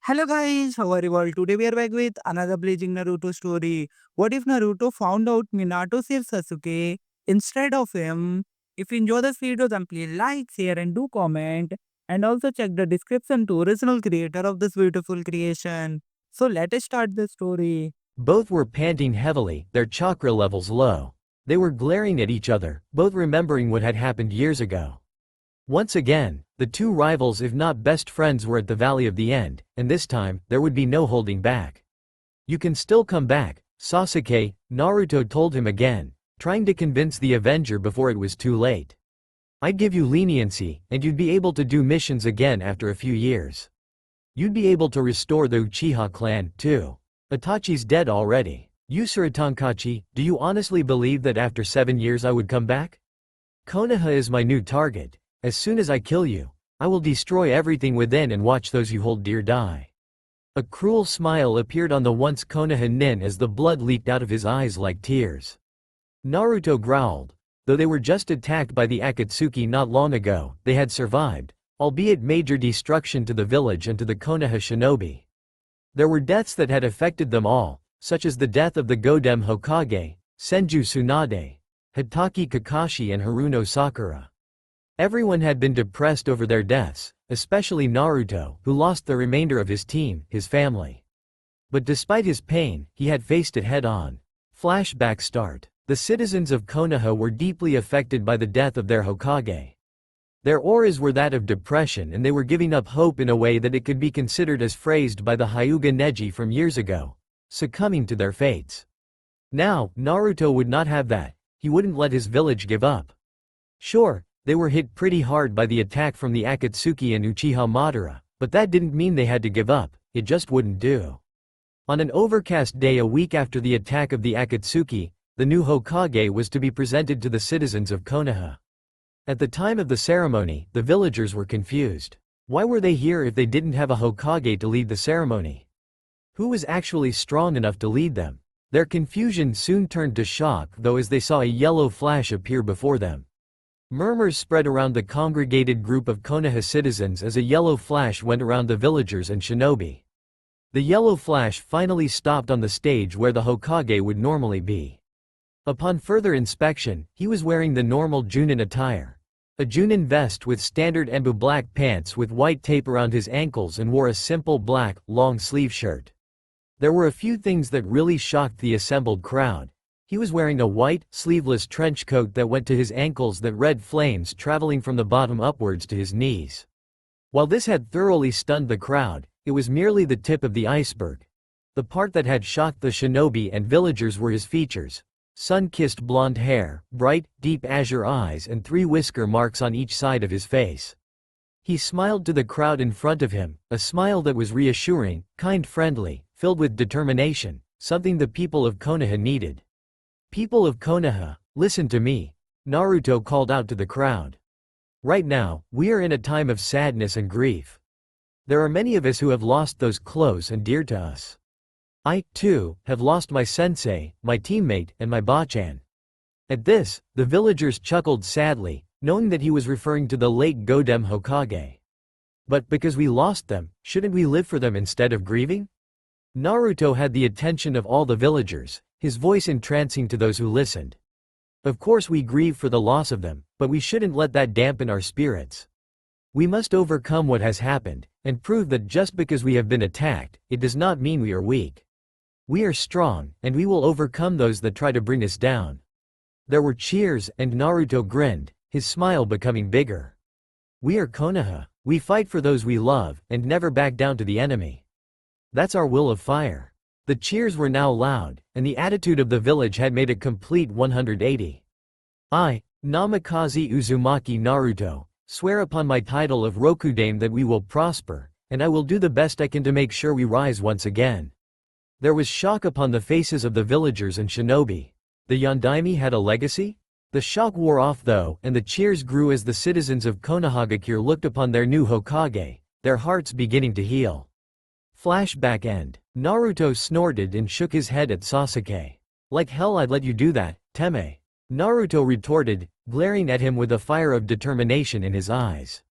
Hello guys, how are you all? Today we are back with another blazing Naruto story. What if Naruto found out Minato saved Sasuke instead of him? If you enjoy this video, then please like, share and do comment. And also check the description to original creator of this beautiful creation. So let us start the story. Both were panting heavily, their chakra levels low. They were glaring at each other, both remembering what had happened years ago. Once again, the two rivals if not best friends were at the Valley of the End, and this time, there would be no holding back. You can still come back, Sasuke, Naruto told him again, trying to convince the Avenger before it was too late. I'd give you leniency, and you'd be able to do missions again after a few years. You'd be able to restore the Uchiha clan, too. Itachi's dead already. Yusura Tonkaichi, do you honestly believe that after 7 years I would come back? Konoha is my new target. As soon as I kill you, I will destroy everything within and watch those you hold dear die. A cruel smile appeared on the once Konoha nin as the blood leaked out of his eyes like tears. Naruto growled. Though they were just attacked by the Akatsuki not long ago, they had survived, albeit major destruction to the village and to the Konoha shinobi. There were deaths that had affected them all, such as the death of the Godem Hokage, Senju Tsunade, Hitaki Kakashi and Haruno Sakura. Everyone had been depressed over their deaths, especially Naruto, who lost the remainder of his team, his family. But despite his pain, he had faced it head-on. Flashback start. The citizens of Konoha were deeply affected by the death of their Hokage. Their auras were that of depression and they were giving up hope in a way that it could be considered as phrased by the Hyuga Neji from years ago, succumbing to their fates. Now, Naruto would not have that. He wouldn't let his village give up. Sure, they were hit pretty hard by the attack from the Akatsuki and Uchiha Madara, but that didn't mean they had to give up, it just wouldn't do. On an overcast day a week after the attack of the Akatsuki, the new Hokage was to be presented to the citizens of Konoha. At the time of the ceremony, the villagers were confused. Why were they here if they didn't have a Hokage to lead the ceremony? Who was actually strong enough to lead them? Their confusion soon turned to shock though as they saw a yellow flash appear before them. Murmurs spread around the congregated group of Konoha citizens as a yellow flash went around the villagers and shinobi. The yellow flash finally stopped on the stage where the Hokage would normally be. Upon further inspection, he was wearing the normal Junin attire. A Junin vest with standard Embu black pants with white tape around his ankles and wore a simple black, long-sleeve shirt. There were a few things that really shocked the assembled crowd. He was wearing a white, sleeveless trench coat that went to his ankles that red flames traveling from the bottom upwards to his knees. While this had thoroughly stunned the crowd, it was merely the tip of the iceberg. The part that had shocked the shinobi and villagers were his features. Sun-kissed blonde hair, bright, deep azure eyes and 3 whisker marks on each side of his face. He smiled to the crowd in front of him, a smile that was reassuring, kind-friendly, filled with determination, something the people of Konoha needed. People of Konoha, listen to me, Naruto called out to the crowd. Right now, we are in a time of sadness and grief. There are many of us who have lost those close and dear to us. I, too, have lost my sensei, my teammate, and my Bachan. At this, the villagers chuckled sadly, knowing that he was referring to the late Godem Hokage. But because we lost them, shouldn't we live for them instead of grieving? Naruto had the attention of all the villagers, his voice entrancing to those who listened. Of course we grieve for the loss of them, but we shouldn't let that dampen our spirits. We must overcome what has happened, and prove that just because we have been attacked, it does not mean we are weak. We are strong, and we will overcome those that try to bring us down. There were cheers, and Naruto grinned, his smile becoming bigger. We are Konoha. We fight for those we love, and never back down to the enemy. That's our will of fire. The cheers were now loud, and the attitude of the village had made a complete 180. I, Namikaze Uzumaki Naruto, swear upon my title of Rokudame that we will prosper, and I will do the best I can to make sure we rise once again. There was shock upon the faces of the villagers and shinobi. The Yondaime had a legacy? The shock wore off though, and the cheers grew as the citizens of Konohagakure looked upon their new Hokage, their hearts beginning to heal. Flashback end. Naruto snorted and shook his head at Sasuke. Like hell I'd let you do that, Teme. Naruto retorted, glaring at him with a fire of determination in his eyes.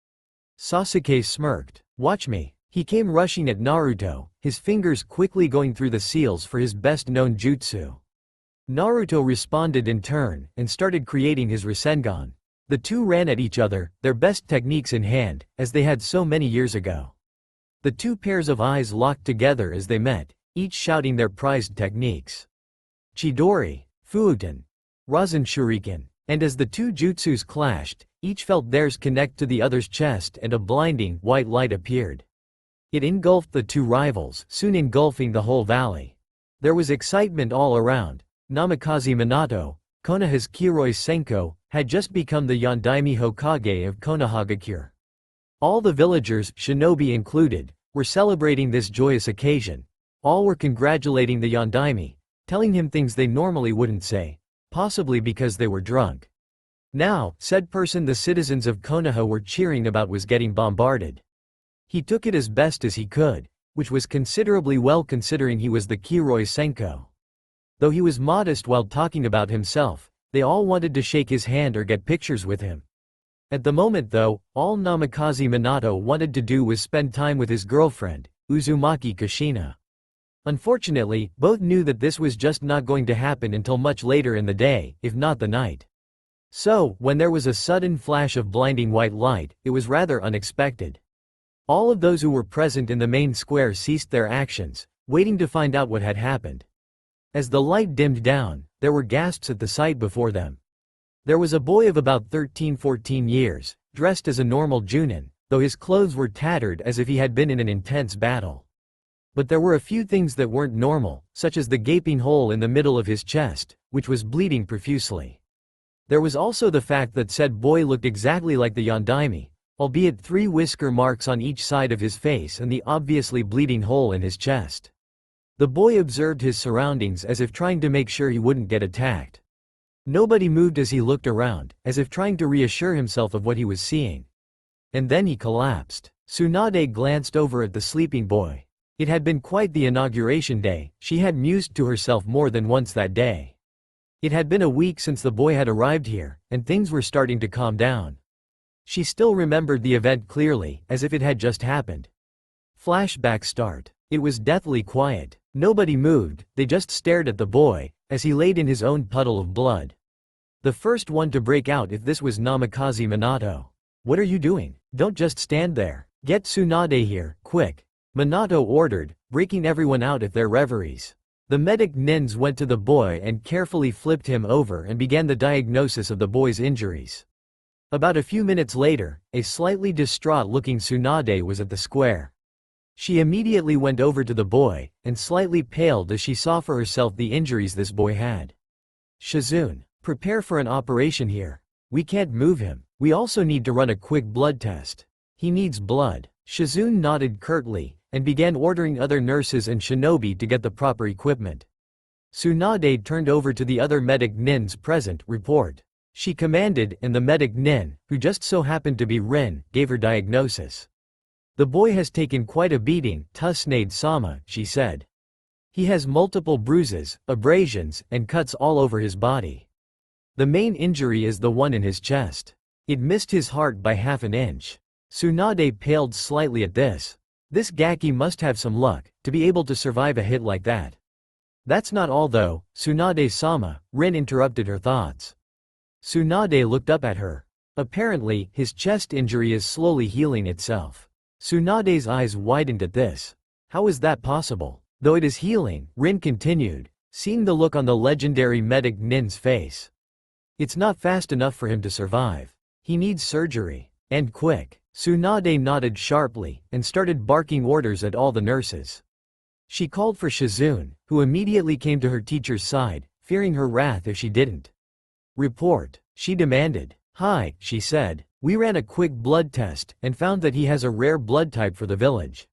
Sasuke smirked. Watch me. He came rushing at Naruto, his fingers quickly going through the seals for his best-known jutsu. Naruto responded in turn, and started creating his Rasengan. The two ran at each other, their best techniques in hand, as they had so many years ago. The two pairs of eyes locked together as they met, each shouting their prized techniques. Chidori, Fuuten, Rasen Shuriken, and as the two jutsus clashed, each felt theirs connect to the other's chest and a blinding, white light appeared. It engulfed the two rivals, soon engulfing the whole valley. There was excitement all around. Namikaze Minato, Konoha's Kiroi Senko, had just become the Yondaime Hokage of Konohagakure. All the villagers, shinobi included, were celebrating this joyous occasion. All were congratulating the Yondaime, telling him things they normally wouldn't say, possibly because they were drunk. Now, said person the citizens of Konoha were cheering about was getting bombarded. He took it as best as he could, which was considerably well considering he was the Kiroi Senko. Though he was modest while talking about himself, they all wanted to shake his hand or get pictures with him. At the moment though, all Namikaze Minato wanted to do was spend time with his girlfriend, Uzumaki Kushina. Unfortunately, both knew that this was just not going to happen until much later in the day, if not the night. So, when there was a sudden flash of blinding white light, it was rather unexpected. All of those who were present in the main square ceased their actions, waiting to find out what had happened. As the light dimmed down, there were gasps at the sight before them. There was a boy of about 13-14 years, dressed as a normal Junin, though his clothes were tattered as if he had been in an intense battle. But there were a few things that weren't normal, such as the gaping hole in the middle of his chest, which was bleeding profusely. There was also the fact that said boy looked exactly like the Yondaime, albeit 3 whisker marks on each side of his face and the obviously bleeding hole in his chest. The boy observed his surroundings as if trying to make sure he wouldn't get attacked. Nobody moved as he looked around, as if trying to reassure himself of what he was seeing. And then he collapsed. Tsunade glanced over at the sleeping boy. It had been quite the inauguration day, she had mused to herself more than once that day. It had been a week since the boy had arrived here, and things were starting to calm down. She still remembered the event clearly, as if it had just happened. Flashback start. It was deathly quiet. Nobody moved, they just stared at the boy, as he laid in his own puddle of blood. The first one to break out if this was Namikaze Minato. What are you doing? Don't just stand there. Get Tsunade here, quick. Minato ordered, breaking everyone out of their reveries. The medic nins went to the boy and carefully flipped him over and began the diagnosis of the boy's injuries. About a few minutes later, a slightly distraught-looking Tsunade was at the square. She immediately went over to the boy, and slightly paled as she saw for herself the injuries this boy had. Shizune, prepare for an operation here. We can't move him. We also need to run a quick blood test. He needs blood. Shizune nodded curtly, and began ordering other nurses and shinobi to get the proper equipment. Tsunade turned over to the other medic nins present, report. She commanded, and the medic nin, who just so happened to be Rin, gave her diagnosis. The boy has taken quite a beating, Tsunade-sama, she said. He has multiple bruises, abrasions, and cuts all over his body. The main injury is the one in his chest. It missed his heart by half an inch. Tsunade paled slightly at this. This Gaki must have some luck, to be able to survive a hit like that. That's not all though, Tsunade-sama, Rin interrupted her thoughts. Tsunade looked up at her. Apparently, his chest injury is slowly healing itself. Tsunade's eyes widened at this. How is that possible? Though it is healing, Rin continued, seeing the look on the legendary medic Nin's face. It's not fast enough for him to survive. He needs surgery. And quick. Tsunade nodded sharply, and started barking orders at all the nurses. She called for Shizune, who immediately came to her teacher's side, fearing her wrath if she didn't. Report, she demanded. Hi, she said. We ran a quick blood test, and found that he has a rare blood type for the village.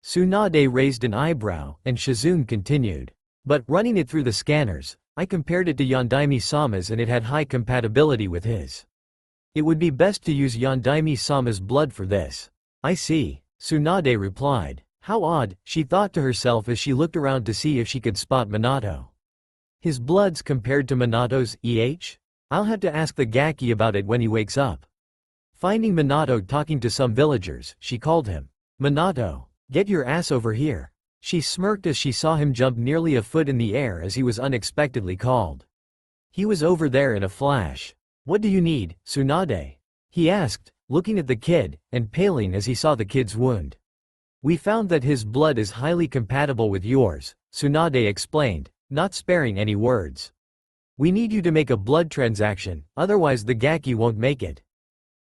Tsunade raised an eyebrow, and Shizune continued. But, running it through the scanners, I compared it to Yondaime-sama's and it had high compatibility with his. It would be best to use Yondaime-sama's blood for this. I see, Tsunade replied. How odd, she thought to herself as she looked around to see if she could spot Minato. His blood's compared to Minato's, I'll have to ask the Gaki about it when he wakes up. Finding Minato talking to some villagers, she called him. Minato, Get your ass over here. She smirked as she saw him jump nearly a foot in the air as he was unexpectedly called. He was over there in a flash. What do you need, Tsunade? He asked, looking at the kid, and paling as he saw the kid's wound. We found that his blood is highly compatible with yours, Tsunade explained, not sparing any words. We need you to make a blood transaction, otherwise the Gaki won't make it.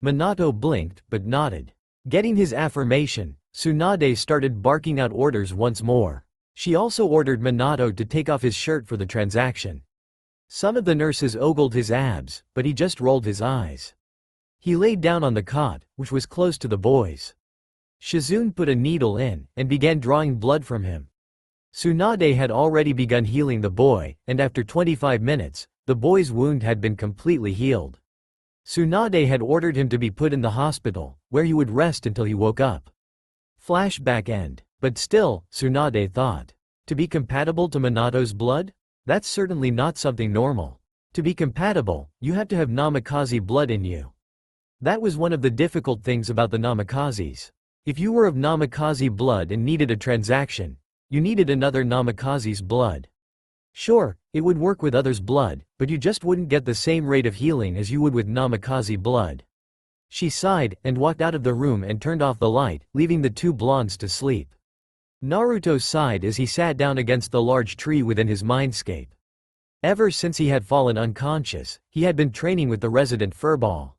Minato blinked, but nodded. Getting his affirmation, Tsunade started barking out orders once more. She also ordered Minato to take off his shirt for the transaction. Some of the nurses ogled his abs, but he just rolled his eyes. He laid down on the cot, which was close to the boys. Shizune put a needle in, and began drawing blood from him. Tsunade had already begun healing the boy, and after 25 minutes, the boy's wound had been completely healed. Tsunade had ordered him to be put in the hospital, where he would rest until he woke up. Flashback end. But still, Tsunade thought. To be compatible to Minato's blood? That's certainly not something normal. To be compatible, you have to have Namikaze blood in you. That was one of the difficult things about the Namikazes. If you were of Namikaze blood and needed a transaction, you needed another Namikaze's blood. Sure, it would work with others' blood, but you just wouldn't get the same rate of healing as you would with Namikaze blood. She sighed, and walked out of the room and turned off the light, leaving the two blondes to sleep. Naruto sighed as he sat down against the large tree within his mindscape. Ever since he had fallen unconscious, he had been training with the resident furball.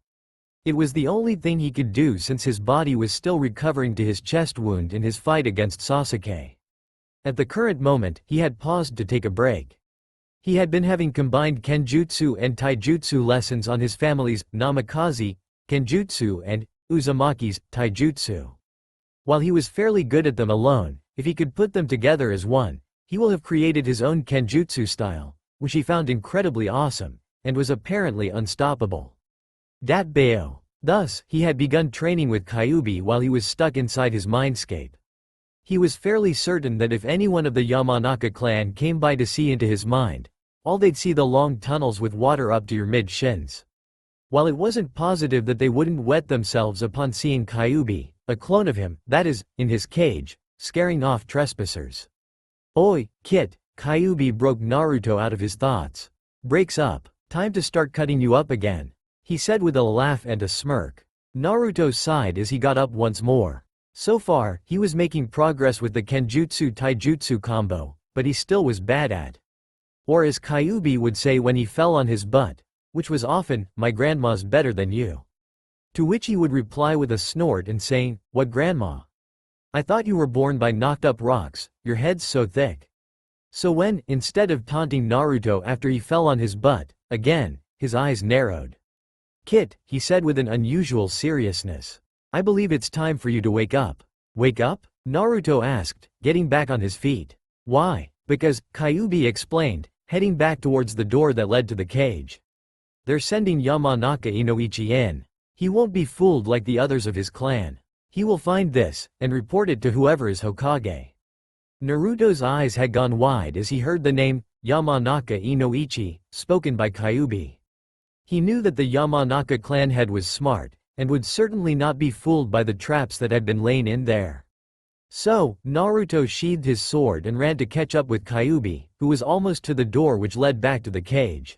It was the only thing he could do since his body was still recovering to his chest wound in his fight against Sasuke. At the current moment, he had paused to take a break. He had been having combined Kenjutsu and Taijutsu lessons on his family's Namikaze, Kenjutsu and Uzumaki's Taijutsu. While he was fairly good at them alone, if he could put them together as one, he will have created his own Kenjutsu style, which he found incredibly awesome, and was apparently unstoppable. Datbeo. Thus, he had begun training with Kyuubi while he was stuck inside his mindscape. He was fairly certain that if anyone of the Yamanaka clan came by to see into his mind, all they'd see the long tunnels with water up to your mid-shins. While it wasn't positive that they wouldn't wet themselves upon seeing Kyuubi, a clone of him, that is, in his cage, scaring off trespassers. Oi, Kit, Kyuubi broke Naruto out of his thoughts. Breaks up. Time to start cutting you up again, he said with a laugh and a smirk. Naruto sighed as he got up once more. So far, he was making progress with the Kenjutsu Taijutsu combo, but he still was bad at. Or as Kyuubi would say when he fell on his butt, which was often, my grandma's better than you. To which he would reply with a snort and saying, what grandma? I thought you were born by knocked up rocks, your head's so thick. So when, instead of taunting Naruto after he fell on his butt, again, his eyes narrowed. Kit, he said with an unusual seriousness. I believe it's time for you to wake up. Wake up? Naruto asked, getting back on his feet. Why? Because, Kyuubi explained, heading back towards the door that led to the cage. They're sending Yamanaka Inoichi in. He won't be fooled like the others of his clan. He will find this, and report it to whoever is Hokage. Naruto's eyes had gone wide as he heard the name, Yamanaka Inoichi, spoken by Kyuubi. He knew that the Yamanaka clan head was smart, and would certainly not be fooled by the traps that had been lain in there. So, Naruto sheathed his sword and ran to catch up with Kyuubi, who was almost to the door which led back to the cage.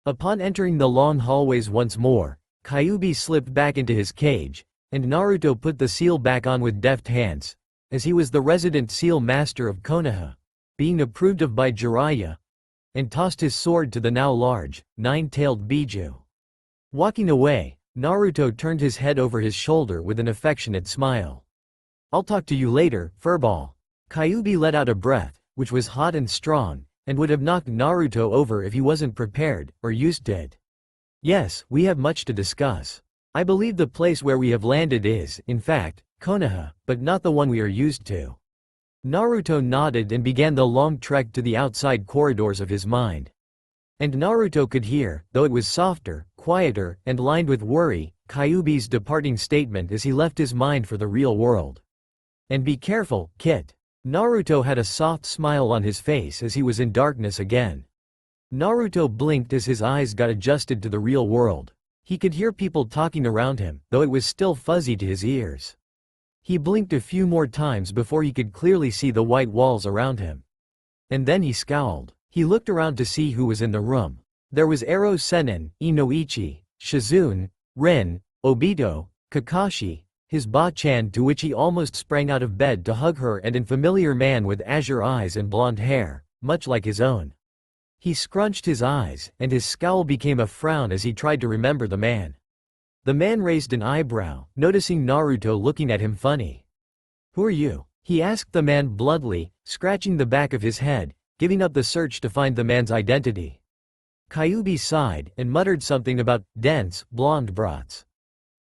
Upon entering the long hallways once more, Kyuubi slipped back into his cage, and Naruto put the seal back on with deft hands, as he was the resident seal master of Konoha, being approved of by Jiraiya, and tossed his sword to the now large, nine-tailed Biju. Walking away, Naruto turned his head over his shoulder with an affectionate smile. I'll talk to you later, furball. Kyuubi let out a breath, which was hot and strong, and would have knocked Naruto over if he wasn't prepared, or used to it. Yes, we have much to discuss. I believe the place where we have landed is, in fact, Konoha, but not the one we are used to. Naruto nodded and began the long trek to the outside corridors of his mind. And Naruto could hear, though it was softer, quieter, and lined with worry, Kyuubi's departing statement as he left his mind for the real world. And be careful, Kit. Naruto had a soft smile on his face as he was in darkness again. Naruto blinked as his eyes got adjusted to the real world. He could hear people talking around him, though it was still fuzzy to his ears. He blinked a few more times before he could clearly see the white walls around him. And then he scowled. He looked around to see who was in the room. There was Ero Sennin, Inoichi, Shizune, Rin, Obito, Kakashi, his Ba-chan, to which he almost sprang out of bed to hug her, and an familiar man with azure eyes and blonde hair, much like his own. He scrunched his eyes, and his scowl became a frown as he tried to remember the man. The man raised an eyebrow, noticing Naruto looking at him funny. "Who are you?" he asked the man bluntly, scratching the back of his head, giving up the search to find the man's identity. Kyuubi sighed and muttered something about dense, blonde brats.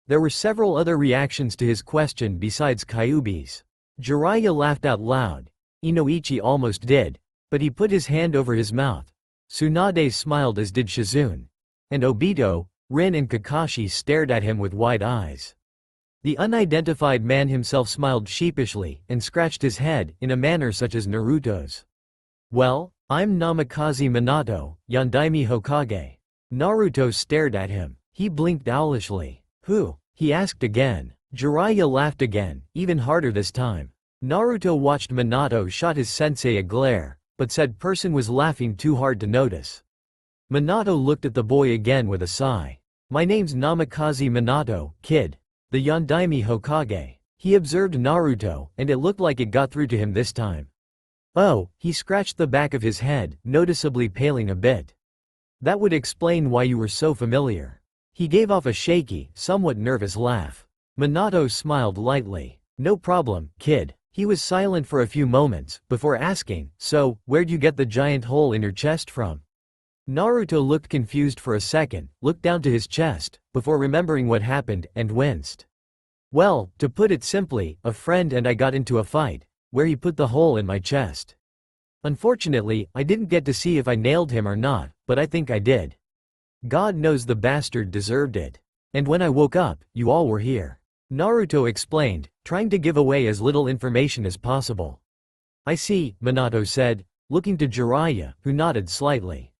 There were several other reactions to his question besides Kyuubi's. Jiraiya laughed out loud. Inoichi almost did, but he put his hand over his mouth. Tsunade smiled, as did Shizune. And Obito, Rin and Kakashi stared at him with wide eyes. The unidentified man himself smiled sheepishly and scratched his head in a manner such as Naruto's. "Well, I'm Namikaze Minato, Yondaime Hokage." Naruto stared at him. He blinked owlishly. "Who?" he asked again. Jiraiya laughed again, even harder this time. Naruto watched Minato shot his sensei a glare, but said person was laughing too hard to notice. Minato looked at the boy again with a sigh. "My name's Namikaze Minato, kid. The Yondaime Hokage." He observed Naruto, and it looked like it got through to him this time. "Oh," he scratched the back of his head, noticeably paling a bit. "That would explain why you were so familiar." He gave off a shaky, somewhat nervous laugh. Minato smiled lightly. "No problem, kid." He was silent for a few moments, before asking, "So, where'd you get the giant hole in your chest from?" Naruto looked confused for a second, looked down to his chest, before remembering what happened, and winced. "Well, to put it simply, a friend and I got into a fight, where he put the hole in my chest. Unfortunately, I didn't get to see if I nailed him or not, but I think I did. God knows the bastard deserved it. And when I woke up, you all were here." Naruto explained, trying to give away as little information as possible. "I see," Minato said, looking to Jiraiya, who nodded slightly.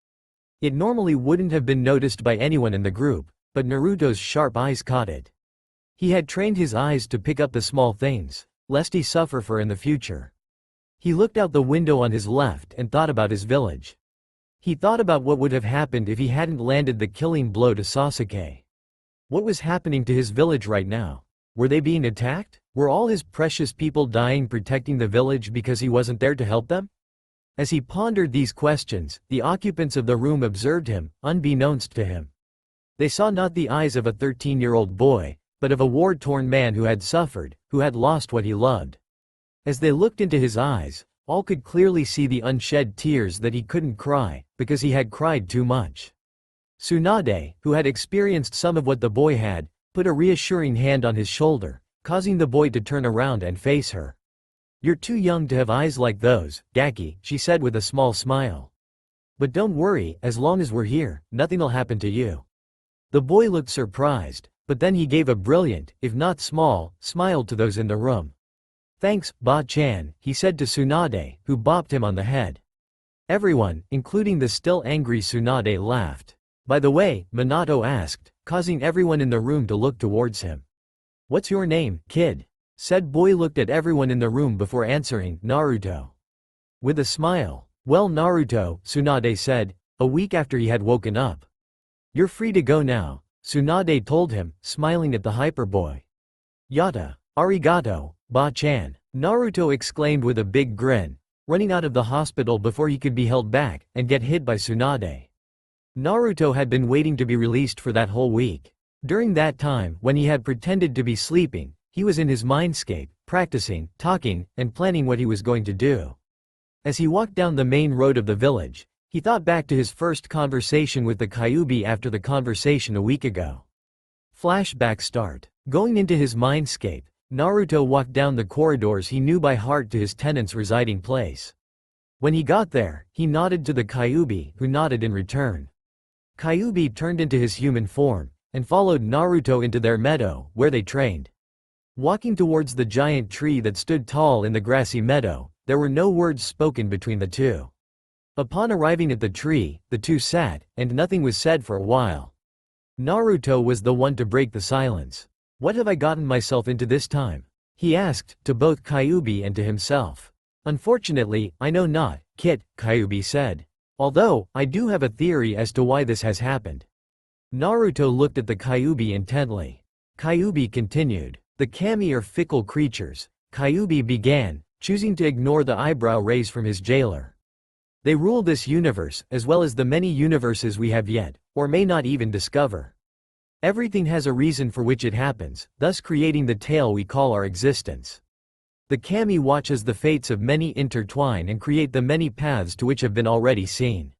It normally wouldn't have been noticed by anyone in the group, but Naruto's sharp eyes caught it. He had trained his eyes to pick up the small things, lest he suffer for in the future. He looked out the window on his left and thought about his village. He thought about what would have happened if he hadn't landed the killing blow to Sasuke. What was happening to his village right now? Were they being attacked? Were all his precious people dying protecting the village because he wasn't there to help them? As he pondered these questions, the occupants of the room observed him, unbeknownst to him. They saw not the eyes of a 13-year-old boy, but of a war-torn man who had suffered, who had lost what he loved. As they looked into his eyes, all could clearly see the unshed tears that he couldn't cry, because he had cried too much. Tsunade, who had experienced some of what the boy had, put a reassuring hand on his shoulder, causing the boy to turn around and face her. "You're too young to have eyes like those, Gaki," she said with a small smile. "But don't worry, as long as we're here, nothing'll happen to you." The boy looked surprised, but then he gave a brilliant, if not small, smile to those in the room. "Thanks, Ba-chan," he said to Tsunade, who bopped him on the head. Everyone, including the still angry Tsunade, laughed. "By the way," Minato asked, causing everyone in the room to look towards him. "What's your name, kid?" Said boy looked at everyone in the room before answering, "Naruto." With a smile. "Well, Naruto," Tsunade said, a week after he had woken up. "You're free to go now," Tsunade told him, smiling at the hyper boy. "Yata. Arigato, Ba-chan," Naruto exclaimed with a big grin, running out of the hospital before he could be held back and get hit by Tsunade. Naruto had been waiting to be released for that whole week. During that time, when he had pretended to be sleeping, he was in his mindscape, practicing, talking, and planning what he was going to do. As he walked down the main road of the village, he thought back to his first conversation with the Kyuubi after the conversation a week ago. Flashback start. Going into his mindscape, Naruto walked down the corridors he knew by heart to his tenant's residing place. When he got there, he nodded to the Kyuubi, who nodded in return. Kyuubi turned into his human form, and followed Naruto into their meadow, where they trained. Walking towards the giant tree that stood tall in the grassy meadow, there were no words spoken between the two. Upon arriving at the tree, the two sat, and nothing was said for a while. Naruto was the one to break the silence. "What have I gotten myself into this time?" He asked, to both Kyuubi and to himself. Unfortunately, I know not, Kit, Kyuubi said. Although, I do have a theory as to why this has happened. Naruto looked at the Kyuubi intently. Kyuubi continued. The kami are fickle creatures, Kyuubi began, choosing to ignore the eyebrow raise from his jailer. They rule this universe, as well as the many universes we have yet, or may not even discover. Everything has a reason for which it happens, thus creating the tale we call our existence. The kami watch as the fates of many intertwine and create the many paths to which have been already seen.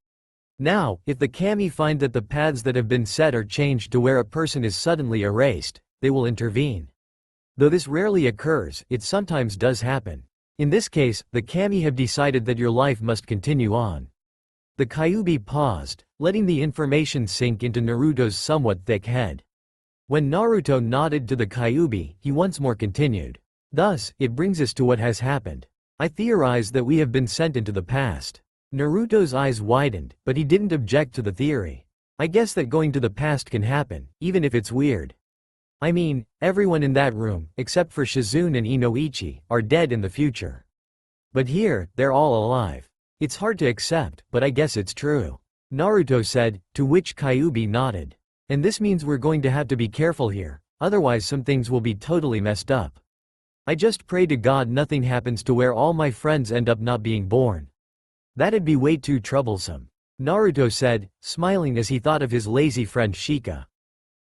Now, if the kami find that the paths that have been set are changed to where a person is suddenly erased, they will intervene. Though this rarely occurs, it sometimes does happen. In this case, the kami have decided that your life must continue on. The Kyuubi paused, letting the information sink into Naruto's somewhat thick head. When Naruto nodded to the Kyuubi, he once more continued. Thus, it brings us to what has happened. I theorize that we have been sent into the past. Naruto's eyes widened, but he didn't object to the theory. I guess that going to the past can happen, even if it's weird. I mean, everyone in that room, except for Shizune and Inoichi, are dead in the future. But here, they're all alive. It's hard to accept, but I guess it's true. Naruto said, to which Kyuubi nodded. And this means we're going to have to be careful here, otherwise some things will be totally messed up. I just pray to God nothing happens to where all my friends end up not being born. That'd be way too troublesome. Naruto said, smiling as he thought of his lazy friend Shika.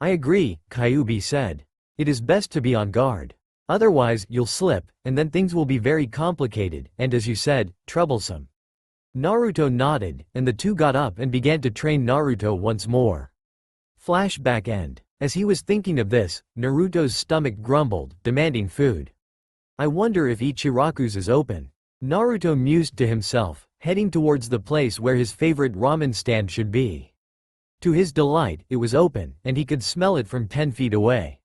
I agree, Kyuubi said. It is best to be on guard. Otherwise, you'll slip, and then things will be very complicated, and as you said, troublesome. Naruto nodded, and the two got up and began to train Naruto once more. Flashback end. As he was thinking of this, Naruto's stomach grumbled, demanding food. I wonder if Ichiraku's is open. Naruto mused to himself, heading towards the place where his favorite ramen stand should be. To his delight, it was open, and he could smell it from 10 feet away.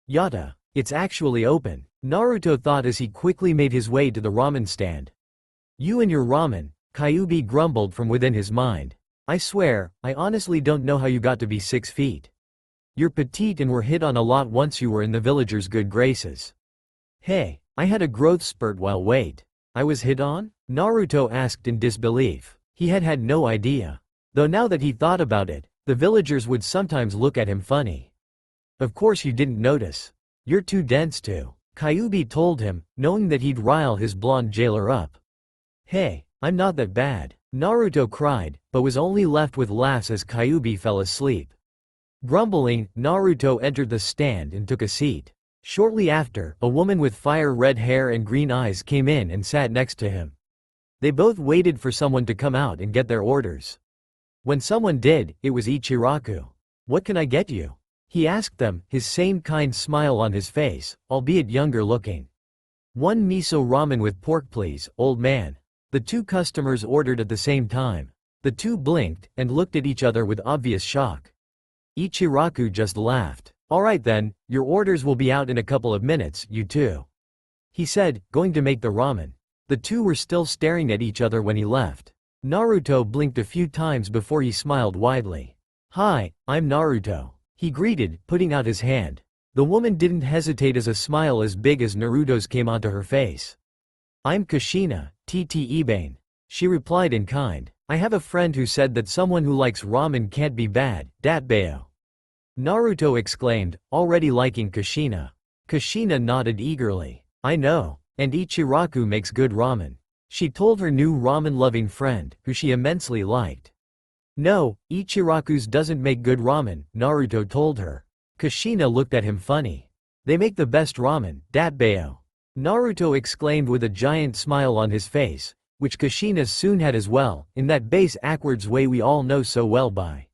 Yatta. It's actually open, Naruto thought as he quickly made his way to the ramen stand. You and your ramen, Kyuubi grumbled from within his mind. I swear, I honestly don't know how you got to be 6 feet. You're petite and were hit on a lot once you were in the villagers' good graces. Hey, I had a growth spurt while wait. I was hit on? Naruto asked in disbelief. He had had no idea. Though now that he thought about it, the villagers would sometimes look at him funny. Of course you didn't notice. You're too dense to. Kyuubi told him, knowing that he'd rile his blonde jailer up. Hey, I'm not that bad. Naruto cried, but was only left with laughs as Kyuubi fell asleep. Grumbling, Naruto entered the stand and took a seat. Shortly after, a woman with fire-red hair and green eyes came in and sat next to him. They both waited for someone to come out and get their orders. When someone did, it was Ichiraku. What can I get you? He asked them, his same kind smile on his face, albeit younger looking. One miso ramen with pork please, old man. The two customers ordered at the same time. The two blinked, and looked at each other with obvious shock. Ichiraku just laughed. Alright then, your orders will be out in a couple of minutes, you two. He said, going to make the ramen. The two were still staring at each other when he left. Naruto blinked a few times before he smiled widely. Hi, I'm Naruto. He greeted, putting out his hand. The woman didn't hesitate as a smile as big as Naruto's came onto her face. I'm Kushina, TT Ibane. She replied in kind. I have a friend who said that someone who likes ramen can't be bad, Datbeo. Naruto exclaimed, already liking Kushina. Kushina nodded eagerly. I know. And Ichiraku makes good ramen. She told her new ramen-loving friend, who she immensely liked. No, Ichiraku's doesn't make good ramen, Naruto told her. Kushina looked at him funny. They make the best ramen, Datbeo. Naruto exclaimed with a giant smile on his face, which Kushina soon had as well, in that base backwards way we all know so well by.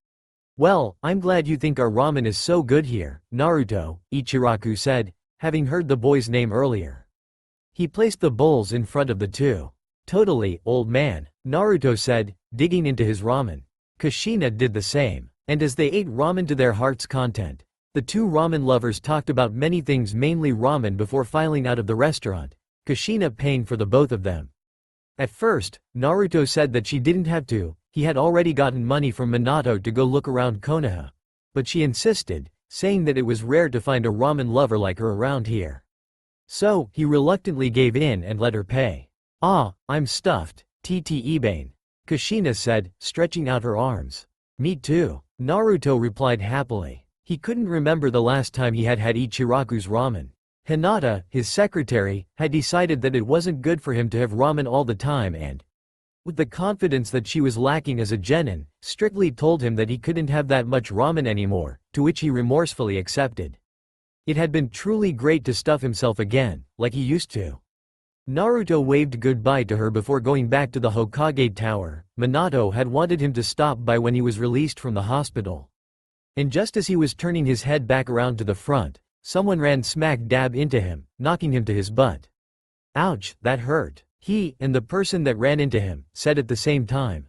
Well, I'm glad you think our ramen is so good here, Naruto, Ichiraku said, having heard the boy's name earlier. He placed the bowls in front of the two. Totally, old man, Naruto said, digging into his ramen. Kushina did the same, and as they ate ramen to their heart's content, the two ramen lovers talked about many things, mainly ramen, before filing out of the restaurant, Kushina paying for the both of them. At first, Naruto said that she didn't have to, he had already gotten money from Minato to go look around Konoha. But she insisted, saying that it was rare to find a ramen lover like her around here. So, he reluctantly gave in and let her pay. "Ah, I'm stuffed, TT Ebane," Kushina said, stretching out her arms. "Me too," Naruto replied happily. He couldn't remember the last time he had had Ichiraku's ramen. Hinata, his secretary, had decided that it wasn't good for him to have ramen all the time and, with the confidence that she was lacking as a genin, strictly told him that he couldn't have that much ramen anymore, to which he remorsefully accepted. It had been truly great to stuff himself again, like he used to. Naruto waved goodbye to her before going back to the Hokage Tower. Minato had wanted him to stop by when he was released from the hospital. And just as he was turning his head back around to the front, someone ran smack dab into him, knocking him to his butt. "Ouch, that hurt," he, and the person that ran into him, said at the same time.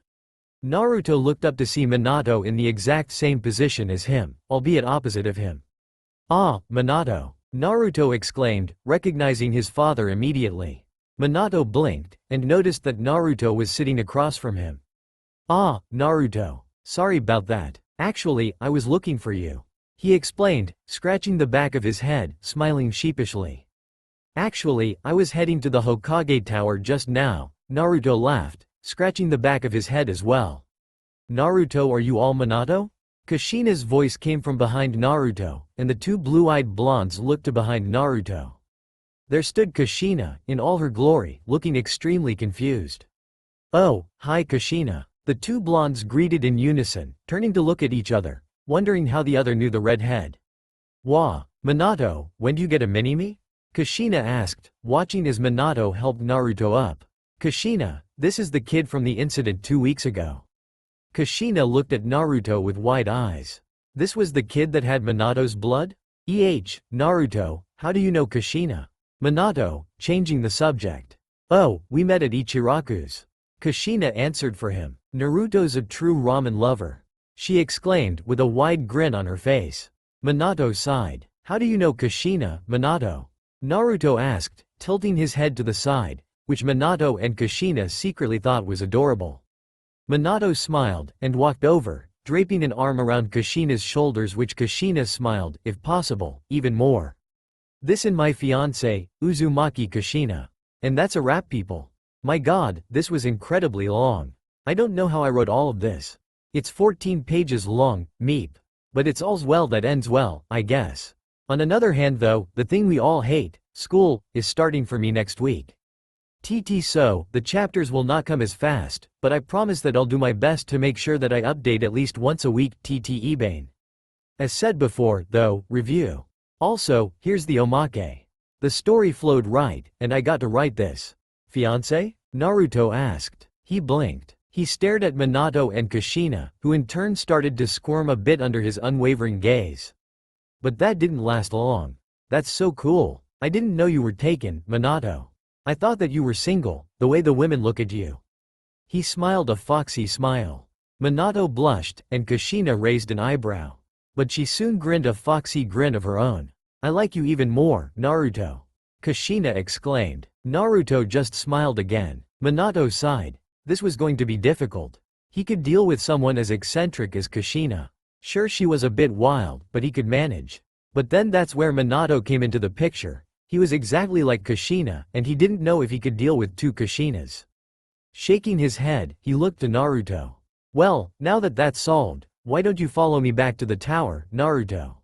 Naruto looked up to see Minato in the exact same position as him, albeit opposite of him. "Ah, Minato," Naruto exclaimed, recognizing his father immediately. Minato blinked, and noticed that Naruto was sitting across from him. "Ah, Naruto. Sorry about that. Actually, I was looking for you," he explained, scratching the back of his head, smiling sheepishly. "Actually, I was heading to the Hokage Tower just now," Naruto laughed, scratching the back of his head as well. "Naruto, are you all Minato?" Kushina's voice came from behind Naruto, and the two blue-eyed blondes looked to behind Naruto. There stood Kushina, in all her glory, looking extremely confused. "Oh, hi Kushina." The two blondes greeted in unison, turning to look at each other, wondering how the other knew the redhead. "Wah, Minato, when do you get a mini-me?" Kushina asked, watching as Minato helped Naruto up. "Kushina, this is the kid from the incident 2 weeks ago." Kushina looked at Naruto with wide eyes. This was the kid that had Minato's blood? Naruto, how do you know Kushina? Minato, changing the subject. "Oh, we met at Ichiraku's." Kushina answered for him. "Naruto's a true ramen lover," she exclaimed with a wide grin on her face. Minato sighed. "How do you know Kushina, Minato?" Naruto asked, tilting his head to the side, which Minato and Kushina secretly thought was adorable. Minato smiled, and walked over, draping an arm around Kushina's shoulders, which Kushina smiled, if possible, even more. "This and my fiancé, Uzumaki Kushina. And that's a wrap, people. My god, this was incredibly long. I don't know how I wrote all of this. It's 14 pages long, meep. But it's all's well that ends well, I guess. On another hand though, the thing we all hate, school, is starting for me next week. So, the chapters will not come as fast, but I promise that I'll do my best to make sure that I update at least once a week. Ebane. As said before, though, review. Also, here's the omake. The story flowed right, and I got to write this. Fiancé? Naruto asked. He blinked. He stared at Minato and Kushina, who in turn started to squirm a bit under his unwavering gaze. But that didn't last long. That's so cool. I didn't know you were taken, Minato. I thought that you were single, the way the women look at you. He smiled a foxy smile. Minato blushed, and Kushina raised an eyebrow. But she soon grinned a foxy grin of her own. I like you even more, Naruto. Kushina exclaimed. Naruto just smiled again. Minato sighed. This was going to be difficult. He could deal with someone as eccentric as Kushina. Sure, she was a bit wild, but he could manage. But then that's where Minato came into the picture. He was exactly like Kushina, and he didn't know if he could deal with two Kushinas. Shaking his head, he looked to Naruto. Well, now that that's solved, why don't you follow me back to the tower, Naruto?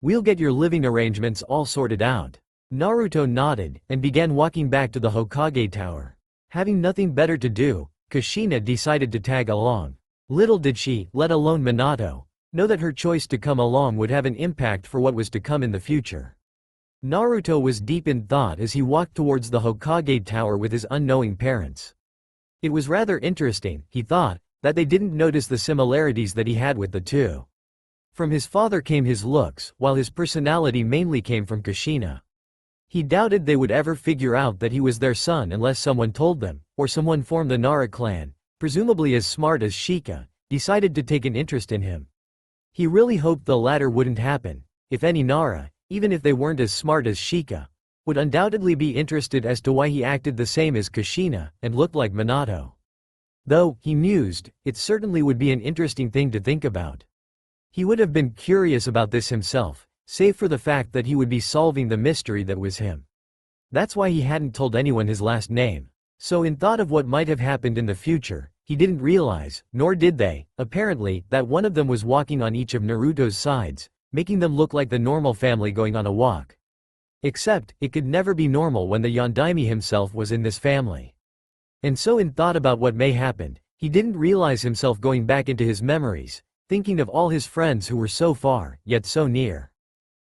We'll get your living arrangements all sorted out. Naruto nodded, and began walking back to the Hokage Tower. Having nothing better to do, Kushina decided to tag along. Little did she, let alone Minato, know that her choice to come along would have an impact for what was to come in the future. Naruto was deep in thought as he walked towards the Hokage Tower with his unknowing parents. It was rather interesting, he thought, that they didn't notice the similarities that he had with the two. From his father came his looks, while his personality mainly came from Kushina. He doubted they would ever figure out that he was their son unless someone told them, or someone from the Nara clan, presumably as smart as Shika, decided to take an interest in him. He really hoped the latter wouldn't happen. If any Nara, even if they weren't as smart as Shika, would undoubtedly be interested as to why he acted the same as Kushina, and looked like Minato. Though, he mused, it certainly would be an interesting thing to think about. He would have been curious about this himself, save for the fact that he would be solving the mystery that was him. That's why he hadn't told anyone his last name. So in thought of what might have happened in the future, he didn't realize, nor did they, apparently, that one of them was walking on each of Naruto's sides, making them look like the normal family going on a walk. Except, it could never be normal when the Yondaime himself was in this family. And so in thought about what may happen, he didn't realize himself going back into his memories, thinking of all his friends who were so far, yet so near.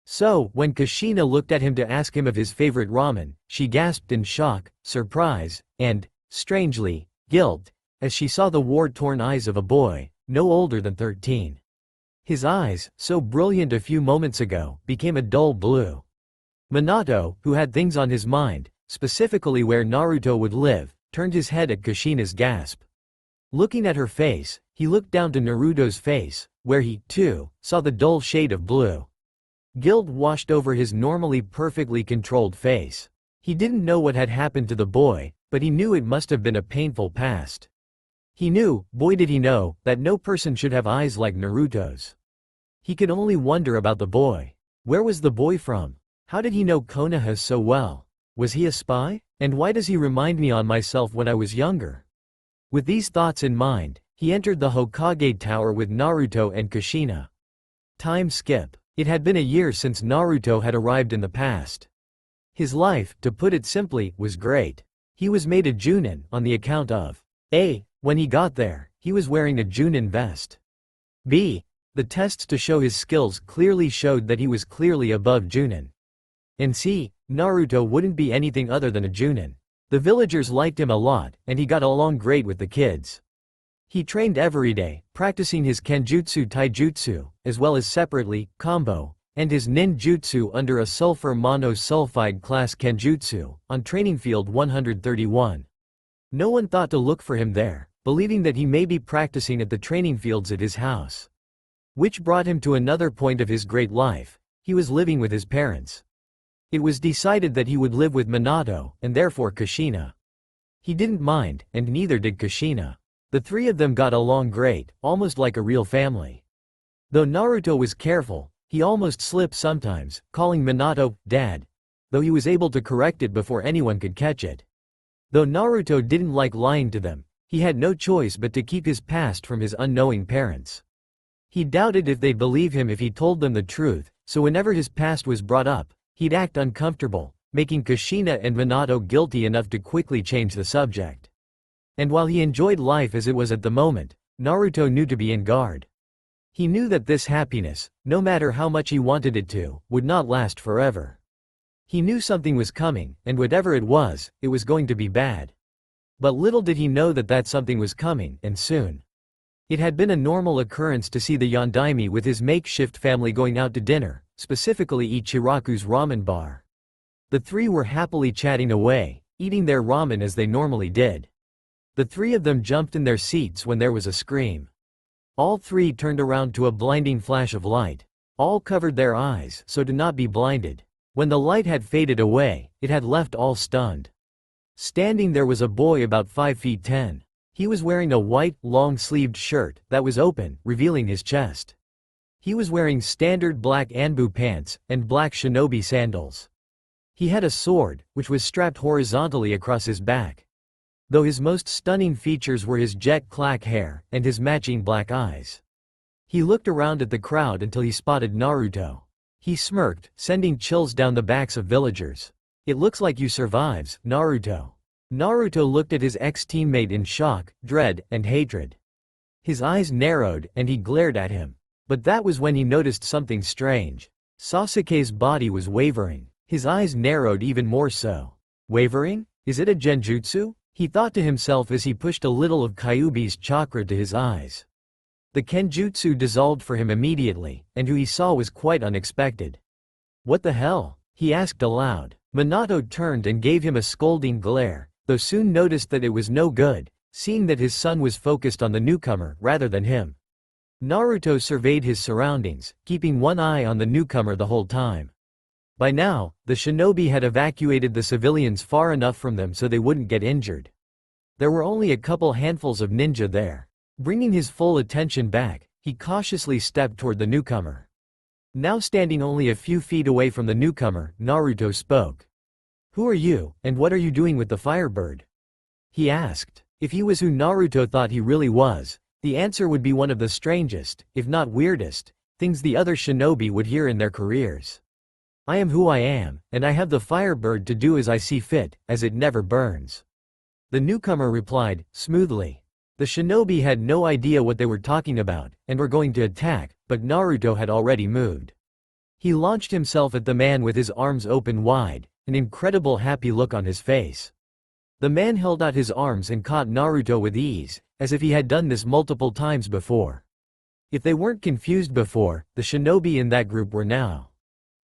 So, when Kushina looked at him to ask him of his favorite ramen, she gasped in shock, surprise, and, strangely, guilt, as she saw the war-torn eyes of a boy, no older than 13. His eyes, so brilliant a few moments ago, became a dull blue. Minato, who had things on his mind, specifically where Naruto would live, turned his head at Kushina's gasp. Looking at her face, he looked down to Naruto's face, where he, too, saw the dull shade of blue. Guilt washed over his normally perfectly controlled face. He didn't know what had happened to the boy, but he knew it must have been a painful past. He knew, boy did he know, that no person should have eyes like Naruto's. He could only wonder about the boy. Where was the boy from? How did he know Konoha so well? Was he a spy? And why does he remind me on myself when I was younger? With these thoughts in mind, he entered the Hokage Tower with Naruto and Kushina. Time skip. It had been a year since Naruto had arrived in the past. His life, to put it simply, was great. He was made a Junin on the account of A. When he got there, he was wearing a Junin vest. B. The tests to show his skills clearly showed that he was clearly above Junin. And C. Naruto wouldn't be anything other than a Junin. The villagers liked him a lot, and he got along great with the kids. He trained every day, practicing his Kenjutsu Taijutsu, as well as separately, combo, and his ninjutsu under a sulfur monosulfide class Kenjutsu, on training field 131. No one thought to look for him there, believing that he may be practicing at the training fields at his house. Which brought him to another point of his great life. He was living with his parents. It was decided that he would live with Minato, and therefore Kushina. He didn't mind, and neither did Kushina. The three of them got along great, almost like a real family. Though Naruto was careful, he almost slipped sometimes, calling Minato, Dad. Though he was able to correct it before anyone could catch it. Though Naruto didn't like lying to them, he had no choice but to keep his past from his unknowing parents. He doubted if they'd believe him if he told them the truth, so whenever his past was brought up, he'd act uncomfortable, making Kushina and Minato guilty enough to quickly change the subject. And while he enjoyed life as it was at the moment, Naruto knew to be in guard. He knew that this happiness, no matter how much he wanted it to, would not last forever. He knew something was coming, and whatever it was going to be bad. But little did he know that that something was coming, and soon. It had been a normal occurrence to see the Yondaime with his makeshift family going out to dinner, specifically Ichiraku's ramen bar. The three were happily chatting away, eating their ramen as they normally did. The three of them jumped in their seats when there was a scream. All three turned around to a blinding flash of light. All covered their eyes so to not be blinded. When the light had faded away, it had left all stunned. Standing there was a boy about 5 feet 10. He was wearing a white, long-sleeved shirt that was open, revealing his chest. He was wearing standard black Anbu pants and black shinobi sandals. He had a sword, which was strapped horizontally across his back. Though his most stunning features were his jet black hair and his matching black eyes. He looked around at the crowd until he spotted Naruto. He smirked, sending chills down the backs of villagers. It looks like you survives, Naruto. Naruto looked at his ex-teammate in shock, dread, and hatred. His eyes narrowed, and he glared at him. But that was when he noticed something strange. Sasuke's body was wavering. His eyes narrowed even more so. Wavering? Is it a genjutsu? He thought to himself as he pushed a little of Kyuubi's chakra to his eyes. The kenjutsu dissolved for him immediately, and who he saw was quite unexpected. What the hell? He asked aloud. Minato turned and gave him a scolding glare, though soon noticed that it was no good, seeing that his son was focused on the newcomer rather than him. Naruto surveyed his surroundings, keeping one eye on the newcomer the whole time. By now, the shinobi had evacuated the civilians far enough from them so they wouldn't get injured. There were only a couple handfuls of ninja there. Bringing his full attention back, he cautiously stepped toward the newcomer. Now standing only a few feet away from the newcomer, Naruto spoke. Who are you, and what are you doing with the firebird? He asked. If he was who Naruto thought he really was, the answer would be one of the strangest, if not weirdest, things the other shinobi would hear in their careers. I am who I am, and I have the firebird to do as I see fit, as it never burns. The newcomer replied, smoothly. The shinobi had no idea what they were talking about, and were going to attack, but Naruto had already moved. He launched himself at the man with his arms open wide, an incredible happy look on his face. The man held out his arms and caught Naruto with ease, as if he had done this multiple times before. If they weren't confused before, the shinobi in that group were now.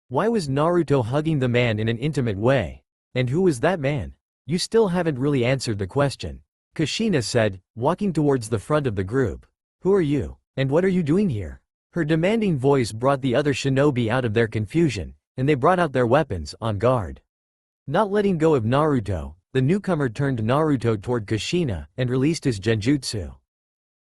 Why was Naruto hugging the man in an intimate way? And who was that man? You still haven't really answered the question. Kushina said, walking towards the front of the group. Who are you? And what are you doing here? Her demanding voice brought the other shinobi out of their confusion, and they brought out their weapons, on guard. Not letting go of Naruto, the newcomer turned Naruto toward Kushina and released his genjutsu.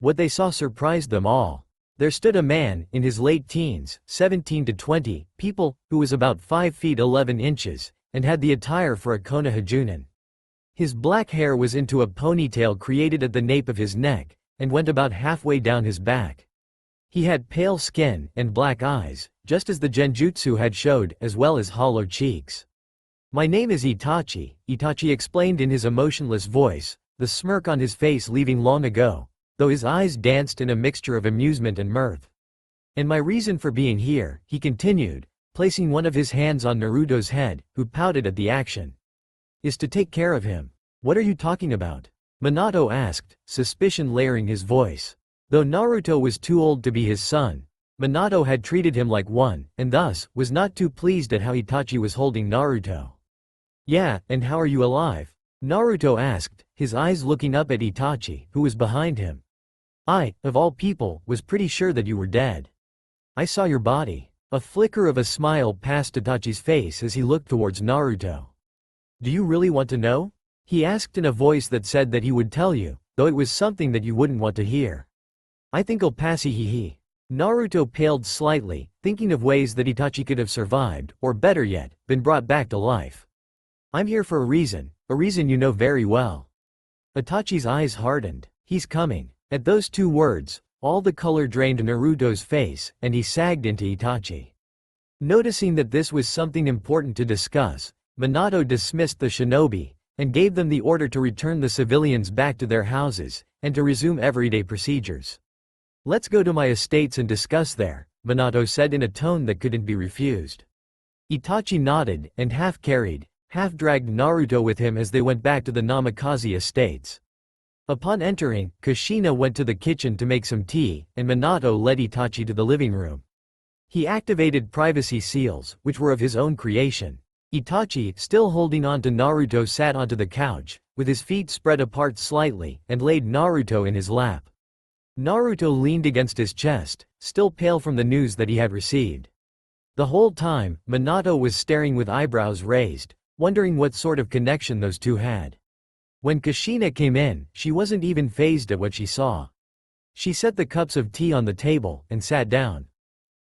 What they saw surprised them all. There stood a man, in his late teens, 17 to 20, people, who was about 5 feet 11 inches, and had the attire for a Konoha. His black hair was into a ponytail created at the nape of his neck, and went about halfway down his back. He had pale skin and black eyes, just as the genjutsu had showed, as well as hollow cheeks. My name is Itachi, Itachi explained in his emotionless voice, the smirk on his face leaving long ago, though his eyes danced in a mixture of amusement and mirth. And my reason for being here, he continued, placing one of his hands on Naruto's head, who pouted at the action, is to take care of him. What are you talking about? Minato asked, suspicion layering his voice. Though Naruto was too old to be his son, Minato had treated him like one, and thus, was not too pleased at how Itachi was holding Naruto. Yeah, and how are you alive? Naruto asked, his eyes looking up at Itachi, who was behind him. I, of all people, was pretty sure that you were dead. I saw your body. A flicker of a smile passed Itachi's face as he looked towards Naruto. Do you really want to know? He asked in a voice that said that he would tell you, though it was something that you wouldn't want to hear. I think I'll pass he. Naruto paled slightly, thinking of ways that Itachi could have survived, or better yet, been brought back to life. I'm here for a reason you know very well. Itachi's eyes hardened. He's coming. At those two words, all the color drained Naruto's face, and he sagged into Itachi. Noticing that this was something important to discuss, Minato dismissed the shinobi, and gave them the order to return the civilians back to their houses, and to resume everyday procedures. Let's go to my estates and discuss there, Minato said in a tone that couldn't be refused. Itachi nodded, and half-carried, half-dragged Naruto with him as they went back to the Namikaze estates. Upon entering, Kushina went to the kitchen to make some tea, and Minato led Itachi to the living room. He activated privacy seals, which were of his own creation. Itachi, still holding on to Naruto, sat onto the couch, with his feet spread apart slightly, and laid Naruto in his lap. Naruto leaned against his chest, still pale from the news that he had received. The whole time, Minato was staring with eyebrows raised, wondering what sort of connection those two had. When Kushina came in, she wasn't even fazed at what she saw. She set the cups of tea on the table, and sat down.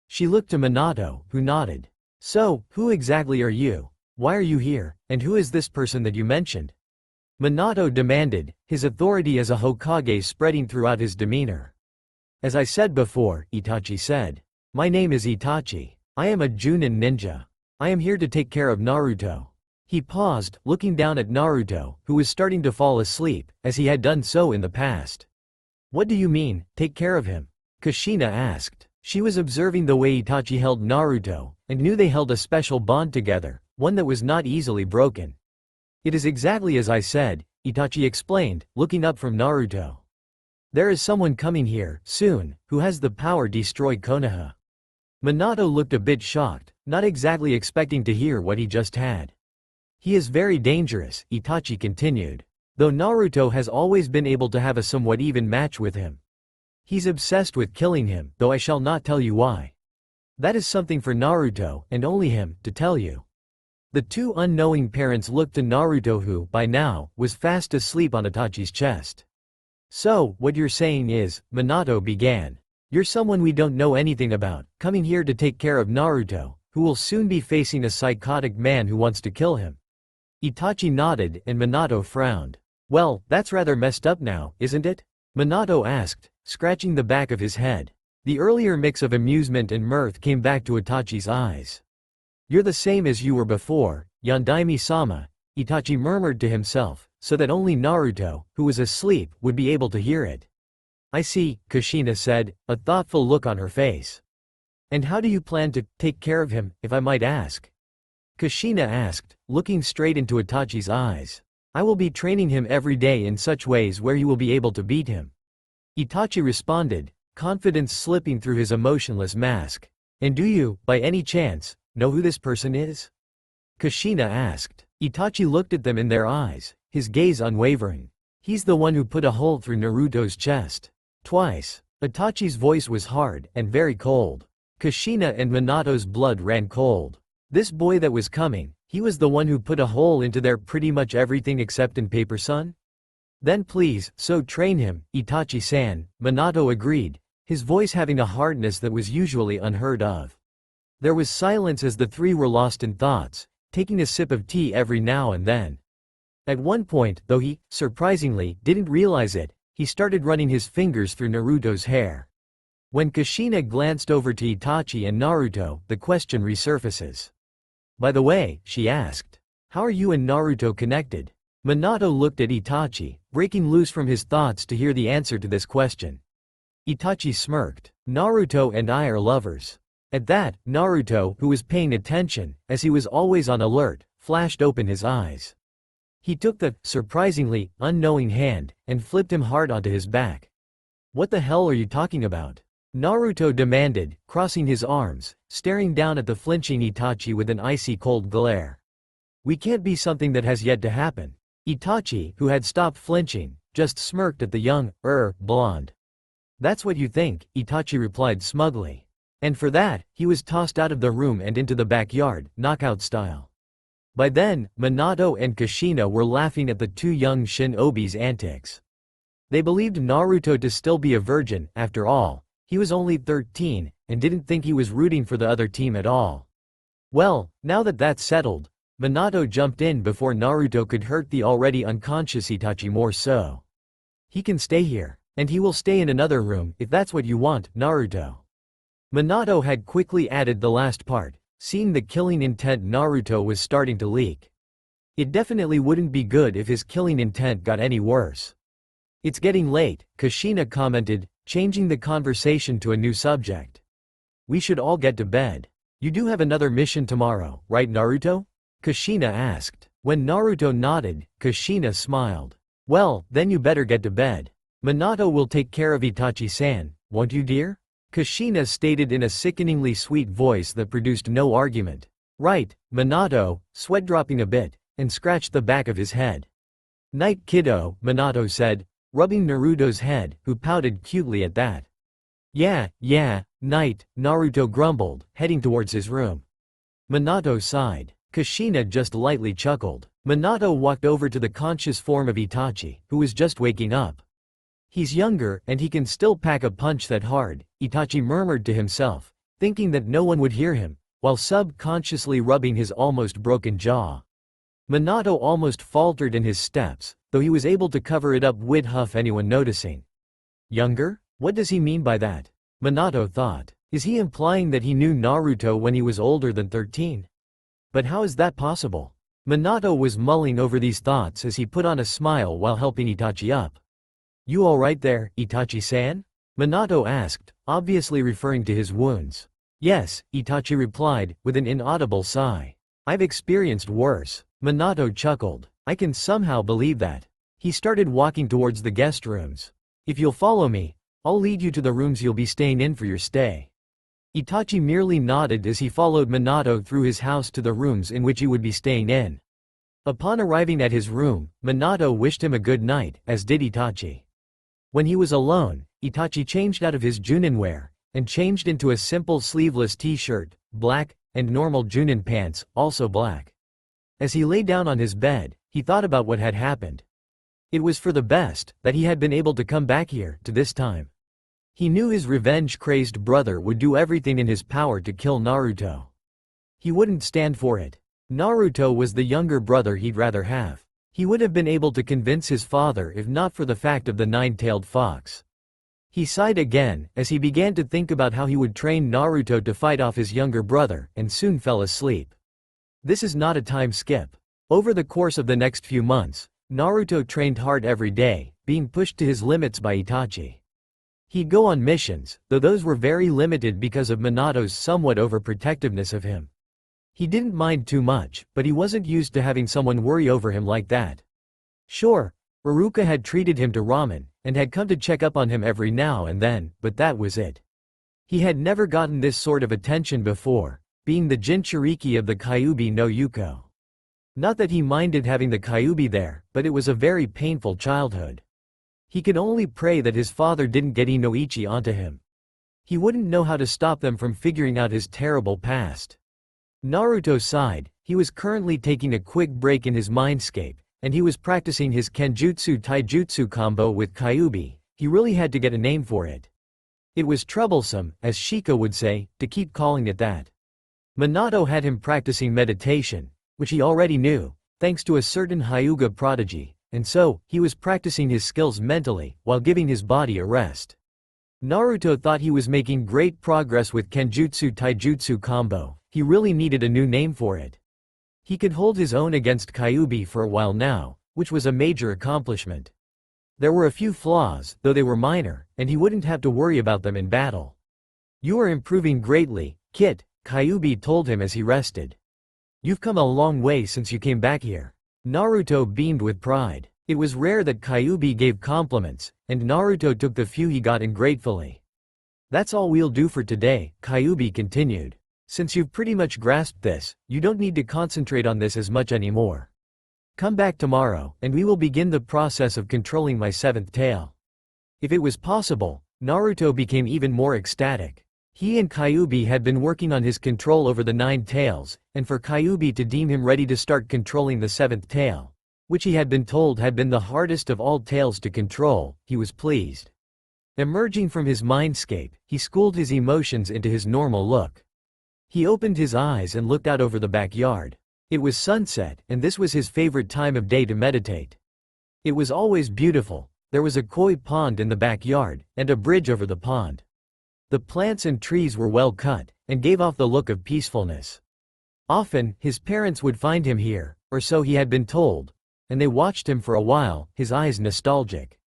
She looked to Minato, who nodded. So, who exactly are you? Why are you here, and who is this person that you mentioned? Minato demanded, his authority as a Hokage spreading throughout his demeanor. As I said before, Itachi said. My name is Itachi. I am a Junin ninja. I am here to take care of Naruto. He paused, looking down at Naruto, who was starting to fall asleep, as he had done so in the past. What do you mean, take care of him? Kushina asked. She was observing the way Itachi held Naruto, and knew they held a special bond together, one that was not easily broken. It is exactly as I said, Itachi explained, looking up from Naruto. There is someone coming here, soon, who has the power to destroy Konoha. Minato looked a bit shocked, not exactly expecting to hear what he just had. He is very dangerous, Itachi continued. Though Naruto has always been able to have a somewhat even match with him. He's obsessed with killing him, though I shall not tell you why. That is something for Naruto, and only him, to tell you. The two unknowing parents looked to Naruto, who, by now, was fast asleep on Itachi's chest. So, what you're saying is, Minato began. You're someone we don't know anything about, coming here to take care of Naruto, who will soon be facing a psychotic man who wants to kill him. Itachi nodded and Minato frowned. Well, that's rather messed up now, isn't it? Minato asked, scratching the back of his head. The earlier mix of amusement and mirth came back to Itachi's eyes. You're the same as you were before, Yondaime-sama, Itachi murmured to himself, so that only Naruto, who was asleep, would be able to hear it. I see, Kushina said, a thoughtful look on her face. And how do you plan to take care of him, if I might ask? Kushina asked, looking straight into Itachi's eyes. I will be training him every day in such ways where he will be able to beat him. Itachi responded, confidence slipping through his emotionless mask. And do you, by any chance, know who this person is? Kushina asked. Itachi looked at them in their eyes, his gaze unwavering. He's the one who put a hole through Naruto's chest. Twice. Itachi's voice was hard and very cold. Kushina and Minato's blood ran cold. This boy that was coming, he was the one who put a hole into their pretty much everything except in paper, son? Then please, so train him, Itachi-san, Minato agreed, his voice having a hardness that was usually unheard of. There was silence as the three were lost in thoughts, taking a sip of tea every now and then. At one point, though he, surprisingly, didn't realize it, he started running his fingers through Naruto's hair. When Kushina glanced over to Itachi and Naruto, the question resurfaces. By the way, she asked, how are you and Naruto connected? Minato looked at Itachi, breaking loose from his thoughts to hear the answer to this question. Itachi smirked. Naruto and I are lovers. At that, Naruto, who was paying attention, as he was always on alert, flashed open his eyes. He took the, surprisingly, unknowing hand, and flipped him hard onto his back. What the hell are you talking about? Naruto demanded, crossing his arms, staring down at the flinching Itachi with an icy cold glare. We can't be something that has yet to happen. Itachi, who had stopped flinching, just smirked at the young, blonde. That's what you think, Itachi replied smugly. And for that, he was tossed out of the room and into the backyard, knockout style. By then, Minato and Kushina were laughing at the two young shinobis' antics. They believed Naruto to still be a virgin, after all. He was only 13, and didn't think he was rooting for the other team at all. Well, now that that's settled, Minato jumped in before Naruto could hurt the already unconscious Itachi more so. He can stay here, and he will stay in another room if that's what you want, Naruto. Minato had quickly added the last part, seeing the killing intent Naruto was starting to leak. It definitely wouldn't be good if his killing intent got any worse. It's getting late, Kushina commented, changing the conversation to a new subject. We should all get to bed. You do have another mission tomorrow, right Naruto? Kushina asked. When Naruto nodded, Kushina smiled. Well, then you better get to bed. Minato will take care of Itachi-san, won't you dear? Kushina stated in a sickeningly sweet voice that produced no argument. Right, Minato, sweat dropping a bit, and scratched the back of his head. Night kiddo, Minato said, rubbing Naruto's head, who pouted cutely at that. Yeah, night, Naruto grumbled, heading towards his room. Minato sighed. Kushina just lightly chuckled. Minato walked over to the conscious form of Itachi, who was just waking up. He's younger, and he can still pack a punch that hard, Itachi murmured to himself, thinking that no one would hear him, while subconsciously rubbing his almost broken jaw. Minato almost faltered in his steps, though he was able to cover it up with huff anyone noticing. Younger? What does he mean by that? Minato thought. Is he implying that he knew Naruto when he was older than 13? But how is that possible? Minato was mulling over these thoughts as he put on a smile while helping Itachi up. You alright there, Itachi-san? Minato asked, obviously referring to his wounds. Yes, Itachi replied, with an inaudible sigh. I've experienced worse. Minato chuckled. I can somehow believe that. He started walking towards the guest rooms. If you'll follow me, I'll lead you to the rooms you'll be staying in for your stay. Itachi merely nodded as he followed Minato through his house to the rooms in which he would be staying in. Upon arriving at his room, Minato wished him a good night, as did Itachi. When he was alone, Itachi changed out of his Junin wear, and changed into a simple sleeveless t-shirt, black, and normal Junin pants, also black. As he lay down on his bed, he thought about what had happened. It was for the best, that he had been able to come back here, to this time. He knew his revenge-crazed brother would do everything in his power to kill Naruto. He wouldn't stand for it. Naruto was the younger brother he'd rather have. He would have been able to convince his father if not for the fact of the nine-tailed fox. He sighed again, as he began to think about how he would train Naruto to fight off his younger brother, and soon fell asleep. This is not a time skip. Over the course of the next few months, Naruto trained hard every day, being pushed to his limits by Itachi. He'd go on missions, though those were very limited because of Minato's somewhat overprotectiveness of him. He didn't mind too much, but he wasn't used to having someone worry over him like that. Sure, Iruka had treated him to ramen, and had come to check up on him every now and then, but that was it. He had never gotten this sort of attention before, being the Jinchuriki of the Kyuubi no Yuko. Not that he minded having the Kyuubi there, but it was a very painful childhood. He could only pray that his father didn't get Inoichi onto him. He wouldn't know how to stop them from figuring out his terrible past. Naruto sighed. He was currently taking a quick break in his mindscape, and he was practicing his Kenjutsu Taijutsu combo with Kyuubi. He really had to get a name for it. It was troublesome, as Shika would say, to keep calling it that. Minato had him practicing meditation, which he already knew, thanks to a certain Hyuga prodigy, and so, he was practicing his skills mentally, while giving his body a rest. Naruto thought he was making great progress with Kenjutsu Taijutsu combo. He really needed a new name for it. He could hold his own against Kyuubi for a while now, which was a major accomplishment. There were a few flaws, though they were minor, and he wouldn't have to worry about them in battle. "You are improving greatly, Kit," Kyuubi told him as he rested. "You've come a long way since you came back here." Naruto beamed with pride. It was rare that Kyuubi gave compliments, and Naruto took the few he got in gratefully. "That's all we'll do for today," Kyuubi continued. "Since you've pretty much grasped this, you don't need to concentrate on this as much anymore. Come back tomorrow, and we will begin the process of controlling my seventh tail." If it was possible, Naruto became even more ecstatic. He and Kyuubi had been working on his control over the 9 tails, and for Kyuubi to deem him ready to start controlling the 7th tail, which he had been told had been the hardest of all tails to control, he was pleased. Emerging from his mindscape, he schooled his emotions into his normal look. He opened his eyes and looked out over the backyard. It was sunset, and this was his favorite time of day to meditate. It was always beautiful. There was a koi pond in the backyard, and a bridge over the pond. The plants and trees were well cut, and gave off the look of peacefulness. Often, his parents would find him here, or so he had been told, and they watched him for a while, his eyes nostalgic.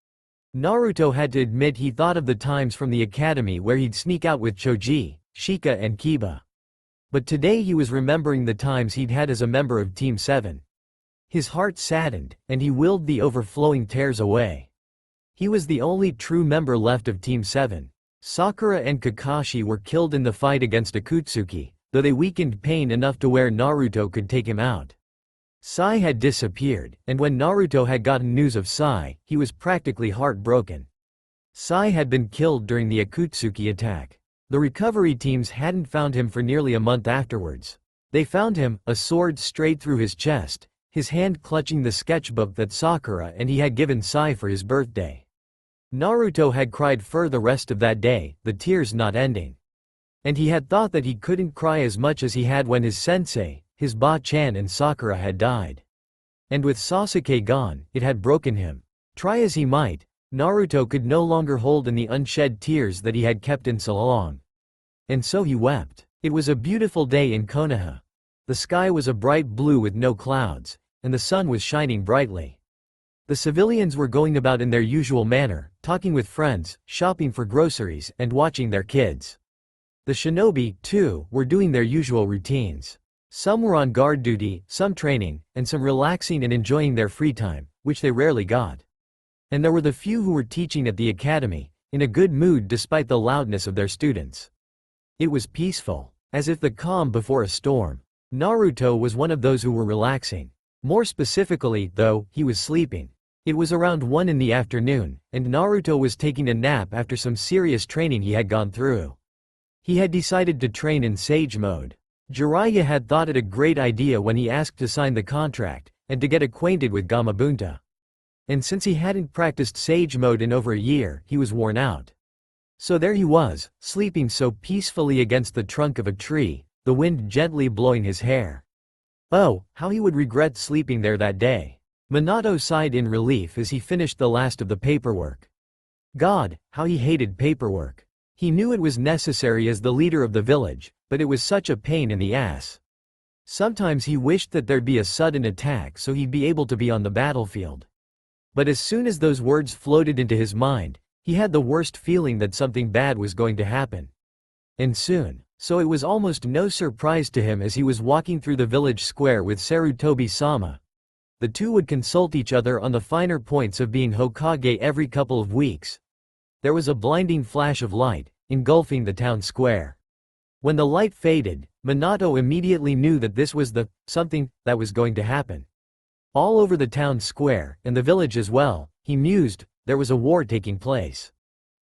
Naruto had to admit he thought of the times from the academy where he'd sneak out with Choji, Shika and Kiba. But today he was remembering the times he'd had as a member of Team 7. His heart saddened, and he willed the overflowing tears away. He was the only true member left of Team 7. Sakura and Kakashi were killed in the fight against Akutsuki, though they weakened pain enough to where Naruto could take him out. Sai had disappeared, and when Naruto had gotten news of Sai, he was practically heartbroken. Sai had been killed during the Akutsuki attack. The recovery teams hadn't found him for nearly a month afterwards. They found him, a sword straight through his chest, his hand clutching the sketchbook that Sakura and he had given Sai for his birthday. Naruto had cried for the rest of that day, the tears not ending. And he had thought that he couldn't cry as much as he had when his sensei, his Ba-chan and Sakura had died. And with Sasuke gone, it had broken him. Try as he might, Naruto could no longer hold in the unshed tears that he had kept in so long. And so he wept. It was a beautiful day in Konoha. The sky was a bright blue with no clouds, and the sun was shining brightly. The civilians were going about in their usual manner, talking with friends, shopping for groceries, and watching their kids. The shinobi, too, were doing their usual routines. Some were on guard duty, some training, and some relaxing and enjoying their free time, which they rarely got. And there were the few who were teaching at the academy, in a good mood despite the loudness of their students. It was peaceful, as if the calm before a storm. Naruto was one of those who were relaxing. More specifically, though, he was sleeping. It was around 1 in the afternoon, and Naruto was taking a nap after some serious training he had gone through. He had decided to train in Sage mode. Jiraiya had thought it a great idea when he asked to sign the contract, and to get acquainted with Gamabunta. And since he hadn't practiced Sage mode in over a year, he was worn out. So there he was, sleeping so peacefully against the trunk of a tree, the wind gently blowing his hair. Oh, how he would regret sleeping there that day. Minato sighed in relief as he finished the last of the paperwork. God, how he hated paperwork. He knew it was necessary as the leader of the village, but it was such a pain in the ass. Sometimes he wished that there'd be a sudden attack so he'd be able to be on the battlefield. But as soon as those words floated into his mind, he had the worst feeling that something bad was going to happen. And soon. So it was almost no surprise to him as he was walking through the village square with Sarutobi-sama. The two would consult each other on the finer points of being Hokage every couple of weeks. There was a blinding flash of light, engulfing the town square. When the light faded, Minato immediately knew that this was the something that was going to happen. All over the town square, and the village as well, he mused, there was a war taking place.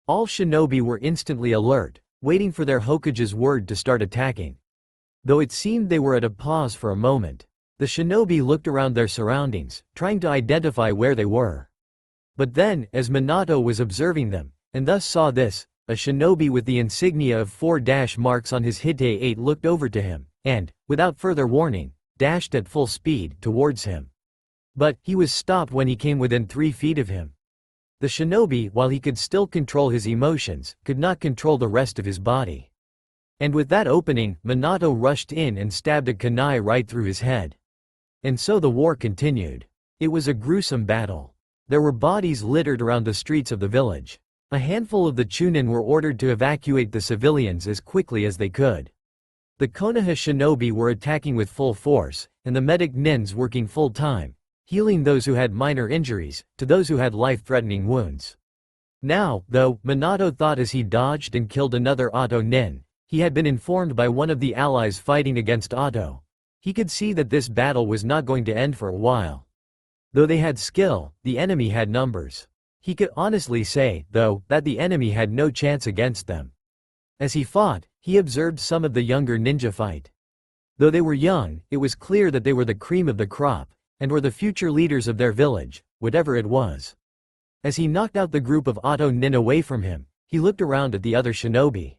All shinobi were instantly alert, waiting for their Hokage's word to start attacking. Though it seemed they were at a pause for a moment, the shinobi looked around their surroundings, trying to identify where they were. But then, as Minato was observing them, and thus saw this, a shinobi with the insignia of 4 dash marks on his Hite 8 looked over to him, and, without further warning, dashed at full speed towards him. But, he was stopped when he came within 3 feet of him. The shinobi, while he could still control his emotions, could not control the rest of his body. And with that opening, Minato rushed in and stabbed a kunai right through his head. And so the war continued. It was a gruesome battle. There were bodies littered around the streets of the village. A handful of the Chunin were ordered to evacuate the civilians as quickly as they could. The Konoha shinobi were attacking with full force, and the medic nins working full-time, healing those who had minor injuries, to those who had life-threatening wounds. Now, though, Minato thought as he dodged and killed another Auto nin, he had been informed by one of the allies fighting against Auto. He could see that this battle was not going to end for a while. Though they had skill, the enemy had numbers. He could honestly say, though, that the enemy had no chance against them. As he fought, he observed some of the younger ninja fight. Though they were young, it was clear that they were the cream of the crop, and were the future leaders of their village, whatever it was. As he knocked out the group of Auto nin away from him, he looked around at the other shinobi.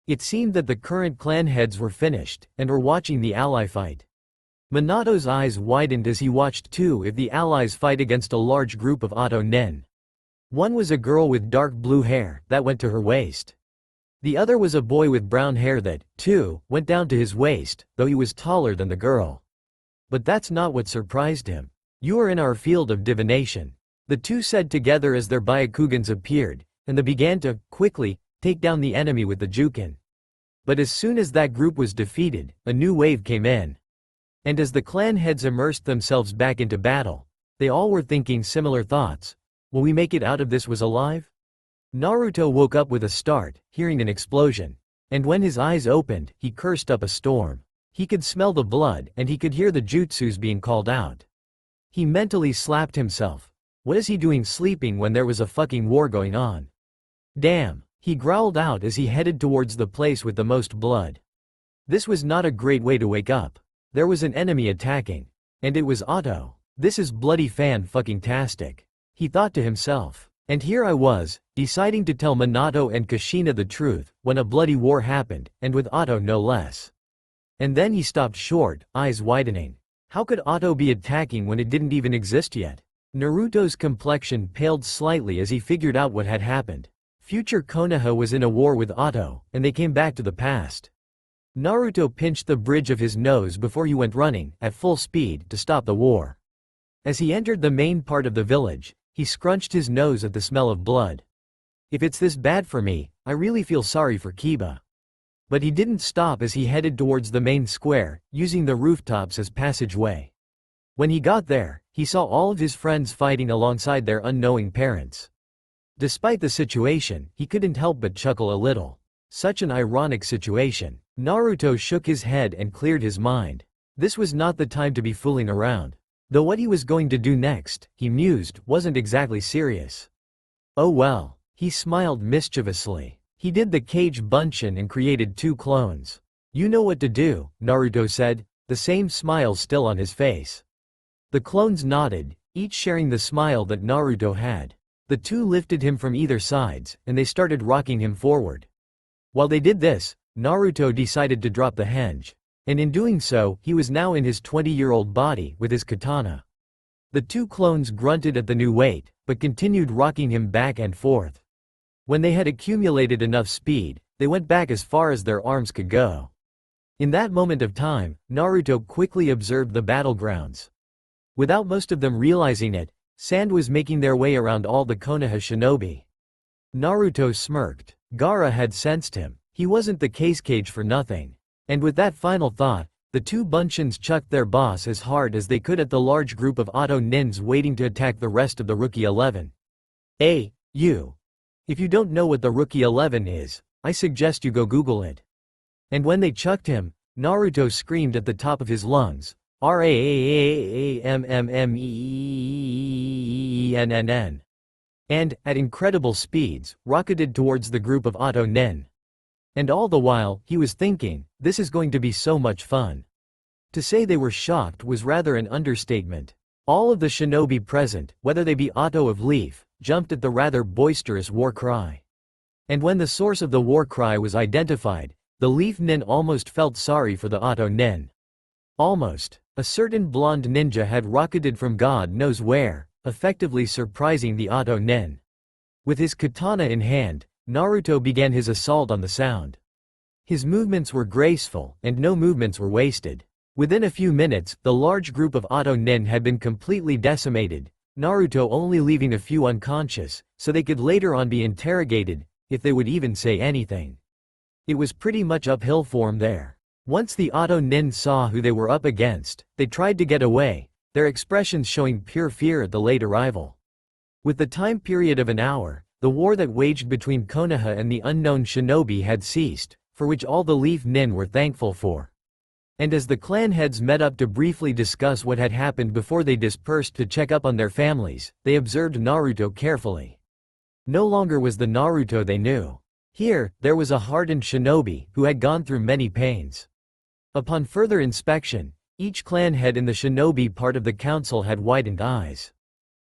It seemed that the current clan heads were finished, and were watching the ally fight. Minato's eyes widened as he watched two of the allies fight against a large group of Auto nin. One was a girl with dark blue hair that went to her waist. The other was a boy with brown hair that, too, went down to his waist, though he was taller than the girl. But that's not what surprised him. You are in our field of divination. The two said together as their Byakugans appeared, and they began to, quickly, take down the enemy with the Jukin. But as soon as that group was defeated, a new wave came in. And as the clan heads immersed themselves back into battle, they all were thinking similar thoughts. Will we make it out of this was alive? Naruto woke up with a start, hearing an explosion. And when his eyes opened, he cursed up a storm. He could smell the blood, and he could hear the jutsus being called out. He mentally slapped himself. What is he doing sleeping when there was a fucking war going on? Damn, he growled out as he headed towards the place with the most blood. This was not a great way to wake up. There was an enemy attacking. And it was Auto. This is bloody fan-fucking-tastic. He thought to himself. And here I was, deciding to tell Minato and Kushina the truth, when a bloody war happened, and with Auto no less. And then he stopped short, eyes widening. How could Auto be attacking when it didn't even exist yet? Naruto's complexion paled slightly as he figured out what had happened. Future Konoha was in a war with Auto, and they came back to the past. Naruto pinched the bridge of his nose before he went running, at full speed, to stop the war. As he entered the main part of the village, he scrunched his nose at the smell of blood. If it's this bad for me, I really feel sorry for Kiba. But he didn't stop as he headed towards the main square, using the rooftops as passageway. When he got there, he saw all of his friends fighting alongside their unknowing parents. Despite the situation, he couldn't help but chuckle a little. Such an ironic situation. Naruto shook his head and cleared his mind. This was not the time to be fooling around. Though what he was going to do next, he mused, wasn't exactly serious. Oh well. He smiled mischievously. He did the Kage Bunshin and created 2 clones. You know what to do, Naruto said, the same smile still on his face. The clones nodded, each sharing the smile that Naruto had. The 2 lifted him from either sides, and they started rocking him forward. While they did this, Naruto decided to drop the henge. And in doing so, he was now in his 20-year-old body, with his katana. The two clones grunted at the new weight, but continued rocking him back and forth. When they had accumulated enough speed, they went back as far as their arms could go. In that moment of time, Naruto quickly observed the battlegrounds. Without most of them realizing it, sand was making their way around all the Konoha shinobi. Naruto smirked. Gaara had sensed him. He wasn't the case cage for nothing. And with that final thought, the two Bunshins chucked their boss as hard as they could at the large group of Auto Nins waiting to attack the rest of the Rookie 11. Hey, you! If you don't know what the Rookie 11 is, I suggest you go Google it. And when they chucked him, Naruto screamed at the top of his lungs, RAAAMMMENNN. And, at incredible speeds, rocketed towards the group of Auto Nin. And all the while, he was thinking, this is going to be so much fun. To say they were shocked was rather an understatement. All of the shinobi present, whether they be Auto of Leaf, jumped at the rather boisterous war cry. And when the source of the war cry was identified, the Leaf Nin almost felt sorry for the Auto Nin. Almost. A certain blonde ninja had rocketed from God knows where, effectively surprising the Auto Nin. With his katana in hand, Naruto began his assault on the sound. His movements were graceful, and no movements were wasted. Within a few minutes, the large group of Auto Nin had been completely decimated, Naruto only leaving a few unconscious, so they could later on be interrogated, if they would even say anything. It was pretty much uphill for him there. Once the Auto Nin saw who they were up against, they tried to get away, their expressions showing pure fear at the late arrival. With the time period of an hour, the war that waged between Konoha and the unknown shinobi had ceased, for which all the Leaf Nin were thankful for. And as the clan heads met up to briefly discuss what had happened before they dispersed to check up on their families, they observed Naruto carefully. No longer was the Naruto they knew. Here, there was a hardened shinobi who had gone through many pains. Upon further inspection, each clan head in the shinobi part of the council had widened eyes.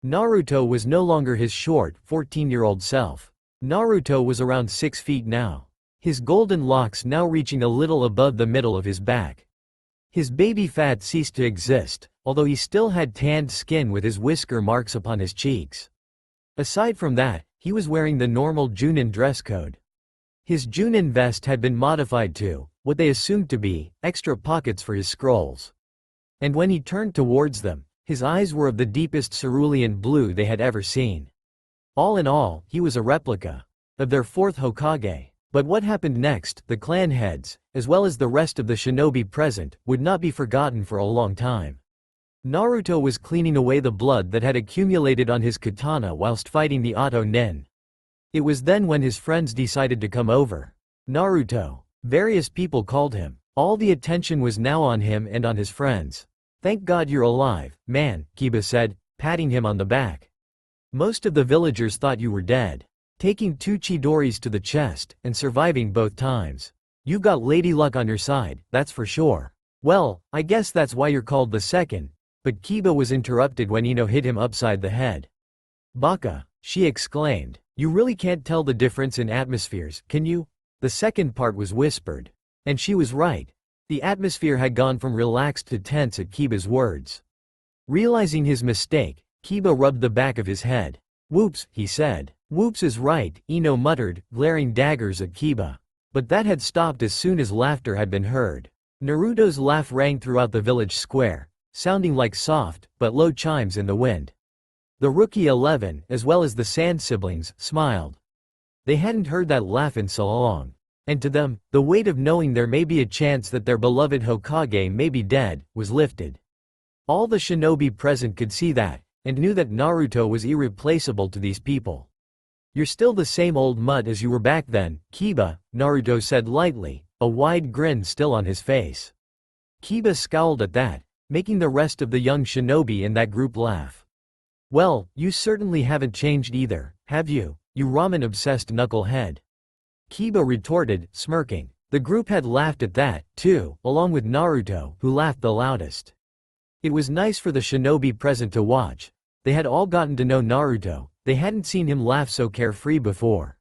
Naruto was no longer his short, 14-year-old self. Naruto was around 6 feet now. His golden locks now reaching a little above the middle of his back. His baby fat ceased to exist, although he still had tanned skin with his whisker marks upon his cheeks. Aside from that, he was wearing the normal Junin dress code. His Junin vest had been modified to, what they assumed to be, extra pockets for his scrolls. And when he turned towards them, his eyes were of the deepest cerulean blue they had ever seen. All in all, he was a replica of their fourth Hokage. But what happened next, the clan heads, as well as the rest of the shinobi present, would not be forgotten for a long time. Naruto was cleaning away the blood that had accumulated on his katana whilst fighting the Auto Nin. It was then when his friends decided to come over. Naruto. Various people called him. All the attention was now on him and on his friends. Thank God you're alive, man, Kiba said, patting him on the back. Most of the villagers thought you were dead. Taking 2 Chidoris to the chest, and surviving both times. You got lady luck on your side, that's for sure. Well, I guess that's why you're called the second. But Kiba was interrupted when Ino hit him upside the head. Baka, she exclaimed. You really can't tell the difference in atmospheres, can you? The second part was whispered. And she was right. The atmosphere had gone from relaxed to tense at Kiba's words. Realizing his mistake, Kiba rubbed the back of his head. Whoops, he said. Whoops is right, Ino muttered, glaring daggers at Kiba. But that had stopped as soon as laughter had been heard. Naruto's laugh rang throughout the village square, sounding like soft, but low chimes in the wind. The Rookie 11, as well as the Sand siblings, smiled. They hadn't heard that laugh in so long. And to them, the weight of knowing there may be a chance that their beloved Hokage may be dead, was lifted. All the shinobi present could see that, and knew that Naruto was irreplaceable to these people. You're still the same old mutt as you were back then, Kiba, Naruto said lightly, a wide grin still on his face. Kiba scowled at that, making the rest of the young shinobi in that group laugh. Well, you certainly haven't changed either, have you, you ramen-obsessed knucklehead? Kiba retorted, smirking. The group had laughed at that, too, along with Naruto, who laughed the loudest. It was nice for the shinobi present to watch. They had all gotten to know Naruto. They hadn't seen him laugh so carefree before.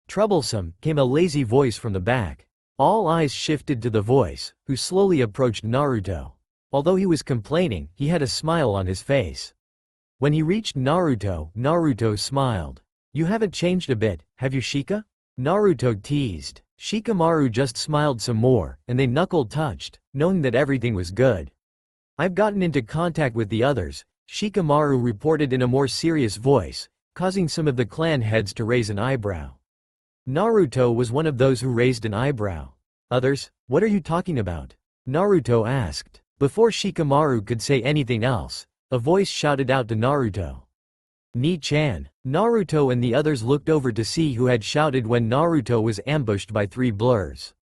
Troublesome, came a lazy voice from the back. All eyes shifted to the voice, who slowly approached Naruto. Although he was complaining, he had a smile on his face. When he reached Naruto, Naruto smiled. "You haven't changed a bit, have you, Shika?" Naruto teased. Shikamaru just smiled some more, and they knuckle-touched, knowing that everything was good. "I've gotten into contact with the others," Shikamaru reported in a more serious voice, causing some of the clan heads to raise an eyebrow. Naruto was one of those who raised an eyebrow. "Others? What are you talking about?" Naruto asked. Before Shikamaru could say anything else, a voice shouted out to Naruto. "Ni-chan." Naruto and the others looked over to see who had shouted when Naruto was ambushed by 3 blurs.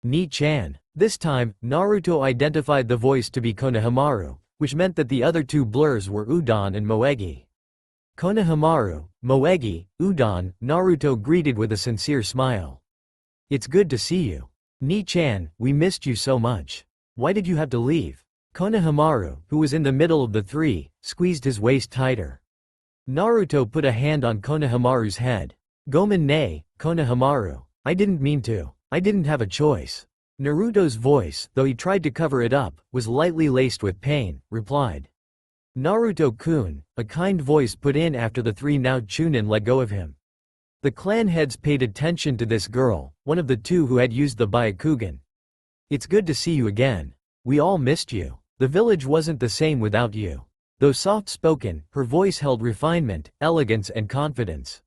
"Ni-chan." This time, Naruto identified the voice to be Konohamaru, which meant that the other 2 blurs were Udon and Moegi. Konohamaru, Moegi, Udon, Naruto greeted with a sincere smile. "It's good to see you. Ni-chan, we missed you so much. Why did you have to leave?" Konohamaru, who was in the middle of the 3, squeezed his waist tighter. Naruto put a hand on Konohamaru's head. "Gomen ne, Konohamaru. I didn't mean to. I didn't have a choice." Naruto's voice, though he tried to cover it up, was lightly laced with pain, replied. "Naruto-kun," a kind voice put in after the 3 now Chunin let go of him. The clan heads paid attention to this girl, one of the 2 who had used the Byakugan. "It's good to see you again. We all missed you. The village wasn't the same without you." Though soft-spoken, her voice held refinement, elegance and confidence.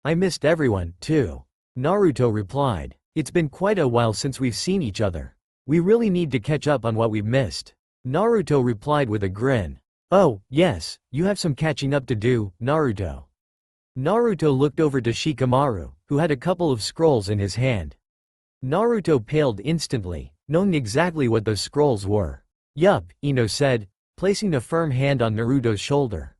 "I missed everyone, too," Naruto replied. "It's been quite a while since we've seen each other. We really need to catch up on what we've missed." Naruto replied with a grin. "Oh, yes, you have some catching up to do, Naruto." Naruto looked over to Shikamaru, who had a couple of scrolls in his hand. Naruto paled instantly, knowing exactly what those scrolls were. "Yup," Ino said, placing a firm hand on Naruto's shoulder.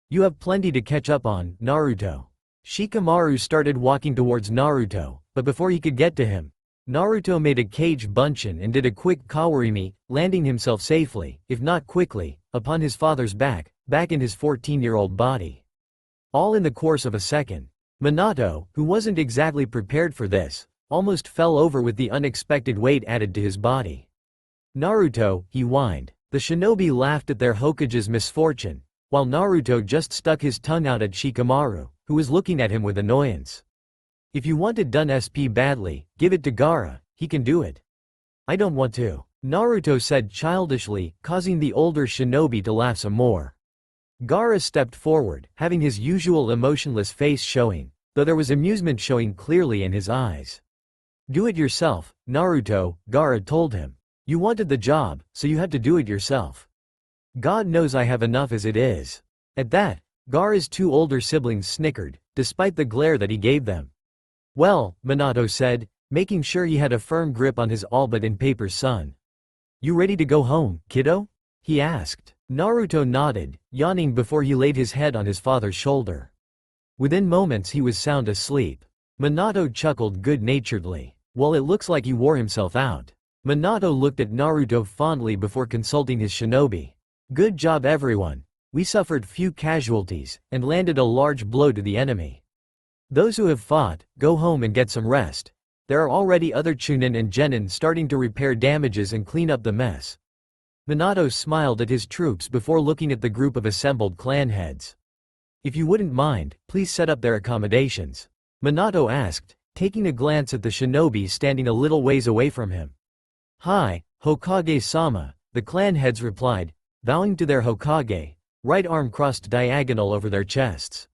"You have plenty to catch up on, Naruto." Shikamaru started walking towards Naruto, but before he could get to him, Naruto made a cage bunshin and did a quick kawarimi, landing himself safely, if not quickly, upon his father's back in his 14-year-old body. All in the course of a second. Minato, who wasn't exactly prepared for this, almost fell over with the unexpected weight added to his body. "Naruto," he whined. The shinobi laughed at their Hokage's misfortune, while Naruto just stuck his tongue out at Shikamaru, who was looking at him with annoyance. "If you want it done SP badly, give it to Gaara, he can do it." "I don't want to," Naruto said childishly, causing the older shinobi to laugh some more. Gaara stepped forward, having his usual emotionless face showing, though there was amusement showing clearly in his eyes. "Do it yourself, Naruto," Gaara told him. "You wanted the job, so you had to do it yourself. God knows I have enough as it is." At that, Gaara's 2 older siblings snickered, despite the glare that he gave them. "Well," Minato said, making sure he had a firm grip on his all-but-in-paper son. "You ready to go home, kiddo?" he asked. Naruto nodded, yawning before he laid his head on his father's shoulder. Within moments he was sound asleep. Minato chuckled good-naturedly. "Well, it looks like he wore himself out." Minato looked at Naruto fondly before consulting his shinobi. "Good job everyone. We suffered few casualties, and landed a large blow to the enemy. Those who have fought, go home and get some rest. There are already other Chunin and Genin starting to repair damages and clean up the mess." Minato smiled at his troops before looking at the group of assembled clan heads. "If you wouldn't mind, please set up their accommodations," Minato asked, taking a glance at the shinobi standing a little ways away from him. "Hi, Hokage-sama," the clan heads replied, bowing to their Hokage, right arm crossed diagonal over their chests.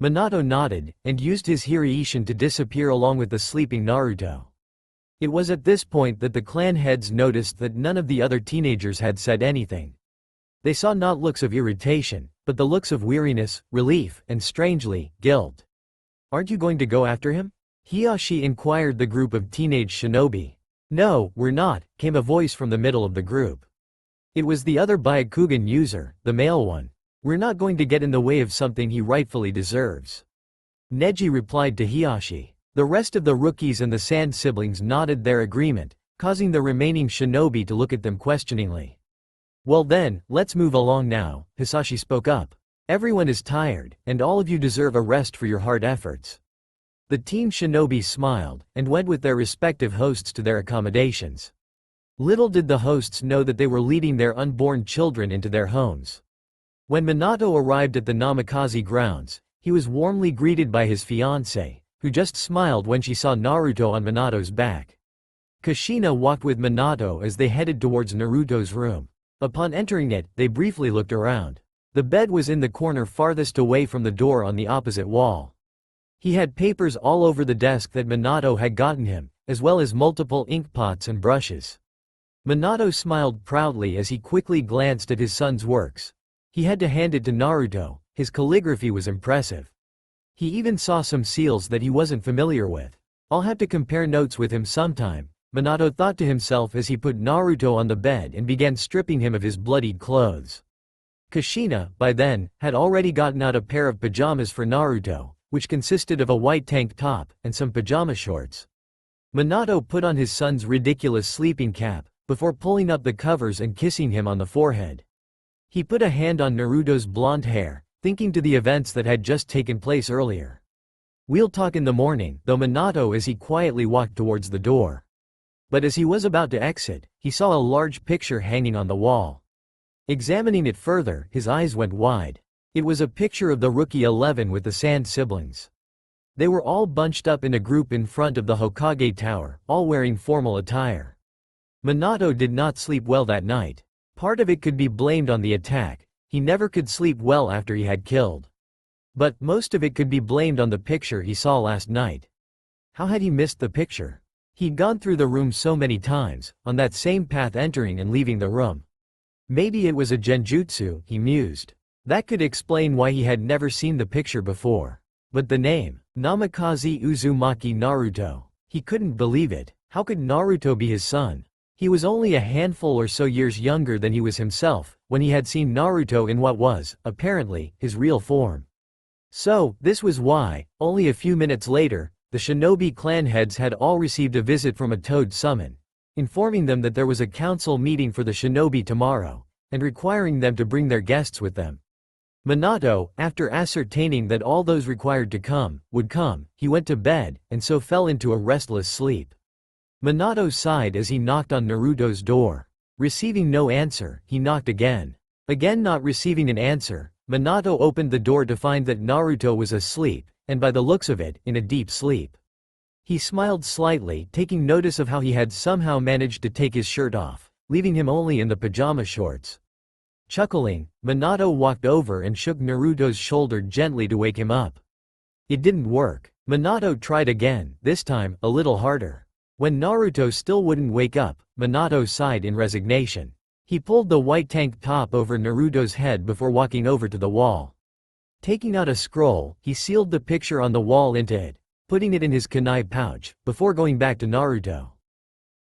Minato nodded, and used his Hiraishin to disappear along with the sleeping Naruto. It was at this point that the clan heads noticed that none of the other teenagers had said anything. They saw not looks of irritation, but the looks of weariness, relief, and strangely, guilt. "Aren't you going to go after him?" Hiyashi inquired the group of teenage shinobi. "No, we're not," came a voice from the middle of the group. It was the other Byakugan user, the male one. "We're not going to get in the way of something he rightfully deserves." Neji replied to Hiyashi. The rest of the rookies and the Sand siblings nodded their agreement, causing the remaining shinobi to look at them questioningly. "Well then, let's move along now," Hisashi spoke up. "Everyone is tired, and all of you deserve a rest for your hard efforts." The team shinobi smiled, and went with their respective hosts to their accommodations. Little did the hosts know that they were leading their unborn children into their homes. When Minato arrived at the Namikaze grounds, he was warmly greeted by his fiancée, who just smiled when she saw Naruto on Minato's back. Kushina walked with Minato as they headed towards Naruto's room. Upon entering it, they briefly looked around. The bed was in the corner farthest away from the door on the opposite wall. He had papers all over the desk that Minato had gotten him, as well as multiple ink pots and brushes. Minato smiled proudly as he quickly glanced at his son's works. He had to hand it to Naruto, his calligraphy was impressive. He even saw some seals that he wasn't familiar with. I'll have to compare notes with him sometime, Minato thought to himself as he put Naruto on the bed and began stripping him of his bloodied clothes. Kushina, by then, had already gotten out a pair of pajamas for Naruto, which consisted of a white tank top and some pajama shorts. Minato put on his son's ridiculous sleeping cap, before pulling up the covers and kissing him on the forehead. He put a hand on Naruto's blonde hair, thinking to the events that had just taken place earlier. "We'll talk in the morning," though Minato as he quietly walked towards the door. But as he was about to exit, he saw a large picture hanging on the wall. Examining it further, his eyes went wide. It was a picture of the Rookie 11 with the Sand siblings. They were all bunched up in a group in front of the Hokage Tower, all wearing formal attire. Minato did not sleep well that night. Part of it could be blamed on the attack. He never could sleep well after he had killed. But most of it could be blamed on the picture he saw last night. How had he missed the picture? He'd gone through the room so many times, on that same path entering and leaving the room. Maybe it was a genjutsu, he mused. That could explain why he had never seen the picture before. But the name, Namikaze Uzumaki Naruto. He couldn't believe it. How could Naruto be his son? He was only a handful or so years younger than he was himself, when he had seen Naruto in what was, apparently, his real form. So, this was why, only a few minutes later, the shinobi clan heads had all received a visit from a toad summon, informing them that there was a council meeting for the shinobi tomorrow, and requiring them to bring their guests with them. Minato, after ascertaining that all those required to come, would come, he went to bed, and so fell into a restless sleep. Minato sighed as he knocked on Naruto's door. Receiving no answer, he knocked again. Again not receiving an answer, Minato opened the door to find that Naruto was asleep, and by the looks of it, in a deep sleep. He smiled slightly, taking notice of how he had somehow managed to take his shirt off, leaving him only in the pajama shorts. Chuckling, Minato walked over and shook Naruto's shoulder gently to wake him up. It didn't work. Minato tried again, this time, a little harder. When Naruto still wouldn't wake up, Minato sighed in resignation. He pulled the white tank top over Naruto's head before walking over to the wall. Taking out a scroll, he sealed the picture on the wall into it, putting it in his kunai pouch, before going back to Naruto.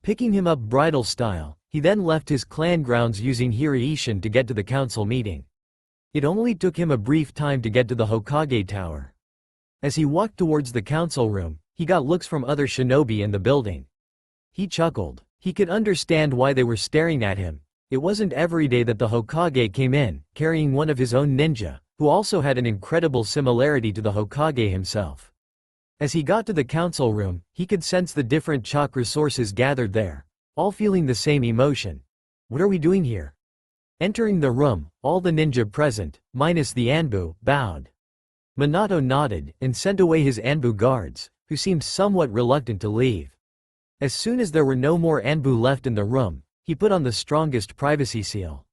Picking him up bridal style, he then left his clan grounds using Hiraishin to get to the council meeting. It only took him a brief time to get to the Hokage Tower. As he walked towards the council room, he got looks from other shinobi in the building. He chuckled. He could understand why they were staring at him. It wasn't every day that the Hokage came in, carrying one of his own ninja, who also had an incredible similarity to the Hokage himself. As he got to the council room, he could sense the different chakra sources gathered there, all feeling the same emotion. What are we doing here? Entering the room, all the ninja present, minus the Anbu, bowed. Minato nodded, and sent away his Anbu guards, who seemed somewhat reluctant to leave. As soon as there were no more Anbu left in the room, he put on the strongest privacy seal.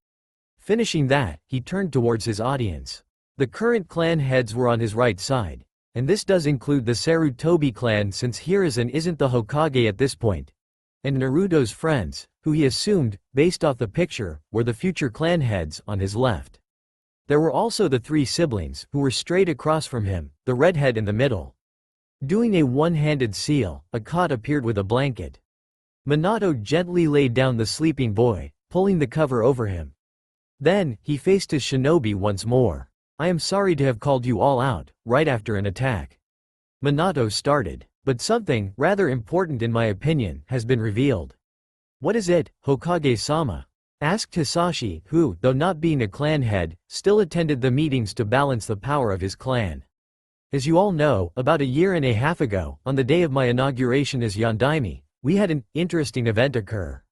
Finishing that, he turned towards his audience. The current clan heads were on his right side, and this does include the Sarutobi clan since Hiruzen isn't the Hokage at this point, and Naruto's friends, who he assumed, based off the picture, were the future clan heads, on his left. There were also the three siblings, who were straight across from him, the redhead in the middle. Doing a one-handed seal, a cot appeared with a blanket. Minato gently laid down the sleeping boy, pulling the cover over him. Then, he faced his shinobi once more. "I am sorry to have called you all out, right after an attack." Minato started. "But something, rather important in my opinion, has been revealed." "What is it, Hokage-sama?" asked Hisashi, who, though not being a clan head, still attended the meetings to balance the power of his clan. As you all know, about a year and a half ago, on the day of my inauguration as Yondaime, we had an interesting event occur.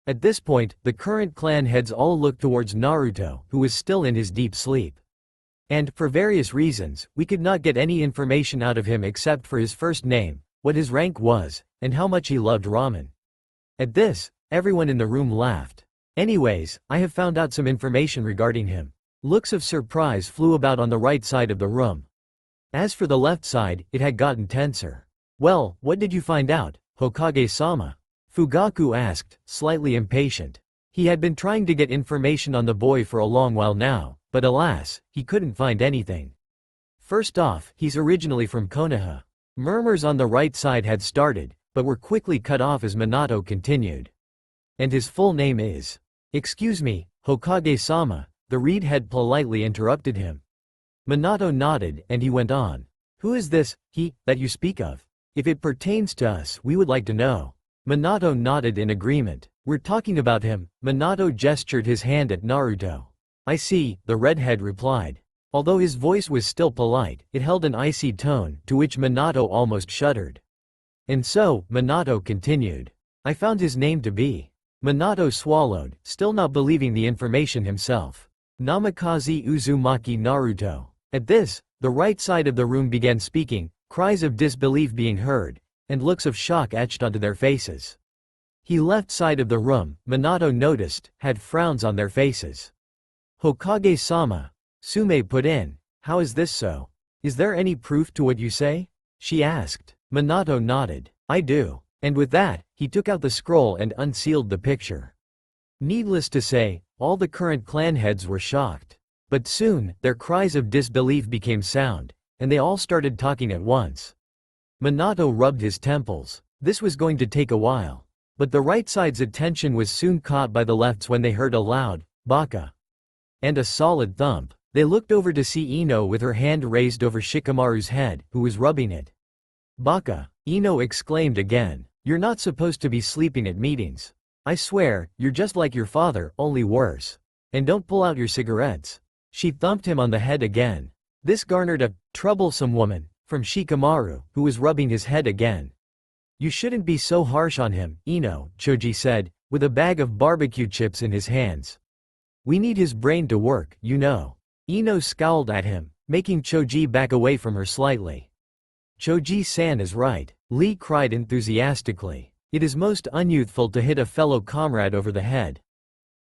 At this point, the current clan heads all looked towards Naruto, who was still in his deep sleep. And, for various reasons, we could not get any information out of him except for his first name, what his rank was, and how much he loved ramen. At this, everyone in the room laughed. Anyways, I have found out some information regarding him. Looks of surprise flew about on the right side of the room. As for the left side, it had gotten tenser. Well, what did you find out, Hokage-sama? Fugaku asked, slightly impatient. He had been trying to get information on the boy for a long while now, but alas, he couldn't find anything. First off, he's originally from Konoha. Murmurs on the right side had started, but were quickly cut off as Minato continued. And his full name is… Excuse me, Hokage-sama, the reed head politely interrupted him. Minato nodded, and he went on. Who is this, he, that you speak of? If it pertains to us, we would like to know. Minato nodded in agreement. We're talking about him. Minato gestured his hand at Naruto. I see, the redhead replied. Although his voice was still polite, it held an icy tone, to which Minato almost shuddered. And so, Minato continued. I found his name to be… Minato swallowed, still not believing the information himself. Namikaze Uzumaki Naruto. At this, the right side of the room began speaking, cries of disbelief being heard, and looks of shock etched onto their faces. The left side of the room, Minato noticed, had frowns on their faces. Hokage-sama, Sume put in, how is this so? Is there any proof to what you say? She asked. Minato nodded. I do. And with that, he took out the scroll and unsealed the picture. Needless to say, all the current clan heads were shocked. But soon, their cries of disbelief became sound, and they all started talking at once. Minato rubbed his temples. This was going to take a while. But the right side's attention was soon caught by the left's when they heard a loud, baka, and a solid thump. They looked over to see Ino with her hand raised over Shikamaru's head, who was rubbing it. Baka, Ino exclaimed again. You're not supposed to be sleeping at meetings. I swear, you're just like your father, only worse. And don't pull out your cigarettes. She thumped him on the head again. This garnered a troublesome woman from Shikamaru, who was rubbing his head again. You shouldn't be so harsh on him, Ino, Choji said, with a bag of barbecue chips in his hands. We need his brain to work, you know. Ino scowled at him, making Choji back away from her slightly. Choji-san is right, Lee cried enthusiastically. It is most unyouthful to hit a fellow comrade over the head.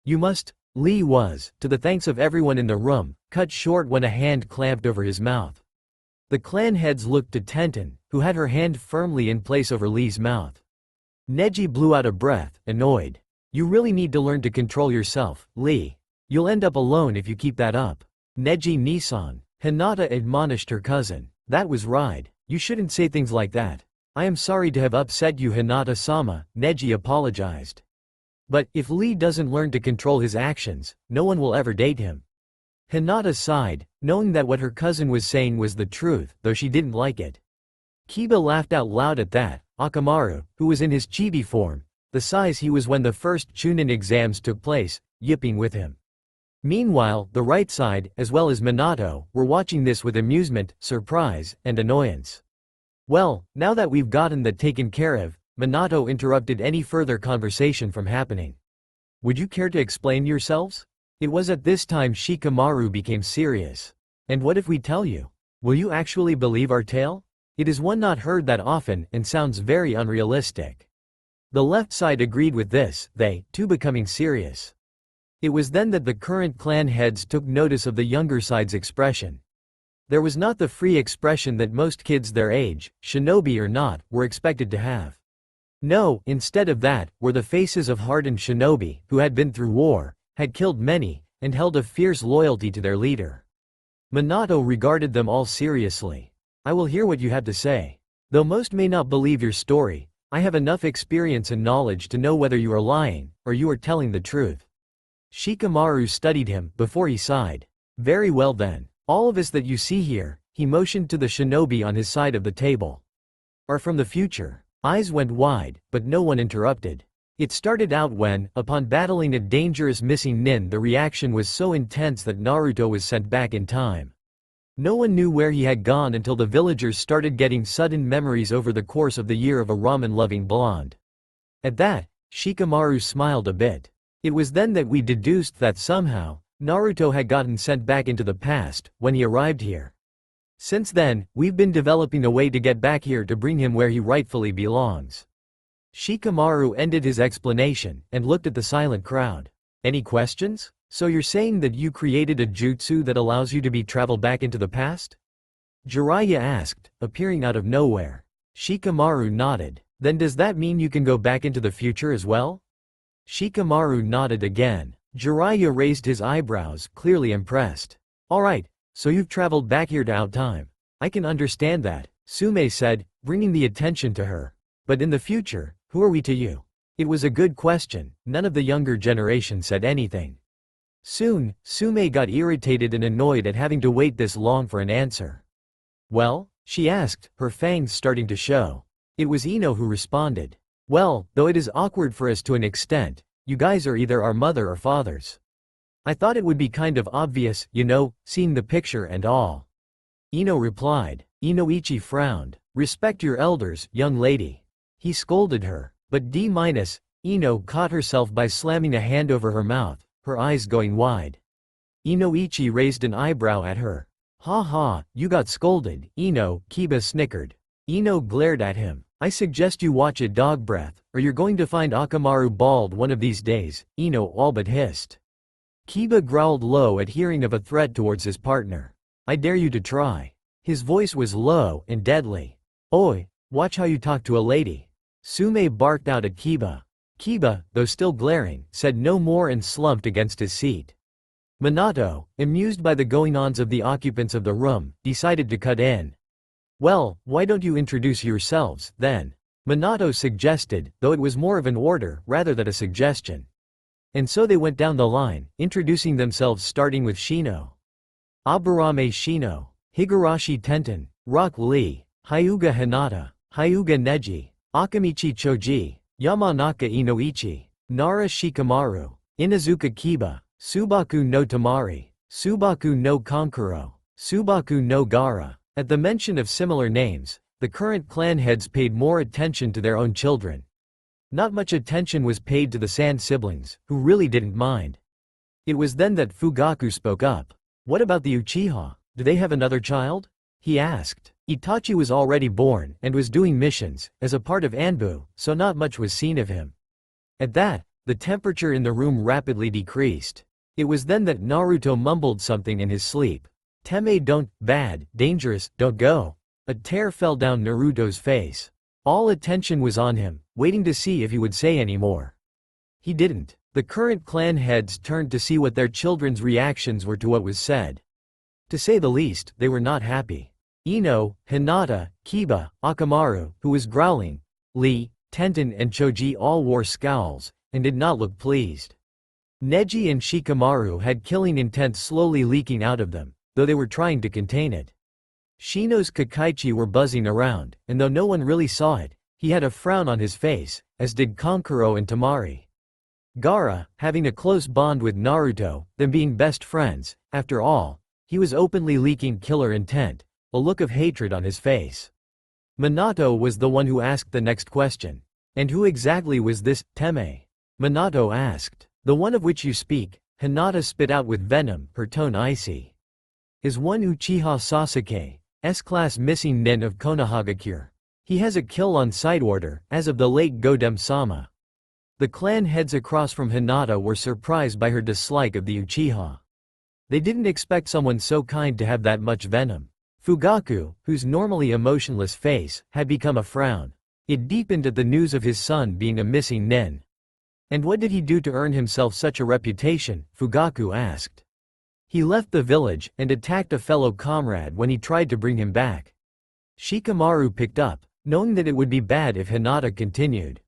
You must… Lee was, to the thanks of everyone in the room, cut short when a hand clamped over his mouth. The clan heads looked to Tenten, who had her hand firmly in place over Lee's mouth. Neji blew out a breath, annoyed. You really need to learn to control yourself, Lee. You'll end up alone if you keep that up. Neji-Nisan. Hinata admonished her cousin. That was right. You shouldn't say things like that. I am sorry to have upset you, Hinata-sama, Neji apologized. But, if Lee doesn't learn to control his actions, no one will ever date him. Hinata sighed, knowing that what her cousin was saying was the truth, though she didn't like it. Kiba laughed out loud at that. Akamaru, who was in his chibi form, the size he was when the first Chunin exams took place, yipping with him. Meanwhile, the right side, as well as Minato, were watching this with amusement, surprise, and annoyance. Well, now that we've gotten that taken care of, Minato interrupted any further conversation from happening. Would you care to explain yourselves? It was at this time Shikamaru became serious. And what if we tell you? Will you actually believe our tale? It is one not heard that often and sounds very unrealistic. The left side agreed with this, they, too, becoming serious. It was then that the current clan heads took notice of the younger side's expression. There was not the free expression that most kids their age, shinobi or not, were expected to have. No, instead of that, were the faces of hardened shinobi, who had been through war, had killed many, and held a fierce loyalty to their leader. Minato regarded them all seriously. I will hear what you have to say. Though most may not believe your story, I have enough experience and knowledge to know whether you are lying, or you are telling the truth. Shikamaru studied him, before he sighed. Very well then. All of us that you see here, he motioned to the shinobi on his side of the table, are from the future. Eyes went wide, but no one interrupted. It started out when, upon battling a dangerous missing nin, the reaction was so intense that Naruto was sent back in time. No one knew where he had gone until the villagers started getting sudden memories over the course of the year of a ramen-loving blonde. At that, Shikamaru smiled a bit. It was then that we deduced that somehow, Naruto had gotten sent back into the past when he arrived here. Since then, we've been developing a way to get back here to bring him where he rightfully belongs. Shikamaru ended his explanation and looked at the silent crowd. Any questions? So you're saying that you created a jutsu that allows you to travel back into the past? Jiraiya asked, appearing out of nowhere. Shikamaru nodded. Then does that mean you can go back into the future as well? Shikamaru nodded again. Jiraiya raised his eyebrows, clearly impressed. Alright, so you've traveled back here to out time. I can understand that, Sume said, bringing the attention to her. But in the future, who are we to you? It was a good question. None of the younger generation said anything. Soon, Sume got irritated and annoyed at having to wait this long for an answer. Well? She asked, her fangs starting to show. It was Ino who responded. Well, though it is awkward for us to an extent, you guys are either our mother or fathers. I thought it would be kind of obvious, you know, seeing the picture and all. Ino replied. Inoichi frowned. Respect your elders, young lady. He scolded her, but Ino caught herself by slamming a hand over her mouth, her eyes going wide. Inoichi raised an eyebrow at her. Ha ha, you got scolded, Ino, Kiba snickered. Ino glared at him. I suggest you watch it, dog breath, or you're going to find Akamaru bald one of these days, Ino all but hissed. Kiba growled low at hearing of a threat towards his partner. I dare you to try. His voice was low and deadly. Oi, watch how you talk to a lady. Sume barked out at Kiba. Kiba, though still glaring, said no more and slumped against his seat. Minato, amused by the goings-on of the occupants of the room, decided to cut in. Well, why don't you introduce yourselves, then? Minato suggested, though it was more of an order rather than a suggestion. And so they went down the line, introducing themselves starting with Shino. Aburame Shino, Higurashi Tenten, Rock Lee, Hyuga Hinata, Hyuga Neji, Akamichi Choji, Yamanaka Inoichi, Nara Shikamaru, Inazuka Kiba, Subaku no Tamari, Subaku no Kankuro, Subaku no Gara. At the mention of similar names, the current clan heads paid more attention to their own children. Not much attention was paid to the Sand siblings, who really didn't mind. It was then that Fugaku spoke up. What about the Uchiha? Do they have another child? He asked. Itachi was already born and was doing missions, as a part of Anbu, so not much was seen of him. At that, the temperature in the room rapidly decreased. It was then that Naruto mumbled something in his sleep. Teme don't, bad, dangerous, don't go. A tear fell down Naruto's face. All attention was on him, waiting to see if he would say any more. He didn't. The current clan heads turned to see what their children's reactions were to what was said. To say the least, they were not happy. Ino, Hinata, Kiba, Akamaru, who was growling, Lee, Tenten and Choji all wore scowls, and did not look pleased. Neji and Shikamaru had killing intent slowly leaking out of them, though they were trying to contain it. Shino's Kakaichi were buzzing around, and though no one really saw it, he had a frown on his face, as did Kankuro and Tamari. Gaara, having a close bond with Naruto, them being best friends, after all, he was openly leaking killer intent, a look of hatred on his face. Minato was the one who asked the next question. And who exactly was this, Teme? Minato asked. The one of which you speak, Hinata spit out with venom, her tone icy. Is one Uchiha Sasuke, S-class missing nin of Konohagakure. He has a kill on sight order, as of the late Godem-sama. The clan heads across from Hinata were surprised by her dislike of the Uchiha. They didn't expect someone so kind to have that much venom. Fugaku, whose normally emotionless face, had become a frown. It deepened at the news of his son being a missing nin. And what did he do to earn himself such a reputation? Fugaku asked. He left the village and attacked a fellow comrade when he tried to bring him back. Shikamaru picked up, knowing that it would be bad if Hinata continued.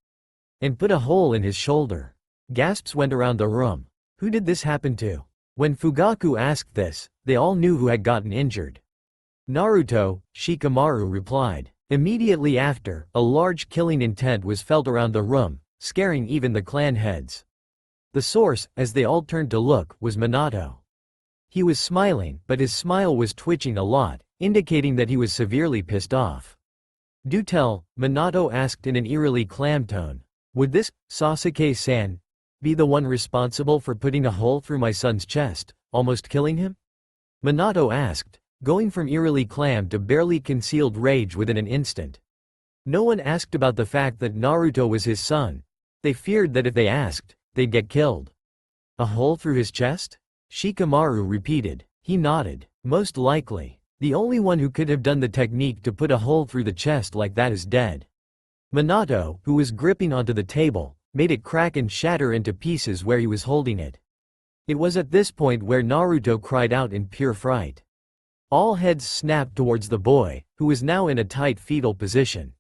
And put a hole in his shoulder. Gasps went around the room. Who did this happen to? When Fugaku asked this, they all knew who had gotten injured. Naruto, Shikamaru replied. Immediately after, a large killing intent was felt around the room, scaring even the clan heads. The source, as they all turned to look, was Minato. He was smiling, but his smile was twitching a lot, indicating that he was severely pissed off. "Do tell," Minato asked in an eerily calm tone. "Would this, Sasuke-san, be the one responsible for putting a hole through my son's chest, almost killing him?" Minato asked, going from eerily calm to barely concealed rage within an instant. No one asked about the fact that Naruto was his son. They feared that if they asked, they'd get killed. "A hole through his chest?" Shikamaru repeated. He nodded. "Most likely. The only one who could have done the technique to put a hole through the chest like that is dead." Minato, who was gripping onto the table, made it crack and shatter into pieces where he was holding it. It was at this point where Naruto cried out in pure fright. All heads snapped towards the boy, who was now in a tight fetal position.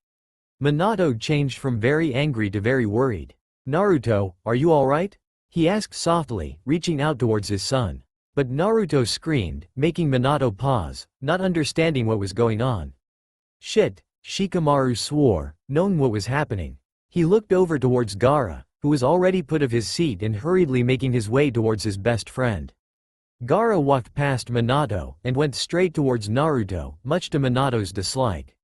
Minato changed from very angry to very worried. "Naruto, are you alright?" he asked softly, reaching out towards his son. But Naruto screamed, making Minato pause, not understanding what was going on. "Shit," Shikamaru swore, knowing what was happening. He looked over towards Gaara, who was already put of his seat and hurriedly making his way towards his best friend. Gaara walked past Minato and went straight towards Naruto, much to Minato's dislike.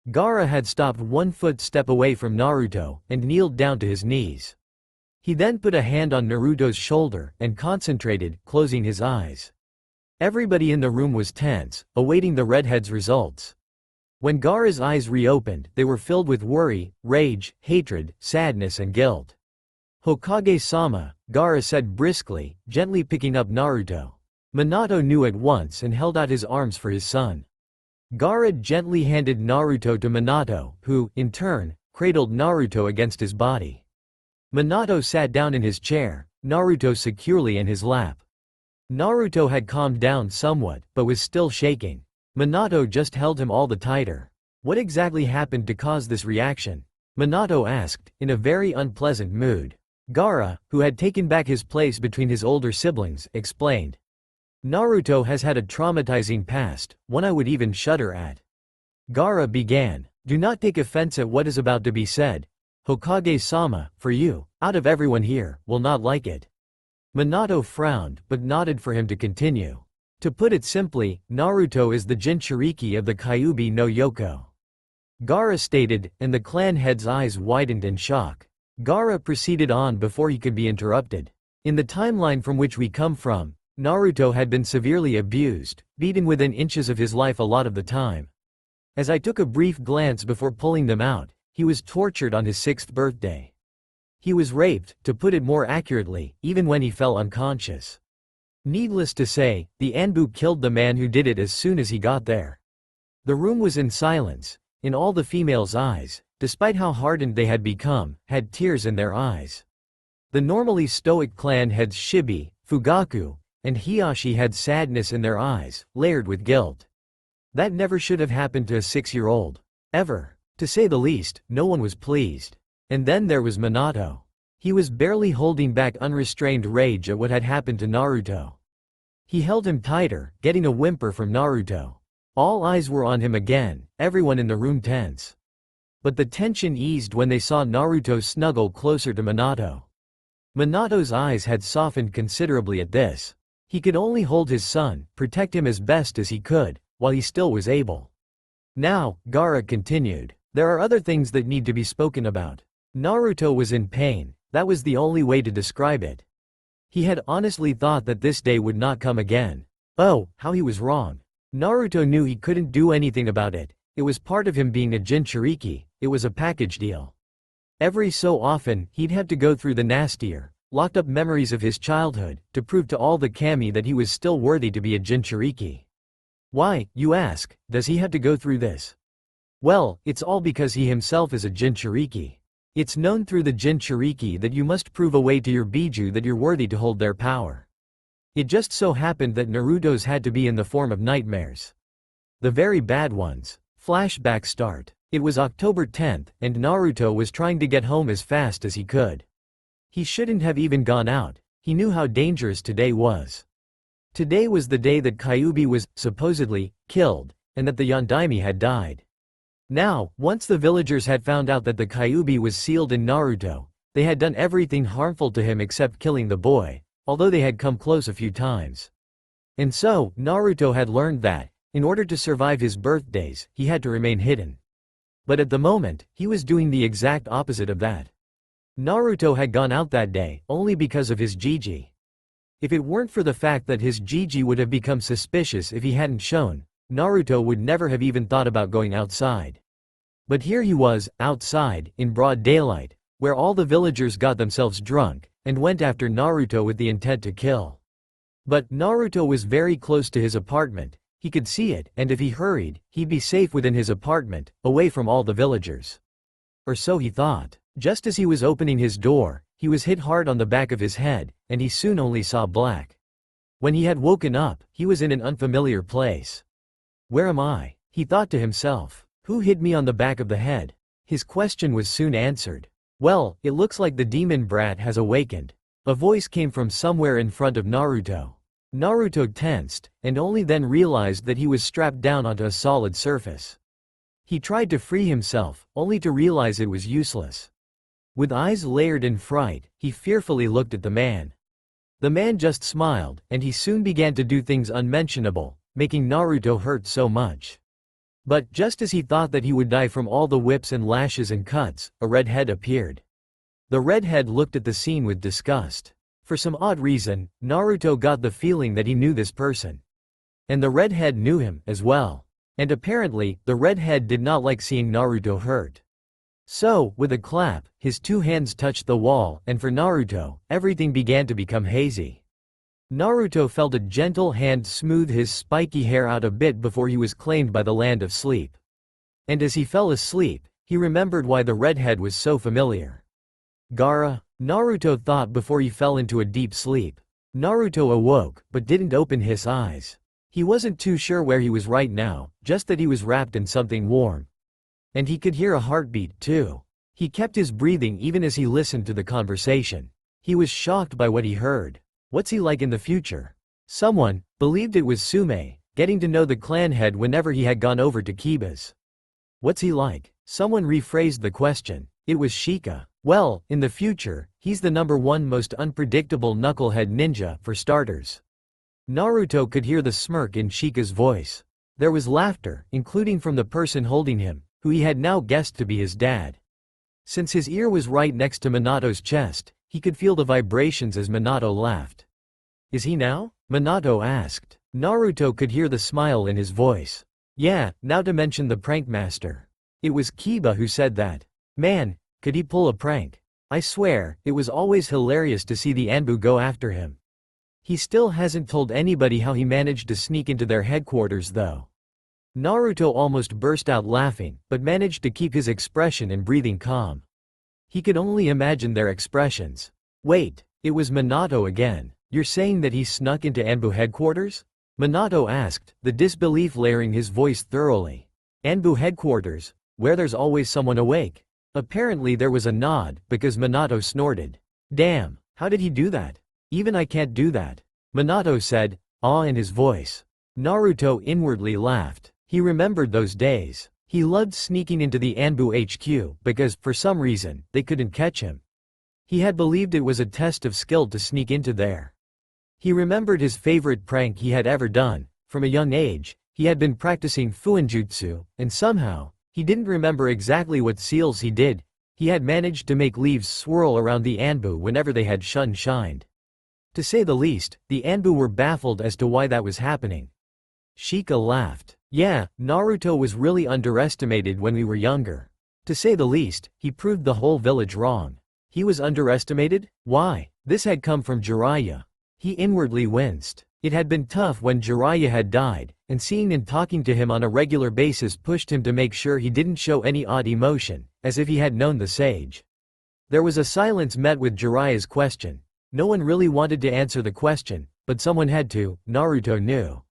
Gaara had stopped 1 footstep away from Naruto and kneeled down to his knees. He then put a hand on Naruto's shoulder and concentrated, closing his eyes. Everybody in the room was tense, awaiting the redhead's results. When Gaara's eyes reopened, they were filled with worry, rage, hatred, sadness and guilt. "Hokage-sama," Gaara said briskly, gently picking up Naruto. Minato knew at once and held out his arms for his son. Gaara gently handed Naruto to Minato, who, in turn, cradled Naruto against his body. Minato sat down in his chair, Naruto securely in his lap. Naruto had calmed down somewhat, but was still shaking. Minato just held him all the tighter. "What exactly happened to cause this reaction?" Minato asked, in a very unpleasant mood. Gaara, who had taken back his place between his older siblings, explained. "Naruto has had a traumatizing past, one I would even shudder at." Gaara began. "Do not take offense at what is about to be said. Hokage-sama, for you, out of everyone here, will not like it." Minato frowned, but nodded for him to continue. "To put it simply, Naruto is the Jinchuriki of the Kyuubi no Yoko." Gaara stated, and the clan head's eyes widened in shock. Gaara proceeded on before he could be interrupted. "In the timeline from which we come from, Naruto had been severely abused, beaten within inches of his life a lot of the time. As I took a brief glance before pulling them out, he was tortured on his 6th birthday. He was raped, to put it more accurately, even when he fell unconscious. Needless to say, the Anbu killed the man who did it as soon as he got there." The room was in silence. In all the females' eyes, despite how hardened they had become, had tears in their eyes. The normally stoic clan heads Shibi, Fugaku, and Hiashi had sadness in their eyes, layered with guilt. That never should have happened to a 6-year-old. Ever. To say the least, no one was pleased. And then there was Minato. He was barely holding back unrestrained rage at what had happened to Naruto. He held him tighter, getting a whimper from Naruto. All eyes were on him again, everyone in the room tense. But the tension eased when they saw Naruto snuggle closer to Minato. Minato's eyes had softened considerably at this. He could only hold his son, protect him as best as he could, while he still was able. "Now," Gaara continued, "there are other things that need to be spoken about." Naruto was in pain, that was the only way to describe it. He had honestly thought that this day would not come again. Oh, how he was wrong. Naruto knew he couldn't do anything about it. It was part of him being a Jinchuriki, it was a package deal. Every so often, he'd have to go through the nastier, locked up memories of his childhood, to prove to all the kami that he was still worthy to be a Jinchuriki. Why, you ask, does he have to go through this? Well, it's all because he himself is a Jinchuriki. It's known through the Jinchuriki that you must prove a way to your Biju that you're worthy to hold their power. It just so happened that Naruto's had to be in the form of nightmares. The very bad ones. Flashback start. It was October 10th, and Naruto was trying to get home as fast as he could. He shouldn't have even gone out. He knew how dangerous today was. Today was the day that Kyuubi was, supposedly, killed, and that the Yondaime had died. Now, once the villagers had found out that the Kyuubi was sealed in Naruto, they had done everything harmful to him except killing the boy, although they had come close a few times. And so, Naruto had learned that, in order to survive his birthdays, he had to remain hidden. But at the moment, he was doing the exact opposite of that. Naruto had gone out that day, only because of his Gigi. If it weren't for the fact that his Gigi would have become suspicious if he hadn't shown, Naruto would never have even thought about going outside. But here he was, outside, in broad daylight, where all the villagers got themselves drunk, and went after Naruto with the intent to kill. But Naruto was very close to his apartment, he could see it, and if he hurried, he'd be safe within his apartment, away from all the villagers. Or so he thought. Just as he was opening his door, he was hit hard on the back of his head, and he soon only saw black. When he had woken up, he was in an unfamiliar place. Where am I? He thought to himself. Who hit me on the back of the head? His question was soon answered. Well, it looks like the demon brat has awakened. A voice came from somewhere in front of Naruto. Naruto tensed, and only then realized that he was strapped down onto a solid surface. He tried to free himself, only to realize it was useless. With eyes layered in fright, he fearfully looked at the man. The man just smiled, and he soon began to do things unmentionable, making Naruto hurt so much. But just as he thought that he would die from all the whips and lashes and cuts, a red head appeared. The red head looked at the scene with disgust. For some odd reason, Naruto got the feeling that he knew this person. And the red head knew him, as well. And apparently, the red head did not like seeing Naruto hurt. So, with a clap, his two hands touched the wall, and for Naruto, everything began to become hazy. Naruto felt a gentle hand smooth his spiky hair out a bit before he was claimed by the land of sleep. And as he fell asleep, he remembered why the redhead was so familiar. Gaara, Naruto thought before he fell into a deep sleep. Naruto awoke, but didn't open his eyes. He wasn't too sure where he was right now, just that he was wrapped in something warm. And he could hear a heartbeat, too. He kept his breathing even as he listened to the conversation. He was shocked by what he heard. What's he like in the future? Someone believed it was Sume, getting to know the clan head whenever he had gone over to Kiba's. What's he like? Someone rephrased the question. It was Shika. Well, in the future, he's the #1 most unpredictable knucklehead ninja, for starters. Naruto could hear the smirk in Shika's voice. There was laughter, including from the person holding him, who he had now guessed to be his dad. Since his ear was right next to Minato's chest, he could feel the vibrations as Minato laughed. Is he now? Minato asked. Naruto could hear the smile in his voice. Yeah, now to mention the prank master. It was Kiba who said that. Man, could he pull a prank? I swear, it was always hilarious to see the Anbu go after him. He still hasn't told anybody how he managed to sneak into their headquarters though. Naruto almost burst out laughing, but managed to keep his expression and breathing calm. He could only imagine their expressions. Wait, it was Minato again. You're saying that he snuck into Anbu headquarters? Minato asked, the disbelief layering his voice thoroughly. Anbu headquarters, where there's always someone awake. Apparently there was a nod, because Minato snorted. Damn, how did he do that? Even I can't do that. Minato said, awe in his voice. Naruto inwardly laughed. He remembered those days. He loved sneaking into the Anbu HQ, because, for some reason, they couldn't catch him. He had believed it was a test of skill to sneak into there. He remembered his favorite prank he had ever done. From a young age, he had been practicing fuinjutsu, and somehow, he didn't remember exactly what seals he did. He had managed to make leaves swirl around the Anbu whenever they had shined. To say the least, the Anbu were baffled as to why that was happening. Shika laughed. Yeah, Naruto was really underestimated when we were younger. To say the least, he proved the whole village wrong. He was underestimated? Why? This had come from Jiraiya. He inwardly winced. It had been tough when Jiraiya had died, and seeing and talking to him on a regular basis pushed him to make sure he didn't show any odd emotion, as if he had known the sage. There was a silence met with Jiraiya's question. No one really wanted to answer the question, but someone had to, Naruto knew.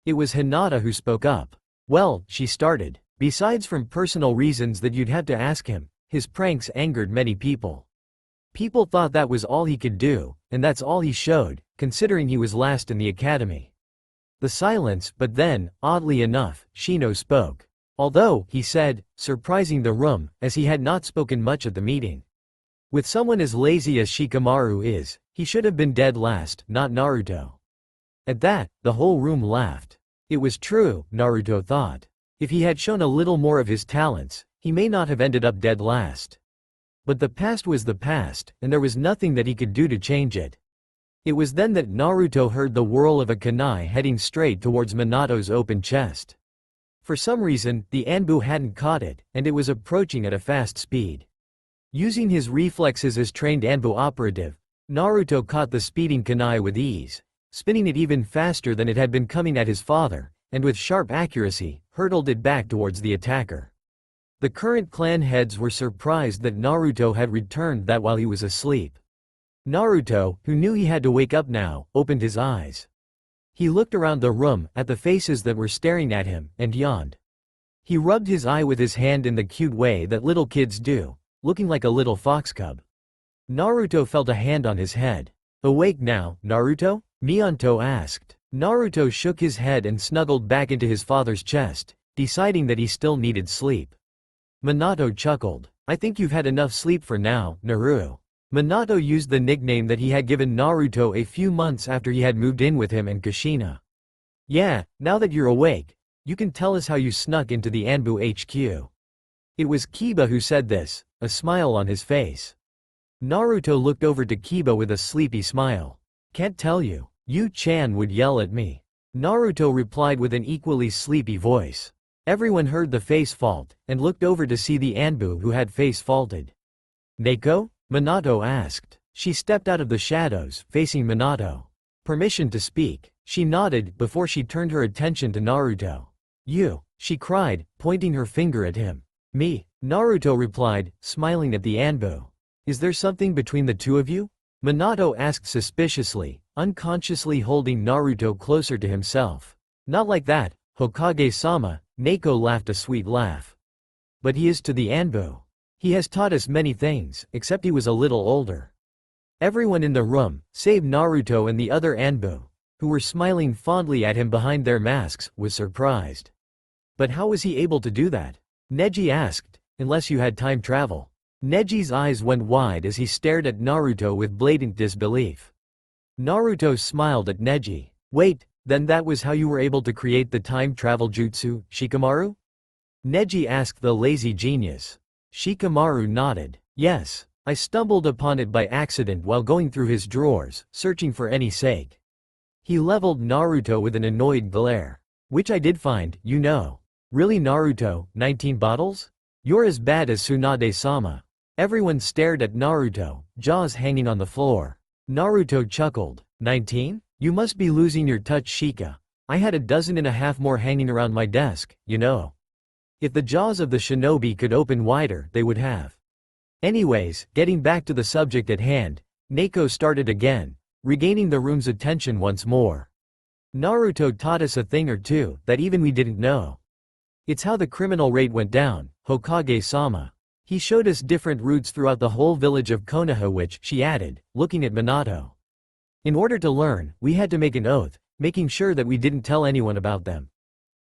It was Hinata who spoke up. Well, she started. Besides from personal reasons that you'd have to ask him, his pranks angered many people. People thought that was all he could do, and that's all he showed, considering he was last in the academy. The silence, but then, oddly enough, Shino spoke. Although, he said, surprising the room, as he had not spoken much at the meeting. With someone as lazy as Shikamaru is, he should have been dead last, not Naruto. At that, the whole room laughed. It was true, Naruto thought. If he had shown a little more of his talents, he may not have ended up dead last. But the past was the past, and there was nothing that he could do to change it. It was then that Naruto heard the whirl of a kunai heading straight towards Minato's open chest. For some reason, the Anbu hadn't caught it, and it was approaching at a fast speed. Using his reflexes as trained Anbu operative, Naruto caught the speeding kunai with ease, spinning it even faster than it had been coming at his father, and with sharp accuracy, hurtled it back towards the attacker. The current clan heads were surprised that Naruto had returned that while he was asleep. Naruto, who knew he had to wake up now, opened his eyes. He looked around the room, at the faces that were staring at him, and yawned. He rubbed his eye with his hand in the cute way that little kids do, looking like a little fox cub. Naruto felt a hand on his head. "Awake now, Naruto?" Minato asked. Naruto shook his head and snuggled back into his father's chest, deciding that he still needed sleep. Minato chuckled. "I think you've had enough sleep for now, Naru." Minato used the nickname that he had given Naruto a few months after he had moved in with him and Kushina. "Yeah, now that you're awake, you can tell us how you snuck into the Anbu HQ." It was Kiba who said this, a smile on his face. Naruto looked over to Kiba with a sleepy smile. "Can't tell you. Yu-chan would yell at me." Naruto replied with an equally sleepy voice. Everyone heard the face fault, and looked over to see the Anbu who had face faulted. "Neko?" Minato asked. She stepped out of the shadows, facing Minato. "Permission to speak." She nodded, before she turned her attention to Naruto. "You," she cried, pointing her finger at him. "Me?" Naruto replied, smiling at the Anbu. "Is there something between the two of you?" Minato asked suspiciously, unconsciously holding Naruto closer to himself. "Not like that, Hokage-sama," Neko laughed a sweet laugh. "But he is to the Anbu. He has taught us many things, except he was a little older." Everyone in the room, save Naruto and the other Anbu, who were smiling fondly at him behind their masks, was surprised. "But how was he able to do that?" Neji asked, "unless you had time travel." Neji's eyes went wide as he stared at Naruto with blatant disbelief. Naruto smiled at Neji. "Wait, then that was how you were able to create the time travel jutsu, Shikamaru?" Neji asked the lazy genius. Shikamaru nodded. "Yes, I stumbled upon it by accident while going through his drawers, searching for any sake." He leveled Naruto with an annoyed glare. "Which I did find, you know." "Really Naruto, 19 bottles? You're as bad as Tsunade-sama." Everyone stared at Naruto, jaws hanging on the floor. Naruto chuckled. 19? You must be losing your touch, Shika. I had a dozen and a half more hanging around my desk, you know. If the jaws of the shinobi could open wider, they would have. Anyways, getting back to the subject at hand, Neko started again, regaining the room's attention once more. "Naruto taught us a thing or two that even we didn't know. It's how the criminal rate went down, Hokage-sama. He showed us different routes throughout the whole village of Konoha which," she added, looking at Minato. "In order to learn, we had to make an oath, making sure that we didn't tell anyone about them."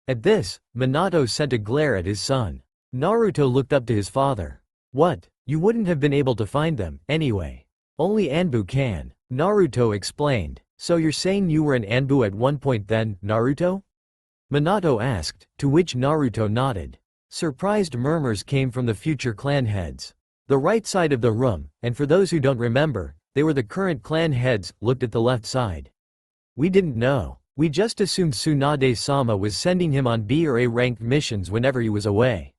At this, Minato sent a glare at his son. Naruto looked up to his father. "What? You wouldn't have been able to find them, anyway. Only Anbu can," Naruto explained. "So you're saying you were an Anbu at one point then, Naruto?" Minato asked, to which Naruto nodded. Surprised murmurs came from the future clan heads. The right side of the room, and for those who don't remember, they were the current clan heads, looked at the left side. "We didn't know. We just assumed Tsunade-sama was sending him on B or A ranked missions whenever he was away.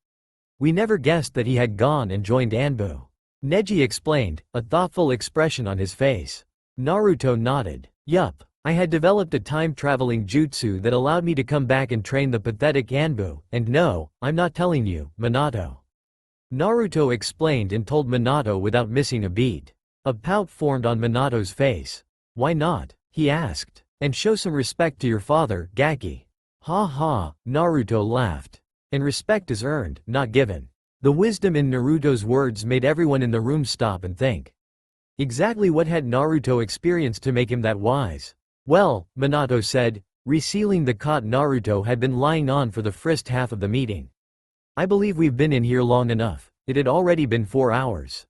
We never guessed that he had gone and joined Anbu." Neji explained, a thoughtful expression on his face. Naruto nodded. "Yup. I had developed a time-traveling jutsu that allowed me to come back and train the pathetic Anbu, and no, I'm not telling you, Minato." Naruto explained and told Minato without missing a beat. A pout formed on Minato's face. "Why not?" he asked. "And show some respect to your father, Gaki." "Ha ha," Naruto laughed. "And respect is earned, not given." The wisdom in Naruto's words made everyone in the room stop and think. Exactly what had Naruto experienced to make him that wise? "Well," Minato said, resealing the cot Naruto had been lying on for the first half of the meeting. "I believe we've been in here long enough. It had already been 4 hours.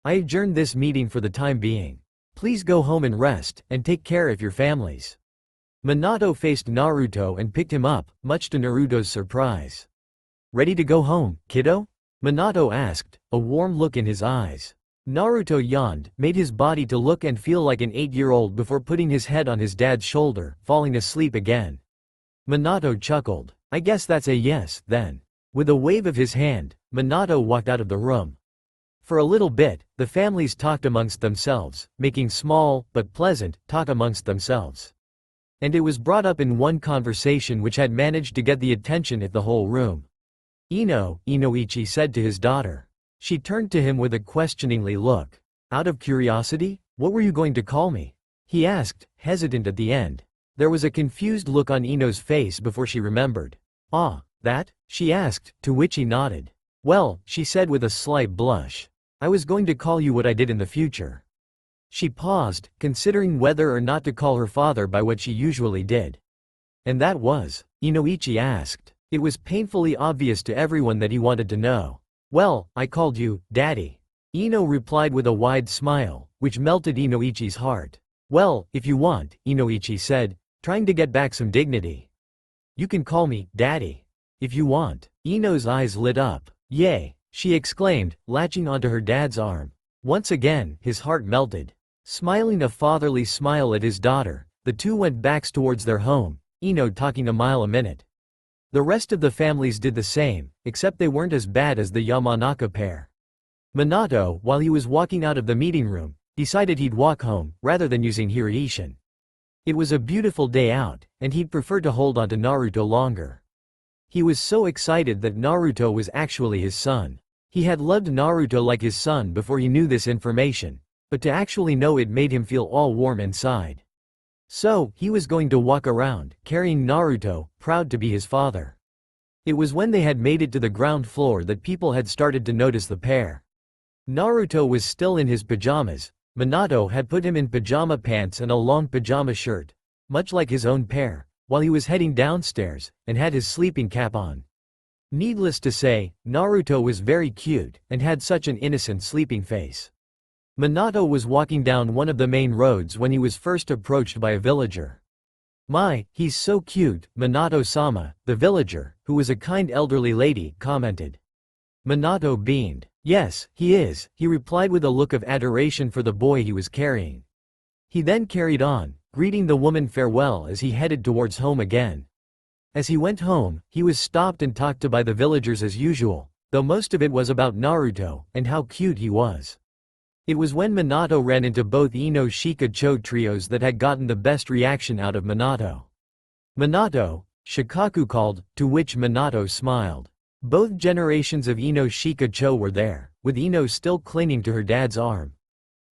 I adjourned this meeting for the time being. Please go home and rest, and take care of your families." Minato faced Naruto and picked him up, much to Naruto's surprise. "Ready to go home, kiddo?" Minato asked, a warm look in his eyes. Naruto yawned, made his body to look and feel like an 8-year-old before putting his head on his dad's shoulder, falling asleep again. Minato chuckled. "I guess that's a yes, then." With a wave of his hand, Minato walked out of the room. For a little bit, the families talked amongst themselves, making small, but pleasant, talk amongst themselves. And it was brought up in one conversation which had managed to get the attention of the whole room. Inoichi said to his daughter. She turned to him with a questioningly look. "Out of curiosity, what were you going to call me?" he asked, hesitant at the end. There was a confused look on Ino's face before she remembered. "Ah, that?" she asked, to which he nodded. "Well," she said with a slight blush. "I was going to call you what I did in the future." She paused, considering whether or not to call her father by what she usually did. "And that was?" Inoichi asked. It was painfully obvious to everyone that he wanted to know. "Well, I called you, Daddy." Ino replied with a wide smile, which melted Inoichi's heart. "Well, if you want," Inoichi said, trying to get back some dignity. "You can call me, Daddy. If you want." Ino's eyes lit up. "Yay!" she exclaimed, latching onto her dad's arm. Once again, his heart melted. Smiling a fatherly smile at his daughter, the two went back towards their home, Ino talking a mile a minute. The rest of the families did the same, except they weren't as bad as the Yamanaka pair. Minato, while he was walking out of the meeting room, decided he'd walk home, rather than using Hireishin. It was a beautiful day out, and he'd prefer to hold on to Naruto longer. He was so excited that Naruto was actually his son. He had loved Naruto like his son before he knew this information, but to actually know it made him feel all warm inside. So, he was going to walk around, carrying Naruto, proud to be his father. It was when they had made it to the ground floor that people had started to notice the pair. Naruto was still in his pajamas. Minato had put him in pajama pants and a long pajama shirt, much like his own pair, while he was heading downstairs, and had his sleeping cap on. Needless to say, Naruto was very cute, and had such an innocent sleeping face. Minato was walking down one of the main roads when he was first approached by a villager. "My, he's so cute," Minato-sama, the villager, who was a kind elderly lady, commented. Minato beamed. "Yes, he is," he replied with a look of adoration for the boy he was carrying. He then carried on, greeting the woman farewell as he headed towards home again. As he went home, he was stopped and talked to by the villagers as usual, though most of it was about Naruto, and how cute he was. It was when Minato ran into both Ino Shikacho trios that had gotten the best reaction out of Minato. "Minato," Shikaku called, to which Minato smiled. Both generations of Ino Shikacho were there, with Ino still clinging to her dad's arm.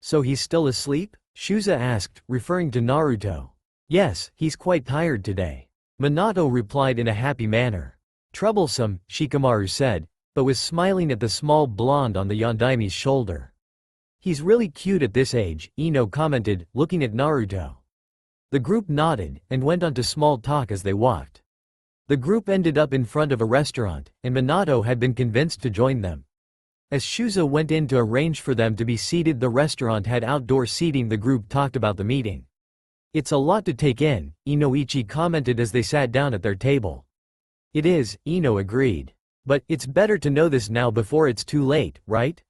"So he's still asleep?" Shuza asked, referring to Naruto. "Yes, he's quite tired today." Minato replied in a happy manner. "Troublesome," Shikamaru said, but was smiling at the small blonde on the Yondaime's shoulder. "He's really cute at this age," Ino commented, looking at Naruto. The group nodded, and went on to small talk as they walked. The group ended up in front of a restaurant, and Minato had been convinced to join them. As Shuza went in to arrange for them to be seated, the restaurant had outdoor seating. The group talked about the meeting. "It's a lot to take in," Inoichi commented as they sat down at their table. "It is," Ino agreed. "But, it's better to know this now before it's too late, right?"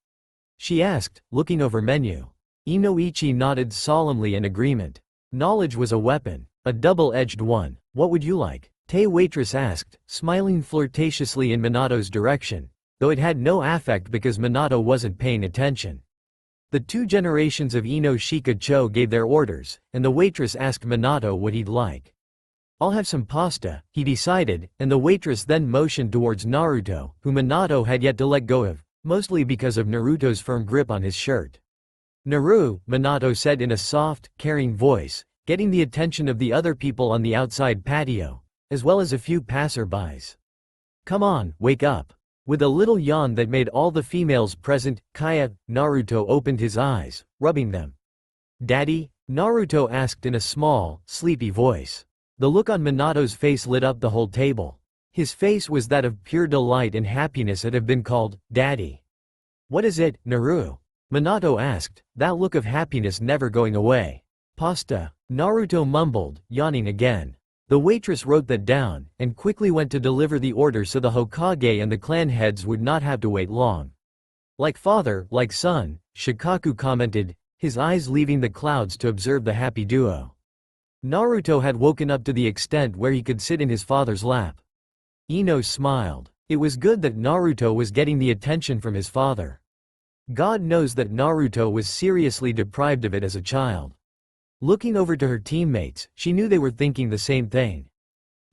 she asked, looking over menu. Inoichi nodded solemnly in agreement. Knowledge was a weapon, a double-edged one. "What would you like?" Tay waitress asked, smiling flirtatiously in Minato's direction, though it had no affect because Minato wasn't paying attention. The two generations of Ino Shikacho gave their orders, and the waitress asked Minato what he'd like. "I'll have some pasta," he decided, and the waitress then motioned towards Naruto, who Minato had yet to let go of, mostly because of Naruto's firm grip on his shirt. "Naru," Minato said in a soft, caring voice, getting the attention of the other people on the outside patio, as well as a few passerbys. "Come on, wake up." With a little yawn that made all the females present, Naruto opened his eyes, rubbing them. "Daddy?" Naruto asked in a small, sleepy voice. The look on Minato's face lit up the whole table. His face was that of pure delight and happiness at have been called Daddy. "What is it, Naru?" Minato asked, that look of happiness never going away. Pasta, Naruto mumbled, yawning again. The waitress wrote that down, and quickly went to deliver the order so the Hokage and the clan heads would not have to wait long. Like father, like son, Shikaku commented, his eyes leaving the clouds to observe the happy duo. Naruto had woken up to the extent where he could sit in his father's lap. Ino smiled. It was good that Naruto was getting the attention from his father. God knows that Naruto was seriously deprived of it as a child. Looking over to her teammates, she knew they were thinking the same thing.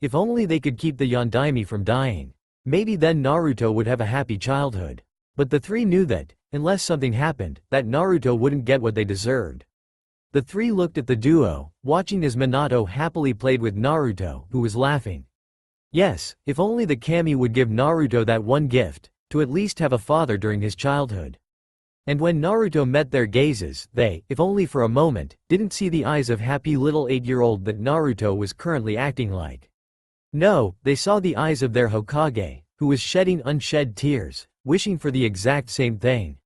If only they could keep the Yondaime from dying. Maybe then Naruto would have a happy childhood. But the three knew that, unless something happened, that Naruto wouldn't get what they deserved. The three looked at the duo, watching as Minato happily played with Naruto, who was laughing. Yes, if only the kami would give Naruto that one gift, to at least have a father during his childhood. And when Naruto met their gazes, they, if only for a moment, didn't see the eyes of happy little 8-year-old that Naruto was currently acting like. No, they saw the eyes of their Hokage, who was shedding unshed tears, wishing for the exact same thing.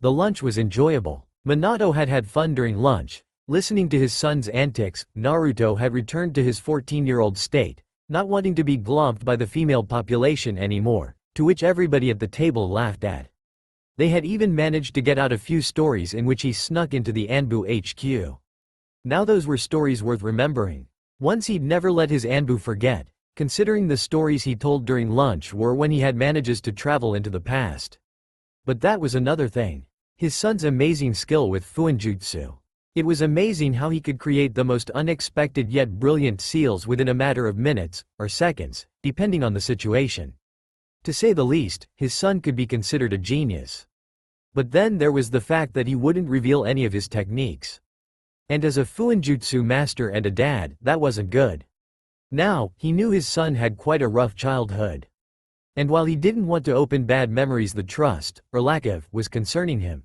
The lunch was enjoyable. Minato had had fun during lunch. Listening to his son's antics, Naruto had returned to his 14-year-old state, not wanting to be glomped by the female population anymore, to which everybody at the table laughed at. They had even managed to get out a few stories in which he snuck into the Anbu HQ. Now those were stories worth remembering. Ones he'd never let his Anbu forget, considering the stories he told during lunch were when he had manages to travel into the past. But that was another thing. His son's amazing skill with Fuinjutsu. It was amazing how he could create the most unexpected yet brilliant seals within a matter of minutes, or seconds, depending on the situation. To say the least, his son could be considered a genius. But then there was the fact that he wouldn't reveal any of his techniques. And as a Fuinjutsu master and a dad, that wasn't good. Now, he knew his son had quite a rough childhood. And while he didn't want to open bad memories, the trust, or lack of, was concerning him.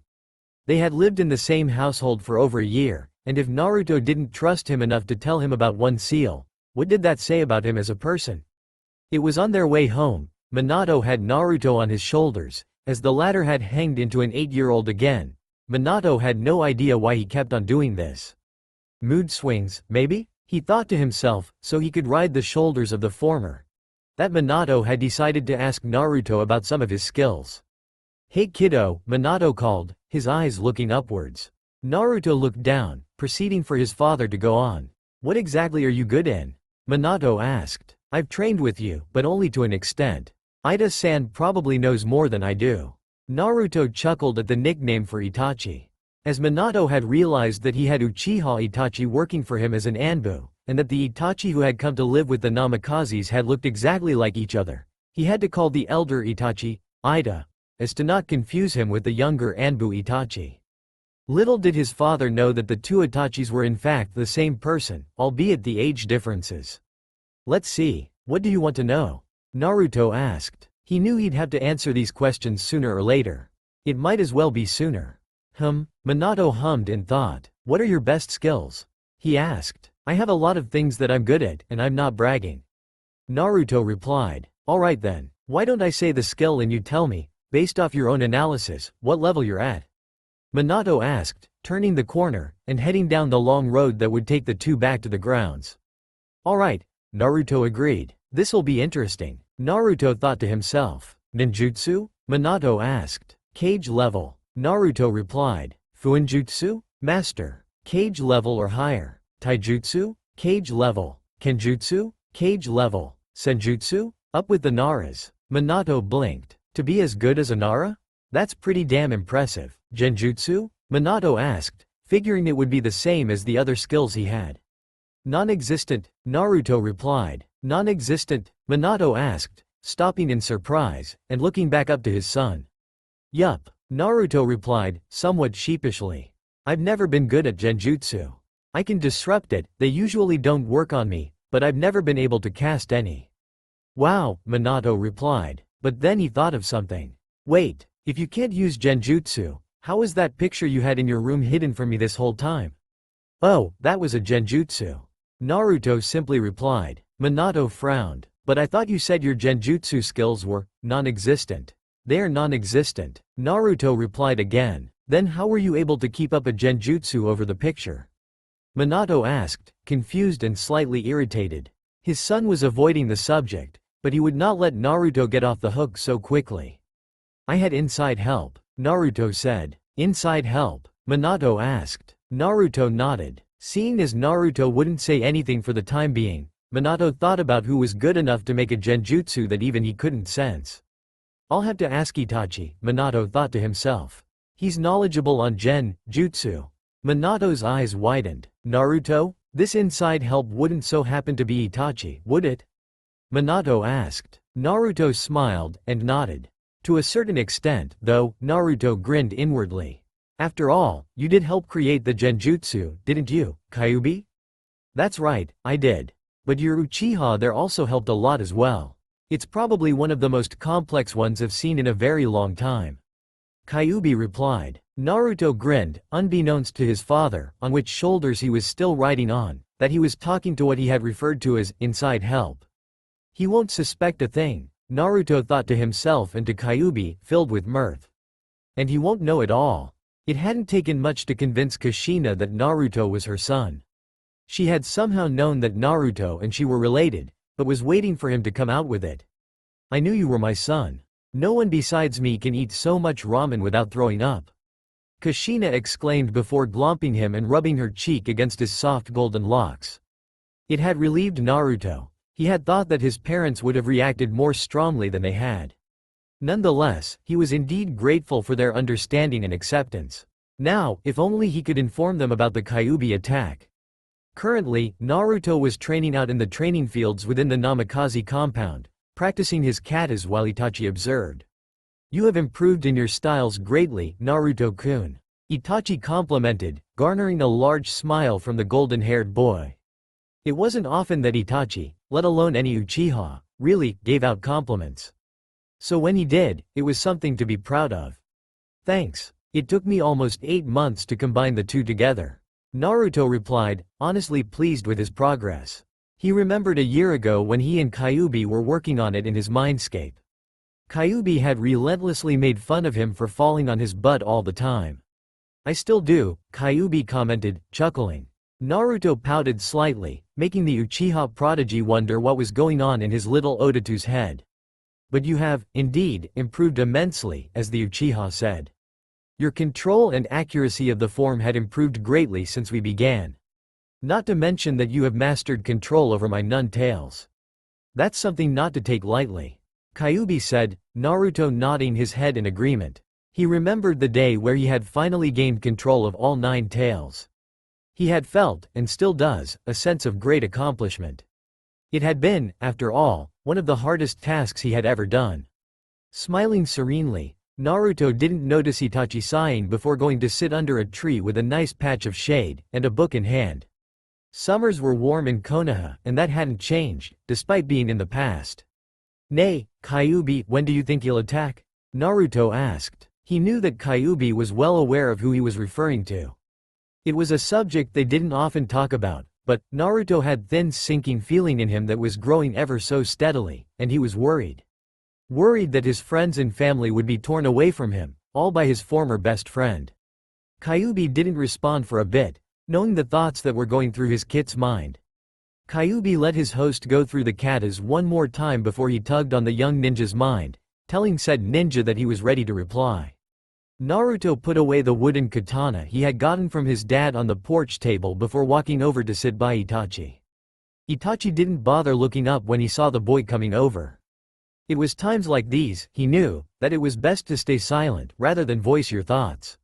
They had lived in the same household for over a year, and if Naruto didn't trust him enough to tell him about one seal, what did that say about him as a person? It was on their way home. Minato had Naruto on his shoulders, as the latter had hanged into an 8-year-old again. Minato had no idea why he kept on doing this. Mood swings, maybe? He thought to himself, so he could ride the shoulders of the former. That Minato had decided to ask Naruto about some of his skills. "Hey kiddo," Minato called, his eyes looking upwards. Naruto looked down, proceeding for his father to go on. "What exactly are you good in?" Minato asked. "I've trained with you, but only to an extent. Ida-san probably knows more than I do." Naruto chuckled at the nickname for Itachi. As Minato had realized that he had Uchiha Itachi working for him as an Anbu, and that the Itachi who had come to live with the Namikazes had looked exactly like each other, he had to call the elder Itachi, Ida, as to not confuse him with the younger Anbu Itachi. Little did his father know that the two Itachis were in fact the same person, albeit the age differences. "Let's see, what do you want to know?" Naruto asked. He knew he'd have to answer these questions sooner or later. It might as well be sooner. Minato hummed in thought. "What are your best skills?" he asked. "I have a lot of things that I'm good at, and I'm not bragging." Naruto replied. "Alright then, why don't I say the skill and you tell me, based off your own analysis, what level you're at?" Minato asked, turning the corner, and heading down the long road that would take the two back to the grounds. "Alright," Naruto agreed. "This'll be interesting." Naruto thought to himself. "Ninjutsu?" Minato asked. "Cage level," Naruto replied. "Fuinjutsu?" "Master." "Cage level or higher." "Taijutsu?" "Cage level." "Kenjutsu?" "Cage level." "Senjutsu?" "Up with the Naras." Minato blinked. "To be as good as a Nara? That's pretty damn impressive." "Genjutsu?" Minato asked, figuring it would be the same as the other skills he had. "Non-existent," Naruto replied. "Non-existent?" Minato asked, stopping in surprise, and looking back up to his son. "Yup," Naruto replied, somewhat sheepishly. "I've never been good at genjutsu. I can disrupt it, they usually don't work on me, but I've never been able to cast any." "Wow," Minato replied, but then he thought of something. "Wait, if you can't use genjutsu, how is that picture you had in your room hidden from me this whole time?" "Oh, that was a genjutsu," Naruto simply replied. Minato frowned. "But I thought you said your genjutsu skills were non-existent." "They're non-existent," Naruto replied again. "Then how were you able to keep up a genjutsu over the picture?" Minato asked, confused and slightly irritated. His son was avoiding the subject, but he would not let Naruto get off the hook so quickly. I had inside help, Naruto said. Inside help? Minato asked. Naruto nodded. Seeing as Naruto wouldn't say anything for the time being, Minato thought about who was good enough to make a genjutsu that even he couldn't sense. I'll have to ask Itachi, Minato thought to himself. He's knowledgeable on jutsu. Minato's eyes widened. Naruto? This inside help wouldn't so happen to be Itachi, would it? Minato asked. Naruto smiled and nodded. To a certain extent, though, Naruto grinned inwardly. After all, you did help create the genjutsu, didn't you, Kyuubi? That's right, I did. But your Uchiha there also helped a lot as well. It's probably one of the most complex ones I've seen in a very long time. Kyuubi replied. Naruto grinned, unbeknownst to his father, on which shoulders he was still riding on, that he was talking to what he had referred to as inside help. He won't suspect a thing, Naruto thought to himself and to Kyuubi, filled with mirth. And he won't know it all. It hadn't taken much to convince Kushina that Naruto was her son. She had somehow known that Naruto and she were related, but was waiting for him to come out with it. I knew you were my son. No one besides me can eat so much ramen without throwing up. Kushina exclaimed before glomping him and rubbing her cheek against his soft golden locks. It had relieved Naruto. He had thought that his parents would have reacted more strongly than they had. Nonetheless, he was indeed grateful for their understanding and acceptance. Now, if only he could inform them about the Kyuubi attack. Currently, Naruto was training out in the training fields within the Namikaze compound, practicing his katas while Itachi observed. You have improved in your styles greatly, Naruto-kun. Itachi complimented, garnering a large smile from the golden-haired boy. It wasn't often that Itachi, let alone any Uchiha, really gave out compliments. So when he did, it was something to be proud of. Thanks. It took me almost 8 months to combine the two together. Naruto replied, honestly pleased with his progress. He remembered a year ago when he and Kyuubi were working on it in his mindscape. Kyuubi had relentlessly made fun of him for falling on his butt all the time. I still do, Kyuubi commented, chuckling. Naruto pouted slightly, making the Uchiha prodigy wonder what was going on in his little Odatu's head. But you have, indeed, improved immensely, as the Uchiha said. Your control and accuracy of the form had improved greatly since we began. Not to mention that you have mastered control over my nun tails. That's something not to take lightly. Kyuubi said, Naruto nodding his head in agreement. He remembered the day where he had finally gained control of all 9 tails. He had felt, and still does, a sense of great accomplishment. It had been, after all, one of the hardest tasks he had ever done. Smiling serenely, Naruto didn't notice Itachi sighing before going to sit under a tree with a nice patch of shade, and a book in hand. Summers were warm in Konoha, and that hadn't changed, despite being in the past. Nay, Kyuubi, when do you think he'll attack? Naruto asked. He knew that Kyuubi was well aware of who he was referring to. It was a subject they didn't often talk about, but Naruto had thin sinking feeling in him that was growing ever so steadily, and he was worried. Worried that his friends and family would be torn away from him, all by his former best friend. Kyuubi didn't respond for a bit, knowing the thoughts that were going through his kit's mind. Kyuubi let his host go through the katas one more time before he tugged on the young ninja's mind, telling said ninja that he was ready to reply. Naruto put away the wooden katana he had gotten from his dad on the porch table before walking over to sit by Itachi. Itachi didn't bother looking up when he saw the boy coming over. It was times like these, he knew, that it was best to stay silent rather than voice your thoughts.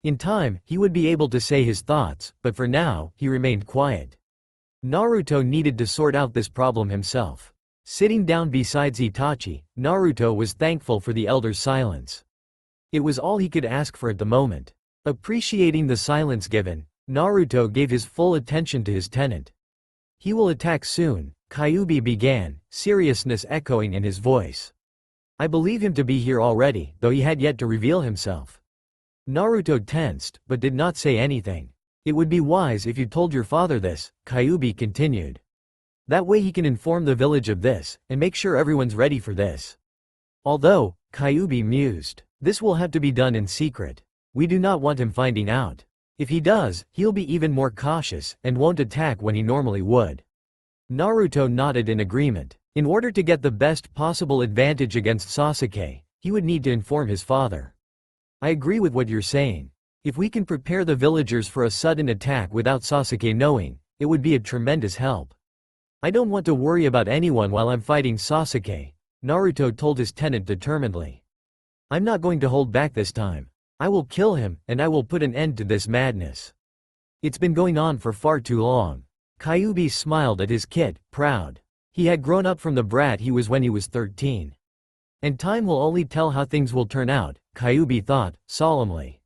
In time, he would be able to say his thoughts, but for now, he remained quiet. Naruto needed to sort out this problem himself. Sitting down beside Itachi, Naruto was thankful for the elder's silence. It was all he could ask for at the moment. Appreciating the silence given, Naruto gave his full attention to his tenant. He will attack soon, Kyuubi began, seriousness echoing in his voice. I believe him to be here already, though he had yet to reveal himself. Naruto tensed, but did not say anything. It would be wise if you told your father this, Kyuubi continued. That way he can inform the village of this, and make sure everyone's ready for this. Although, Kyuubi mused, this will have to be done in secret. We do not want him finding out. If he does, he'll be even more cautious and won't attack when he normally would. Naruto nodded in agreement. In order to get the best possible advantage against Sasuke, he would need to inform his father. I agree with what you're saying. If we can prepare the villagers for a sudden attack without Sasuke knowing, it would be a tremendous help. I don't want to worry about anyone while I'm fighting Sasuke, Naruto told his tenant determinedly. I'm not going to hold back this time. I will kill him, and I will put an end to this madness. It's been going on for far too long. Kyuubi smiled at his kid, proud. He had grown up from the brat he was when he was 13. And time will only tell how things will turn out, Kyuubi thought, solemnly.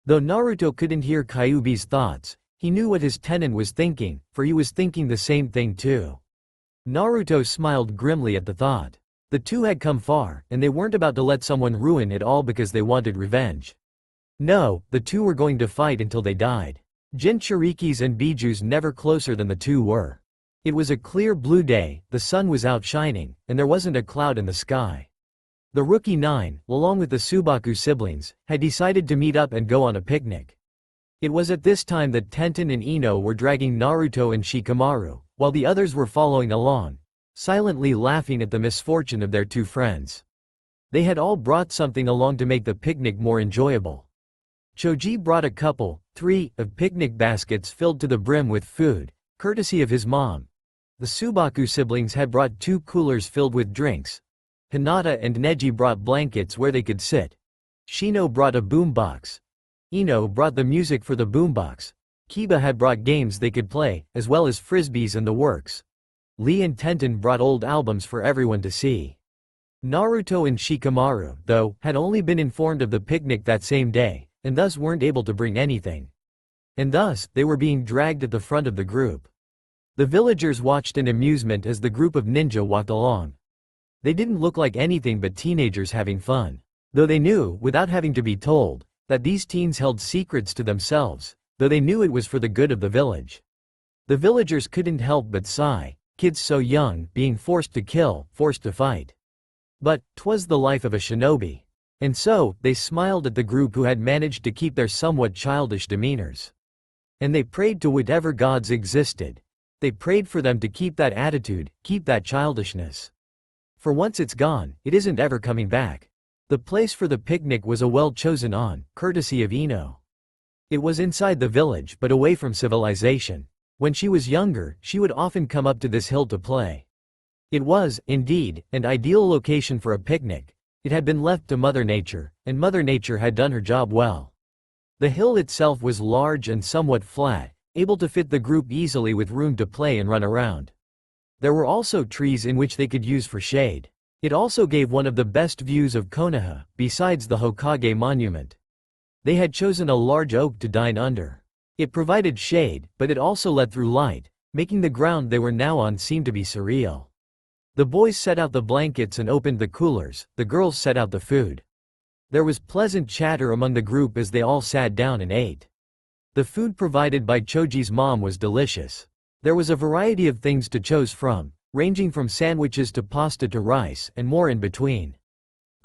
Though Naruto couldn't hear Kyuubi's thoughts, he knew what his tenant was thinking, for he was thinking the same thing too. Naruto smiled grimly at the thought. The two had come far, and they weren't about to let someone ruin it all because they wanted revenge. No, the two were going to fight until they died. Jinchurikis and Bijus never closer than the two were. It was a clear blue day, the sun was out shining, and there wasn't a cloud in the sky. The Rookie Nine, along with the Subaku siblings, had decided to meet up and go on a picnic. It was at this time that Tenten and Ino were dragging Naruto and Shikamaru, while the others were following along, silently laughing at the misfortune of their two friends. They had all brought something along to make the picnic more enjoyable. Choji brought a couple, 3, of picnic baskets filled to the brim with food, courtesy of his mom. The Subaku siblings had brought 2 coolers filled with drinks. Hinata and Neji brought blankets where they could sit. Shino brought a boombox. Ino brought the music for the boombox. Kiba had brought games they could play, as well as frisbees and the works. Lee and Tenten brought old albums for everyone to see. Naruto and Shikamaru, though, had only been informed of the picnic that same day, and thus weren't able to bring anything. And thus, they were being dragged at the front of the group. The villagers watched in amusement as the group of ninja walked along. They didn't look like anything but teenagers having fun. Though they knew, without having to be told, that these teens held secrets to themselves, though they knew it was for the good of the village. The villagers couldn't help but sigh, kids so young, being forced to kill, forced to fight. But 'twas the life of a shinobi. And so, they smiled at the group who had managed to keep their somewhat childish demeanors. And they prayed to whatever gods existed. They prayed for them to keep that attitude, keep that childishness. For once it's gone, it isn't ever coming back. The place for the picnic was a well-chosen on, courtesy of Ino. It was inside the village but away from civilization. When she was younger, she would often come up to this hill to play. It was, indeed, an ideal location for a picnic. It had been left to Mother Nature, and Mother Nature had done her job well. The hill itself was large and somewhat flat, able to fit the group easily with room to play and run around. There were also trees in which they could use for shade. It also gave one of the best views of Konoha, besides the Hokage monument. They had chosen a large oak to dine under. It provided shade, but it also let through light, making the ground they were now on seem to be surreal. The boys set out the blankets and opened the coolers, the girls set out the food. There was pleasant chatter among the group as they all sat down and ate. The food provided by Choji's mom was delicious. There was a variety of things to choose from, ranging from sandwiches to pasta to rice, and more in between.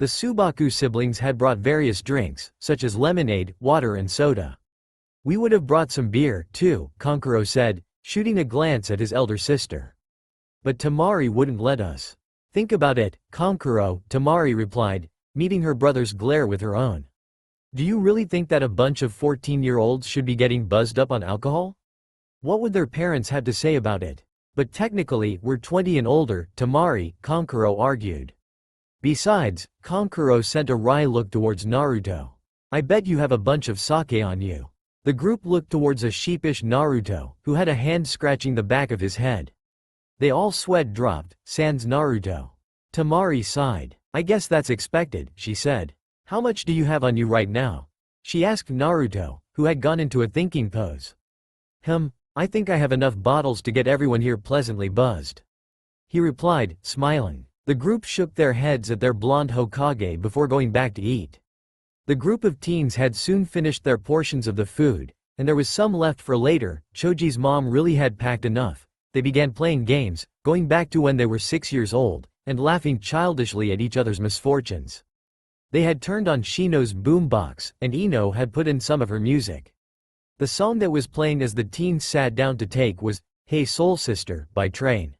The Subaku siblings had brought various drinks, such as lemonade, water and soda. We would have brought some beer, too, Kankuro said, shooting a glance at his elder sister. But Tamari wouldn't let us. Think about it, Kankuro, Tamari replied, meeting her brother's glare with her own. Do you really think that a bunch of 14-year-olds should be getting buzzed up on alcohol? What would their parents have to say about it? But technically, we're 20 and older, Tamari, Kankuro argued. Besides, Kankuro sent a wry look towards Naruto. I bet you have a bunch of sake on you. The group looked towards a sheepish Naruto, who had a hand scratching the back of his head. They all sweat dropped, sans Naruto. Tamari sighed. I guess that's expected, she said. How much do you have on you right now? She asked Naruto, who had gone into a thinking pose. I think I have enough bottles to get everyone here pleasantly buzzed. He replied, smiling. The group shook their heads at their blonde Hokage before going back to eat. The group of teens had soon finished their portions of the food, and there was some left for later. Choji's mom really had packed enough. They began playing games, going back to when they were 6 years old, and laughing childishly at each other's misfortunes. They had turned on Shino's boombox, and Ino had put in some of her music. The song that was playing as the teens sat down to take was Hey Soul Sister by Train.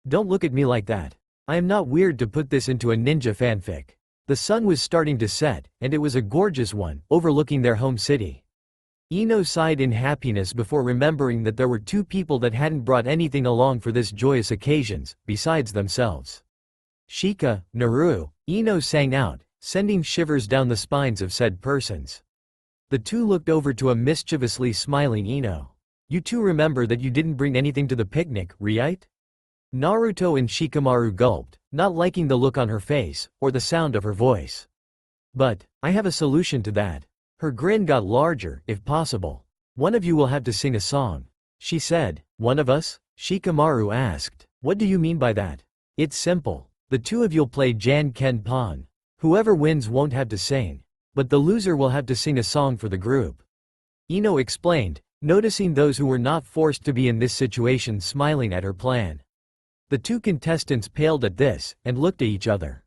Don't look at me like that. I am not weird to put this into a ninja fanfic. The sun was starting to set, and it was a gorgeous one, overlooking their home city. Ino sighed in happiness before remembering that there were two people that hadn't brought anything along for this joyous occasions, besides themselves. Shika, Naru, Ino sang out, sending shivers down the spines of said persons. The two looked over to a mischievously smiling Ino. You two remember that you didn't bring anything to the picnic, right? Naruto and Shikamaru gulped, not liking the look on her face, or the sound of her voice. But, I have a solution to that. Her grin got larger, if possible. One of you will have to sing a song. She said. One of us? Shikamaru asked. What do you mean by that? It's simple. The two of you'll play Jan Ken Pon. Whoever wins won't have to sing. But the loser will have to sing a song for the group. Ino explained, noticing those who were not forced to be in this situation smiling at her plan. The two contestants paled at this, and looked at each other.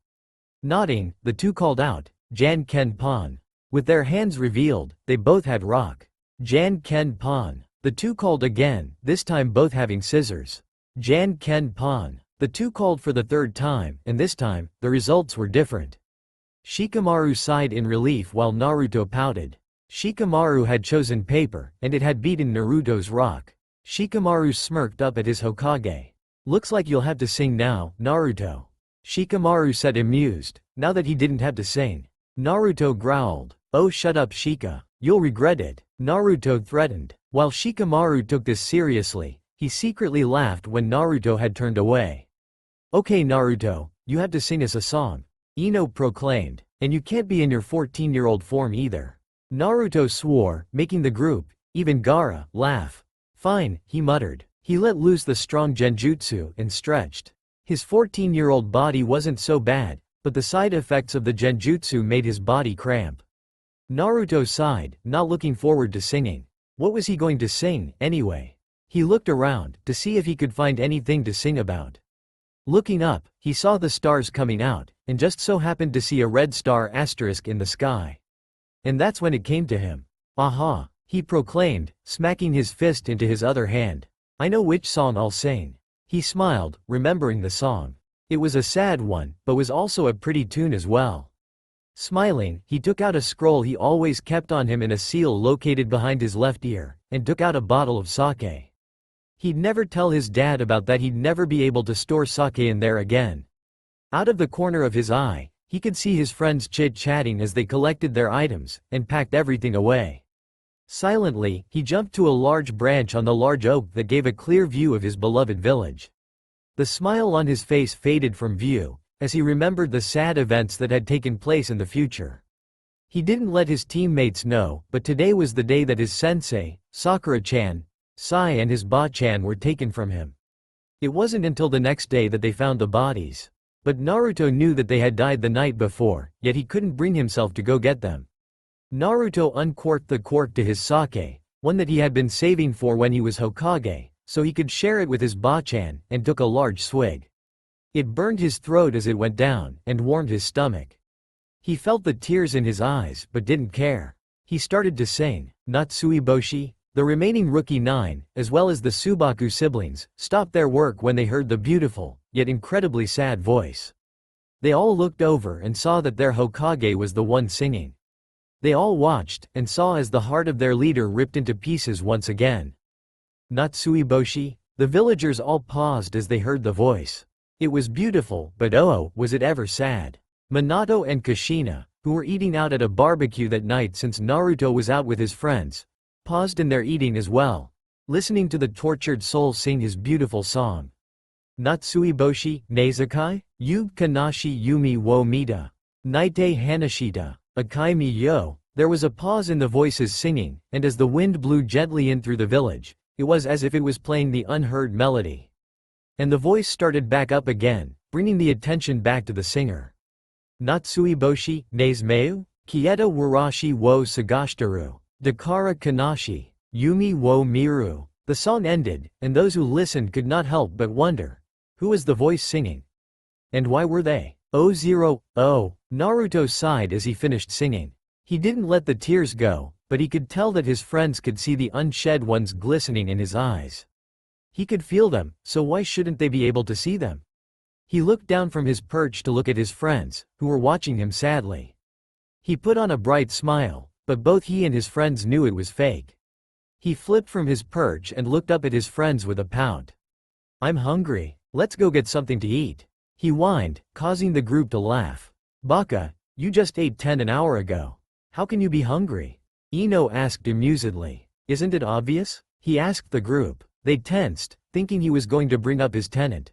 Nodding, the two called out, Jan Ken Pon. With their hands revealed, they both had rock. Jan Ken Pon. The two called again, this time both having scissors. Jan Ken Pon. The two called for the third time, and this time, the results were different. Shikamaru sighed in relief while Naruto pouted. Shikamaru had chosen paper, and it had beaten Naruto's rock. Shikamaru smirked up at his Hokage. Looks like you'll have to sing now, Naruto. Shikamaru said amused, now that he didn't have to sing. Naruto growled. Oh shut up Shika, you'll regret it, Naruto threatened. While Shikamaru took this seriously, he secretly laughed when Naruto had turned away. Okay Naruto, you have to sing us a song. Ino proclaimed, and you can't be in your 14-year-old form either. Naruto swore, making the group, even Gaara, laugh. Fine, he muttered. He let loose the strong genjutsu and stretched. His 14-year-old body wasn't so bad, but the side effects of the genjutsu made his body cramp. Naruto sighed, not looking forward to singing. What was he going to sing, anyway? He looked around, to see if he could find anything to sing about. Looking up, he saw the stars coming out, and just so happened to see a red star asterisk in the sky. And that's when it came to him. Aha, he proclaimed, smacking his fist into his other hand. I know which song I'll sing. He smiled, remembering the song. It was a sad one, but was also a pretty tune as well. Smiling, he took out a scroll he always kept on him in a seal located behind his left ear, and took out a bottle of sake. He'd never tell his dad about that. He'd never be able to store sake in there again. Out of the corner of his eye, he could see his friends chit-chatting as they collected their items, and packed everything away. Silently, he jumped to a large branch on the large oak that gave a clear view of his beloved village. The smile on his face faded from view, as he remembered the sad events that had taken place in the future. He didn't let his teammates know, but today was the day that his sensei, Sakura-chan, Sai and his ba-chan were taken from him. It wasn't until the next day that they found the bodies. But Naruto knew that they had died the night before, yet he couldn't bring himself to go get them. Naruto uncorked the cork to his sake, one that he had been saving for when he was Hokage, so he could share it with his ba-chan, and took a large swig. It burned his throat as it went down, and warmed his stomach. He felt the tears in his eyes, but didn't care. He started to sing, Natsui Boshi. The remaining rookie 9, as well as the Subaku siblings, stopped their work when they heard the beautiful, yet incredibly sad voice. They all looked over and saw that their Hokage was the one singing. They all watched, and saw as the heart of their leader ripped into pieces once again. Natsui Boshi? The villagers all paused as they heard the voice. It was beautiful, but oh, was it ever sad. Minato and Kushina, who were eating out at a barbecue that night since Naruto was out with his friends, paused in their eating as well, listening to the tortured soul sing his beautiful song. Natsui Boshi, Nezakai? Yu Kanashi Yumi wo Mita. Naite Hanashita. Akai mi yo. There was a pause in the voices singing, and as the wind blew gently in through the village, it was as if it was playing the unheard melody. And the voice started back up again, bringing the attention back to the singer. Natsui Boshi, Nezmeu? Kieta Warashi wo Sagashitaru. Dakara Kanashi. Yumi wo Miru. The song ended, and those who listened could not help but wonder. Who was the voice singing? And why were they? Oh, Naruto sighed as he finished singing. He didn't let the tears go, but he could tell that his friends could see the unshed ones glistening in his eyes. He could feel them, so why shouldn't they be able to see them? He looked down from his perch to look at his friends, who were watching him sadly. He put on a bright smile, but both he and his friends knew it was fake. He flipped from his perch and looked up at his friends with a pout. "I'm hungry, let's go get something to eat," he whined, causing the group to laugh. "Baka, you just ate 10 an hour ago. How can you be hungry?" Ino asked amusedly. "Isn't it obvious?" he asked the group. They tensed, thinking he was going to bring up his tenant.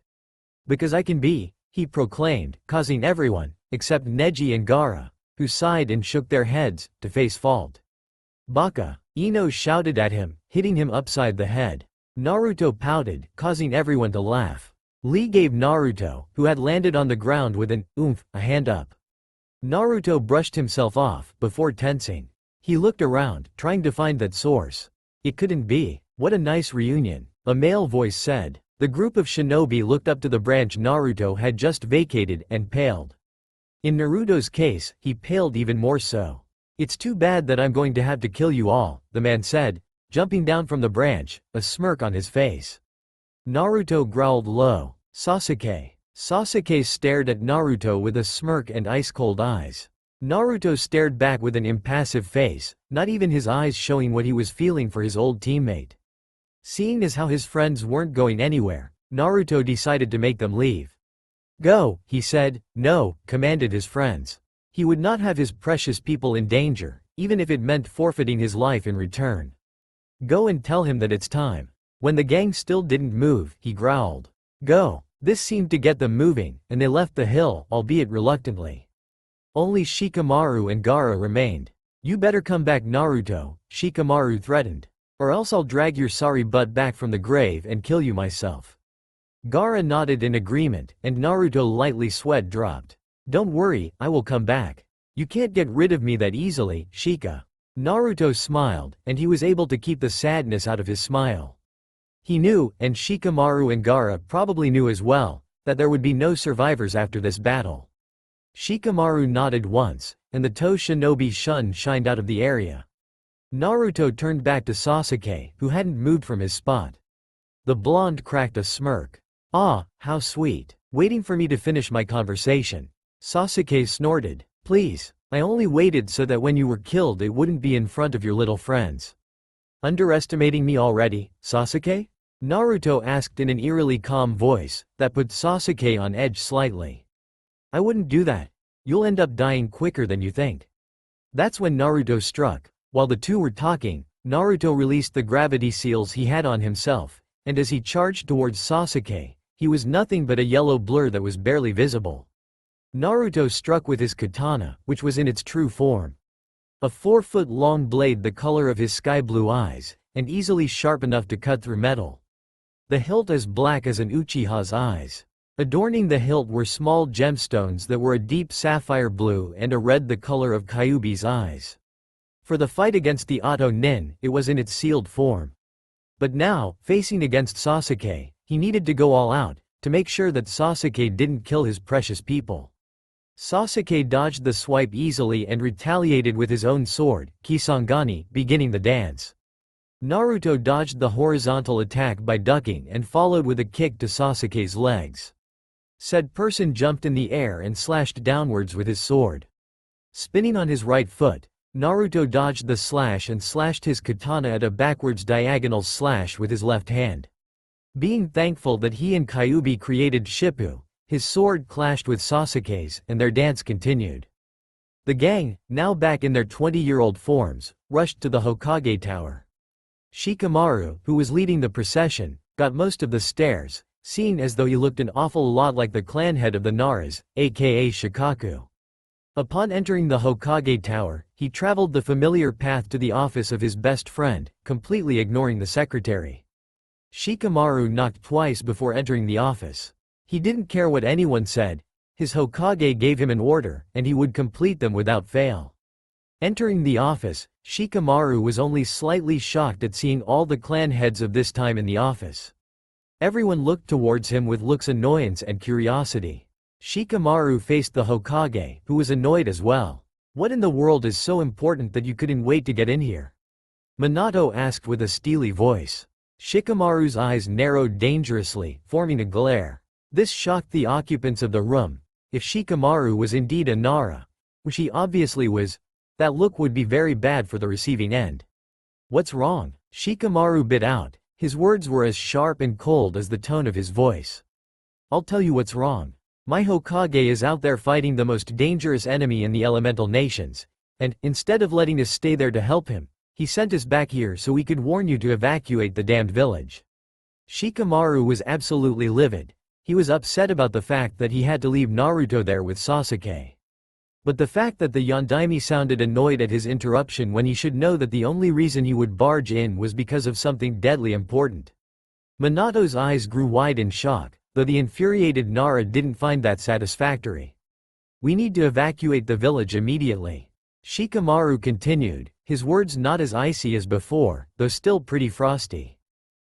"Because I can be," he proclaimed, causing everyone, except Neji and Gaara, who sighed and shook their heads, to face fault. "Baka," Ino shouted at him, hitting him upside the head. Naruto pouted, causing everyone to laugh. Lee gave Naruto, who had landed on the ground with an oomph, a hand up. Naruto brushed himself off, before tensing. He looked around, trying to find that source. It couldn't be. "What a nice reunion," a male voice said. The group of shinobi looked up to the branch Naruto had just vacated and paled. In Naruto's case, he paled even more so. "It's too bad that I'm going to have to kill you all," the man said, jumping down from the branch, a smirk on his face. Naruto growled low. "Sasuke." Sasuke stared at Naruto with a smirk and ice-cold eyes. Naruto stared back with an impassive face, not even his eyes showing what he was feeling for his old teammate. Seeing as how his friends weren't going anywhere, Naruto decided to make them leave. "Go," he said. "No," commanded his friends. He would not have his precious people in danger, even if it meant forfeiting his life in return. "Go and tell him that it's time." When the gang still didn't move, he growled. "Go." This seemed to get them moving, and they left the hill, albeit reluctantly. Only Shikamaru and Gaara remained. "You better come back, Naruto," Shikamaru threatened. "Or else I'll drag your sorry butt back from the grave and kill you myself." Gaara nodded in agreement, and Naruto lightly sweat dropped. "Don't worry, I will come back. You can't get rid of me that easily, Shika." Naruto smiled, and he was able to keep the sadness out of his smile. He knew, and Shikamaru and Gaara probably knew as well, that there would be no survivors after this battle. Shikamaru nodded once, and the Toe Shinobi Shun shined out of the area. Naruto turned back to Sasuke, who hadn't moved from his spot. The blonde cracked a smirk. "Ah, how sweet. Waiting for me to finish my conversation." Sasuke snorted. "Please, I only waited so that when you were killed it wouldn't be in front of your little friends." "Underestimating me already, Sasuke?" Naruto asked in an eerily calm voice, that put Sasuke on edge slightly. "I wouldn't do that. You'll end up dying quicker than you think." That's when Naruto struck. While the two were talking, Naruto released the gravity seals he had on himself, and as he charged towards Sasuke, he was nothing but a yellow blur that was barely visible. Naruto struck with his katana, which was in its true form. A 4-foot-long blade the color of his sky-blue eyes, and easily sharp enough to cut through metal. The hilt as black as an Uchiha's eyes. Adorning the hilt were small gemstones that were a deep sapphire blue and a red the color of Kyuubi's eyes. For the fight against the Auto Nin, it was in its sealed form. But now, facing against Sasuke, he needed to go all out, to make sure that Sasuke didn't kill his precious people. Sasuke dodged the swipe easily and retaliated with his own sword, Kisangani, beginning the dance. Naruto dodged the horizontal attack by ducking and followed with a kick to Sasuke's legs. Said person jumped in the air and slashed downwards with his sword. Spinning on his right foot, Naruto dodged the slash and slashed his katana at a backwards diagonal slash with his left hand. Being thankful that he and Kyuubi created Shippu, his sword clashed with Sasuke's and their dance continued. The gang, now back in their 20-year-old forms, rushed to the Hokage Tower. Shikamaru, who was leading the procession, got most of the stairs, seeing as though he looked an awful lot like the clan head of the Naras, aka Shikaku. Upon entering the Hokage Tower, he traveled the familiar path to the office of his best friend, completely ignoring the secretary. Shikamaru knocked twice before entering the office. He didn't care what anyone said. His Hokage gave him an order, and he would complete them without fail. Entering the office, Shikamaru was only slightly shocked at seeing all the clan heads of this time in the office. Everyone looked towards him with looks annoyance and curiosity. Shikamaru faced the Hokage, who was annoyed as well. What in the world is so important that you couldn't wait to get in here? Minato asked with a steely voice. Shikamaru's eyes narrowed dangerously, forming a glare. This shocked the occupants of the room. If Shikamaru was indeed a Nara, which he obviously was, that look would be very bad for the receiving end. What's wrong? Shikamaru bit out. His words were as sharp and cold as the tone of his voice. I'll tell you what's wrong. My Hokage is out there fighting the most dangerous enemy in the elemental nations, and, instead of letting us stay there to help him, he sent us back here so we could warn you to evacuate the damned village. Shikamaru was absolutely livid. He was upset about the fact that he had to leave Naruto there with Sasuke. But the fact that the Yondaime sounded annoyed at his interruption when he should know that the only reason he would barge in was because of something deadly important. Minato's eyes grew wide in shock, though the infuriated Nara didn't find that satisfactory. We need to evacuate the village immediately. Shikamaru continued, his words not as icy as before, though still pretty frosty.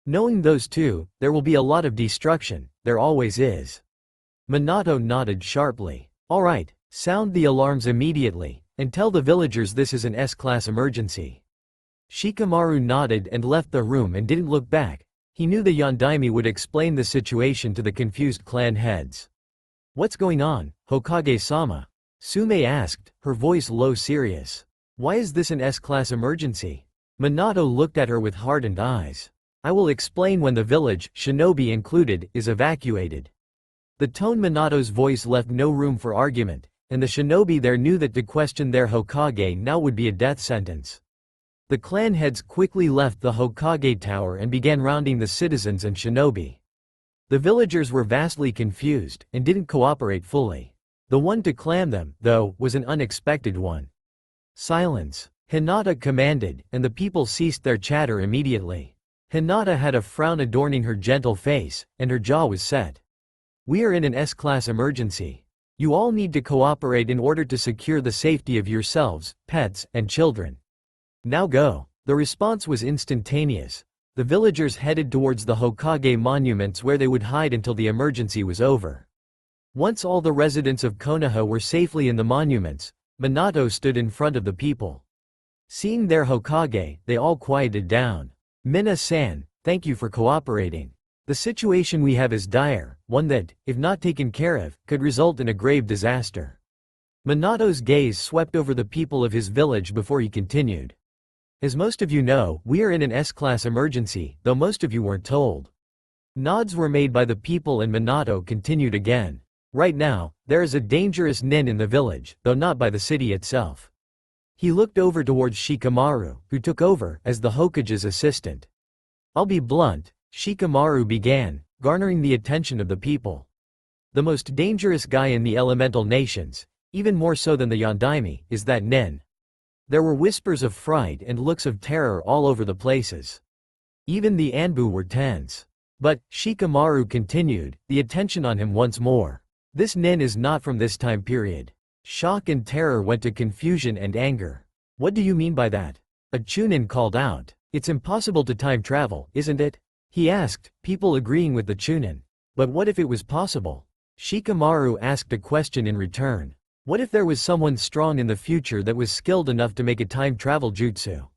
Knowing those two, there will be a lot of destruction, there always is. Minato nodded sharply. All right, sound the alarms immediately, and tell the villagers this is an S-class emergency. Shikamaru nodded and left the room and didn't look back. He knew the Yondaime would explain the situation to the confused clan heads. What's going on, Hokage-sama? Sume asked, her voice low serious. Why is this an S-class emergency? Minato looked at her with hardened eyes. I will explain when the village, shinobi included, is evacuated. The tone Minato's voice left no room for argument, and the shinobi there knew that to question their Hokage now would be a death sentence. The clan heads quickly left the Hokage tower and began rounding the citizens and shinobi. The villagers were vastly confused, and didn't cooperate fully. The one to clam them, though, was an unexpected one. Silence, Hinata commanded, and the people ceased their chatter immediately. Hinata had a frown adorning her gentle face, and her jaw was set. We are in an S-class emergency. You all need to cooperate in order to secure the safety of yourselves, pets, and children. Now go. The response was instantaneous. The villagers headed towards the Hokage monuments where they would hide until the emergency was over. Once all the residents of Konoha were safely in the monuments, Minato stood in front of the people. Seeing their Hokage, they all quieted down. Mina-san, thank you for cooperating. The situation we have is dire, one that, if not taken care of, could result in a grave disaster. Minato's gaze swept over the people of his village before he continued. As most of you know, we are in an S-class emergency, though most of you weren't told. Nods were made by the people and Minato continued again. Right now, there is a dangerous nin in the village, though not by the city itself. He looked over towards Shikamaru, who took over as the Hokage's assistant. I'll be blunt, Shikamaru began, garnering the attention of the people. The most dangerous guy in the elemental nations, even more so than the Yondaime, is that nin. There were whispers of fright and looks of terror all over the places. Even the Anbu were tense. But, Shikamaru continued, the attention on him once more. This nin is not from this time period. Shock and terror went to confusion and anger. What do you mean by that? A Chunin called out. It's impossible to time travel, isn't it? He asked, people agreeing with the Chunin. But what if it was possible? Shikamaru asked a question in return. What if there was someone strong in the future that was skilled enough to make a time travel jutsu?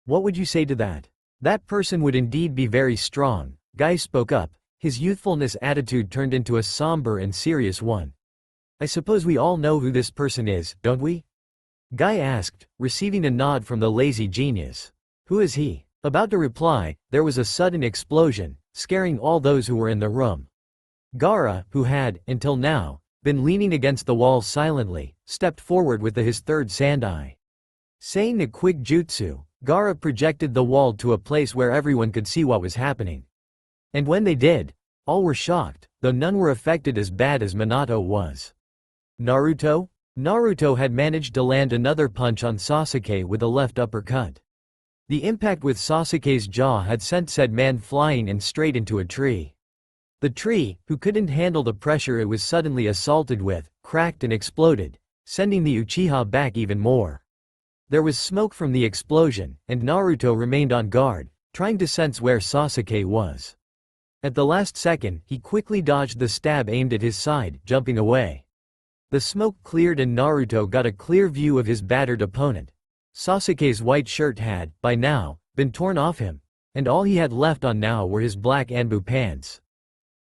What would you say to that? That person would indeed be very strong, Guy spoke up, his youthfulness attitude turned into a somber and serious one. I suppose we all know who this person is, don't we? Guy asked, receiving a nod from the lazy genius. Who is he? About to reply, there was a sudden explosion, scaring all those who were in the room. Gaara, who had, until now, been leaning against the wall silently, stepped forward with his third sandai. Saying a quick jutsu, Gaara projected the wall to a place where everyone could see what was happening. And when they did, all were shocked, though none were affected as bad as Minato was. Naruto? Naruto had managed to land another punch on Sasuke with a left uppercut. The impact with Sasuke's jaw had sent said man flying and straight into a tree. The tree, who couldn't handle the pressure it was suddenly assaulted with, cracked and exploded, sending the Uchiha back even more. There was smoke from the explosion, and Naruto remained on guard, trying to sense where Sasuke was. At the last second, he quickly dodged the stab aimed at his side, jumping away. The smoke cleared and Naruto got a clear view of his battered opponent. Sasuke's white shirt had, by now, been torn off him, and all he had left on now were his black Anbu pants.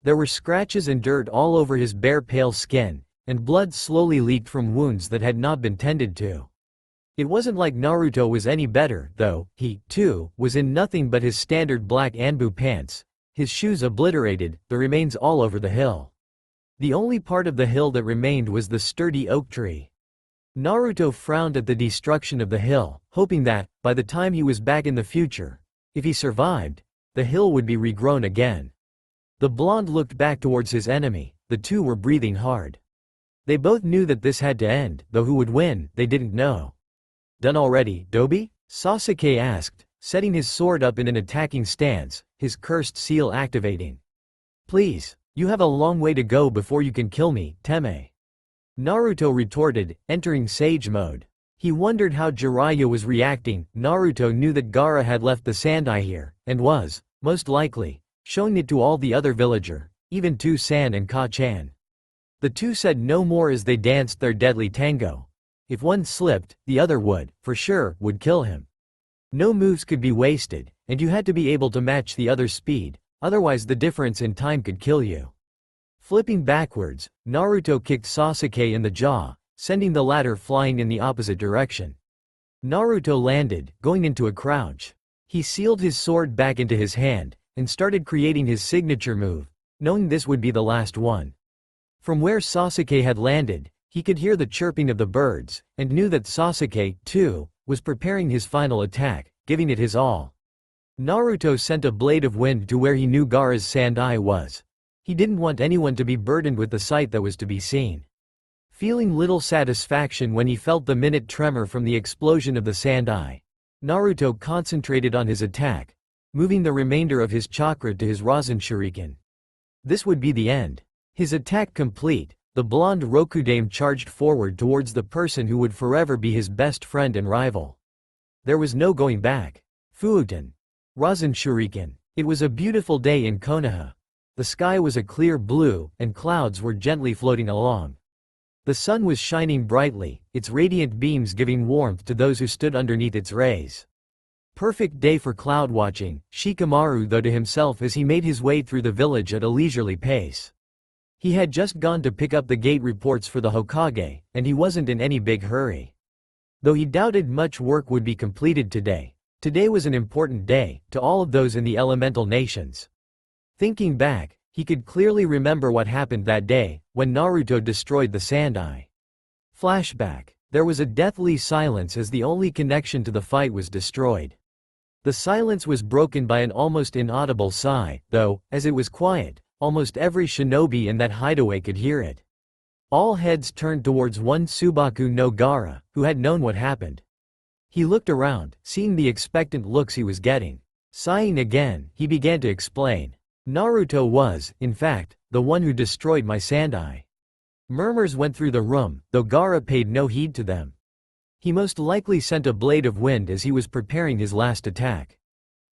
There were scratches and dirt all over his bare pale skin, and blood slowly leaked from wounds that had not been tended to. It wasn't like Naruto was any better, though. He, too, was in nothing but his standard black Anbu pants, his shoes obliterated, the remains all over the hill. The only part of the hill that remained was the sturdy oak tree. Naruto frowned at the destruction of the hill, hoping that, by the time he was back in the future, if he survived, the hill would be regrown again. The blonde looked back towards his enemy. The two were breathing hard. They both knew that this had to end, though who would win, they didn't know. "Done already, Dobi?" Sasuke asked, setting his sword up in an attacking stance, his cursed seal activating. "Please, you have a long way to go before you can kill me, Teme." Naruto retorted, entering sage mode. He wondered how Jiraiya was reacting. Naruto knew that Gaara had left the sandai here, and was, most likely, showing it to all the other villager, even to San and Ka-chan. The two said no more as they danced their deadly tango. If one slipped, the other would, for sure, would kill him. No moves could be wasted, and you had to be able to match the other's speed, otherwise the difference in time could kill you. Flipping backwards, Naruto kicked Sasuke in the jaw, sending the latter flying in the opposite direction. Naruto landed, going into a crouch. He sealed his sword back into his hand, and started creating his signature move, knowing this would be the last one. From where Sasuke had landed, he could hear the chirping of the birds, and knew that Sasuke, too, was preparing his final attack, giving it his all. Naruto sent a blade of wind to where he knew Gaara's sandai was. He didn't want anyone to be burdened with the sight that was to be seen. Feeling little satisfaction when he felt the minute tremor from the explosion of the sandai, Naruto concentrated on his attack, moving the remainder of his chakra to his Rasen Shuriken. This would be the end. His attack complete, the blonde Rokudame charged forward towards the person who would forever be his best friend and rival. There was no going back. Fuuten. Rasen Shuriken. It was a beautiful day in Konoha. The sky was a clear blue, and clouds were gently floating along. The sun was shining brightly, its radiant beams giving warmth to those who stood underneath its rays. Perfect day for cloud watching, Shikamaru thought to himself as he made his way through the village at a leisurely pace. He had just gone to pick up the gate reports for the Hokage, and he wasn't in any big hurry. Though he doubted much work would be completed today, today was an important day, to all of those in the elemental nations. Thinking back, he could clearly remember what happened that day, when Naruto destroyed the sandai. Flashback. There was a deathly silence as the only connection to the fight was destroyed. The silence was broken by an almost inaudible sigh, though, as it was quiet, almost every shinobi in that hideaway could hear it. All heads turned towards one Subaku no Gaara, who had known what happened. He looked around, seeing the expectant looks he was getting. Sighing again, he began to explain. Naruto was, in fact, the one who destroyed my sandai. Murmurs went through the room, though Gaara paid no heed to them. He most likely sent a blade of wind as he was preparing his last attack.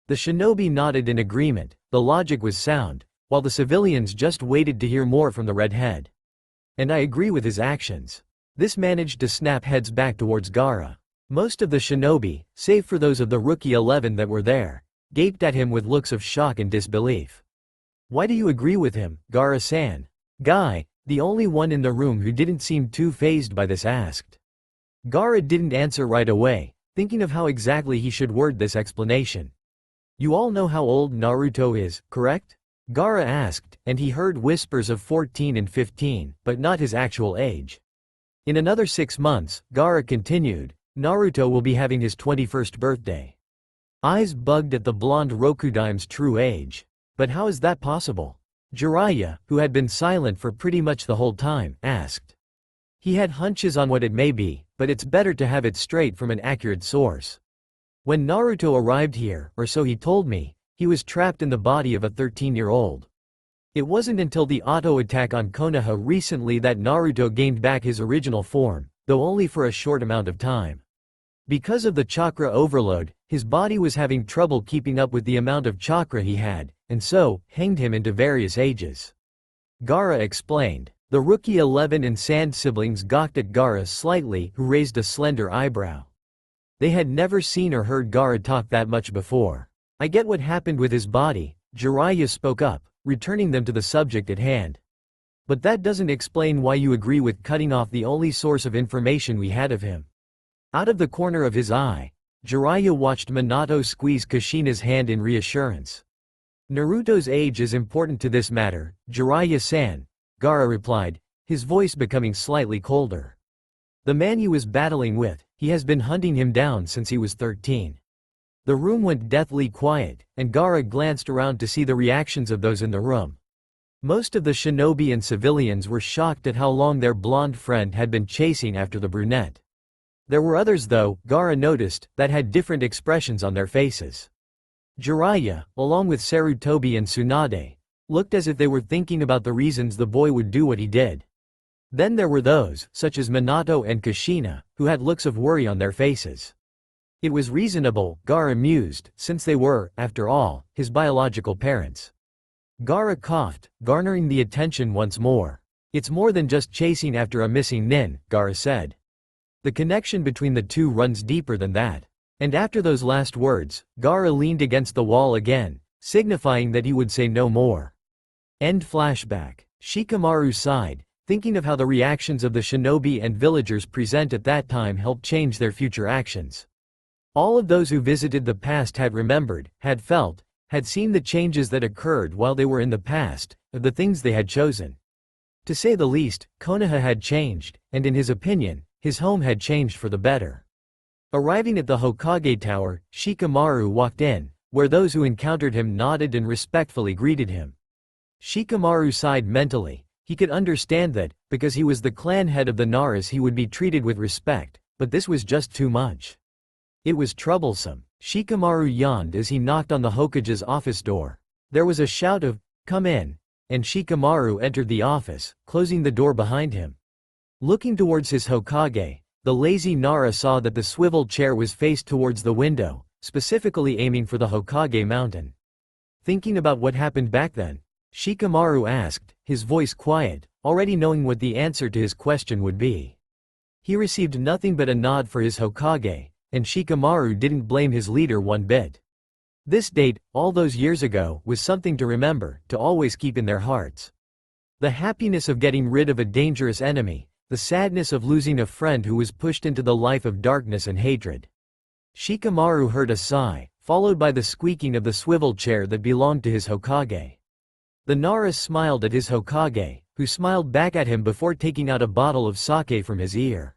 The shinobi nodded in agreement, the logic was sound, while the civilians just waited to hear more from the redhead. And I agree with his actions. This managed to snap heads back towards Gaara. Most of the shinobi, save for those of the rookie 11 that were there, gaped at him with looks of shock and disbelief. "Why do you agree with him, Gaara-san?" Guy, the only one in the room who didn't seem too fazed by this, asked. Gaara didn't answer right away, thinking of how exactly he should word this explanation. "You all know how old Naruto is, correct?" Gaara asked, and he heard whispers of 14 and 15, but not his actual age. "In another 6 months," Gaara continued, "Naruto will be having his 21st birthday." Eyes bugged at the blonde Rokudame's true age. But how is that possible? Jiraiya, who had been silent for pretty much the whole time, asked. He had hunches on what it may be, but it's better to have it straight from an accurate source. When Naruto arrived here, or so he told me, he was trapped in the body of a 13-year-old. It wasn't until the auto attack on Konoha recently that Naruto gained back his original form, though only for a short amount of time. Because of the chakra overload, his body was having trouble keeping up with the amount of chakra he had, and so, hanged him into various ages. Gaara explained. The rookie 11 and Sand siblings gawked at Gaara slightly, who raised a slender eyebrow. They had never seen or heard Gaara talk that much before. I get what happened with his body, Jiraiya spoke up, returning them to the subject at hand. But that doesn't explain why you agree with cutting off the only source of information we had of him. Out of the corner of his eye, Jiraiya watched Minato squeeze Kushina's hand in reassurance. Naruto's age is important to this matter, Jiraiya-san, Gaara replied, his voice becoming slightly colder. The man you was battling with, he has been hunting him down since he was 13. The room went deathly quiet, and Gaara glanced around to see the reactions of those in the room. Most of the shinobi and civilians were shocked at how long their blonde friend had been chasing after the brunette. There were others though, Gaara noticed, that had different expressions on their faces. Jiraiya, along with Sarutobi and Tsunade, looked as if they were thinking about the reasons the boy would do what he did. Then there were those, such as Minato and Kushina, who had looks of worry on their faces. It was reasonable, Gaara mused, since they were, after all, his biological parents. Gaara coughed, garnering the attention once more. It's more than just chasing after a missing nin, Gaara said. The connection between the two runs deeper than that. And after those last words, Gaara leaned against the wall again, signifying that he would say no more. End flashback. Shikamaru sighed, thinking of how the reactions of the shinobi and villagers present at that time helped change their future actions. All of those who visited the past had remembered, had felt, had seen the changes that occurred while they were in the past, of the things they had chosen. To say the least, Konoha had changed, and in his opinion, his home had changed for the better. Arriving at the Hokage Tower, Shikamaru walked in, where those who encountered him nodded and respectfully greeted him. Shikamaru sighed mentally. He could understand that, because he was the clan head of the Naras, he would be treated with respect, but this was just too much. It was troublesome. Shikamaru yawned as he knocked on the Hokage's office door. There was a shout of, "Come in," and Shikamaru entered the office, closing the door behind him. Looking towards his Hokage, the lazy Nara saw that the swivel chair was faced towards the window, specifically aiming for the Hokage mountain. Thinking about what happened back then, Shikamaru asked, his voice quiet, already knowing what the answer to his question would be. He received nothing but a nod for his Hokage, and Shikamaru didn't blame his leader one bit. This date, all those years ago, was something to remember, to always keep in their hearts. The happiness of getting rid of a dangerous enemy, the sadness of losing a friend who was pushed into the life of darkness and hatred. Shikamaru heard a sigh, followed by the squeaking of the swivel chair that belonged to his Hokage. The Nara smiled at his Hokage, who smiled back at him before taking out a bottle of sake from his ear.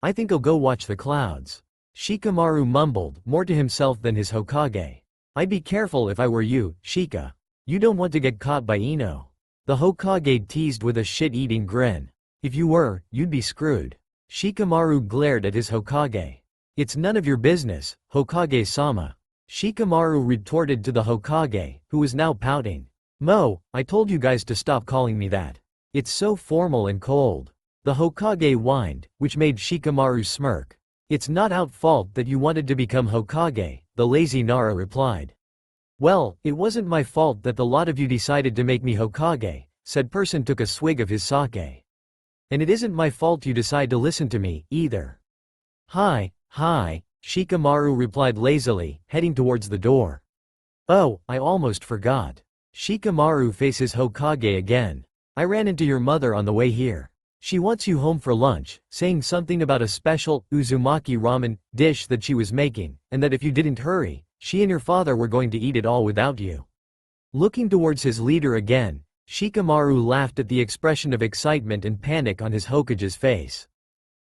"I think I'll go watch the clouds." Shikamaru mumbled, more to himself than his Hokage. "I'd be careful if I were you, Shika. You don't want to get caught by Ino." The Hokage teased with a shit-eating grin. "If you were, you'd be screwed." Shikamaru glared at his Hokage. "It's none of your business, Hokage-sama." Shikamaru retorted to the Hokage, who was now pouting. I told you guys to stop calling me that. It's so formal and cold." The Hokage whined, which made Shikamaru smirk. "It's not our fault that you wanted to become Hokage," the lazy Nara replied. "Well, it wasn't my fault that the lot of you decided to make me Hokage," said person took a swig of his sake. "And it isn't my fault you decide to listen to me, either." Hi, Shikamaru replied lazily, heading towards the door. "Oh, I almost forgot." Shikamaru faces Hokage again. "I ran into your mother on the way here. She wants you home for lunch, saying something about a special, uzumaki ramen, dish that she was making, and that if you didn't hurry, she and your father were going to eat it all without you." Looking towards his leader again, Shikamaru laughed at the expression of excitement and panic on his Hokage's face.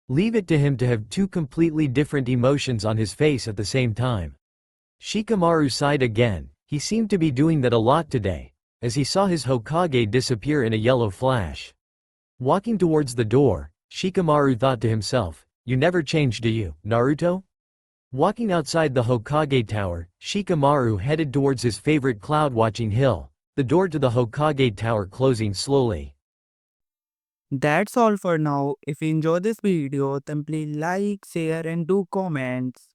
Leave it to him to have two completely different emotions on his face at the same time. Shikamaru sighed again. He seemed to be doing that a lot today, as he saw his Hokage disappear in a yellow flash. Walking towards the door, Shikamaru thought to himself, "You never change, do you, Naruto?" Walking outside the Hokage Tower, Shikamaru headed towards his favorite cloud-watching hill, the door to the Hokage Tower closing slowly. That's all for now. If you enjoyed this video, then please like, share and do comments.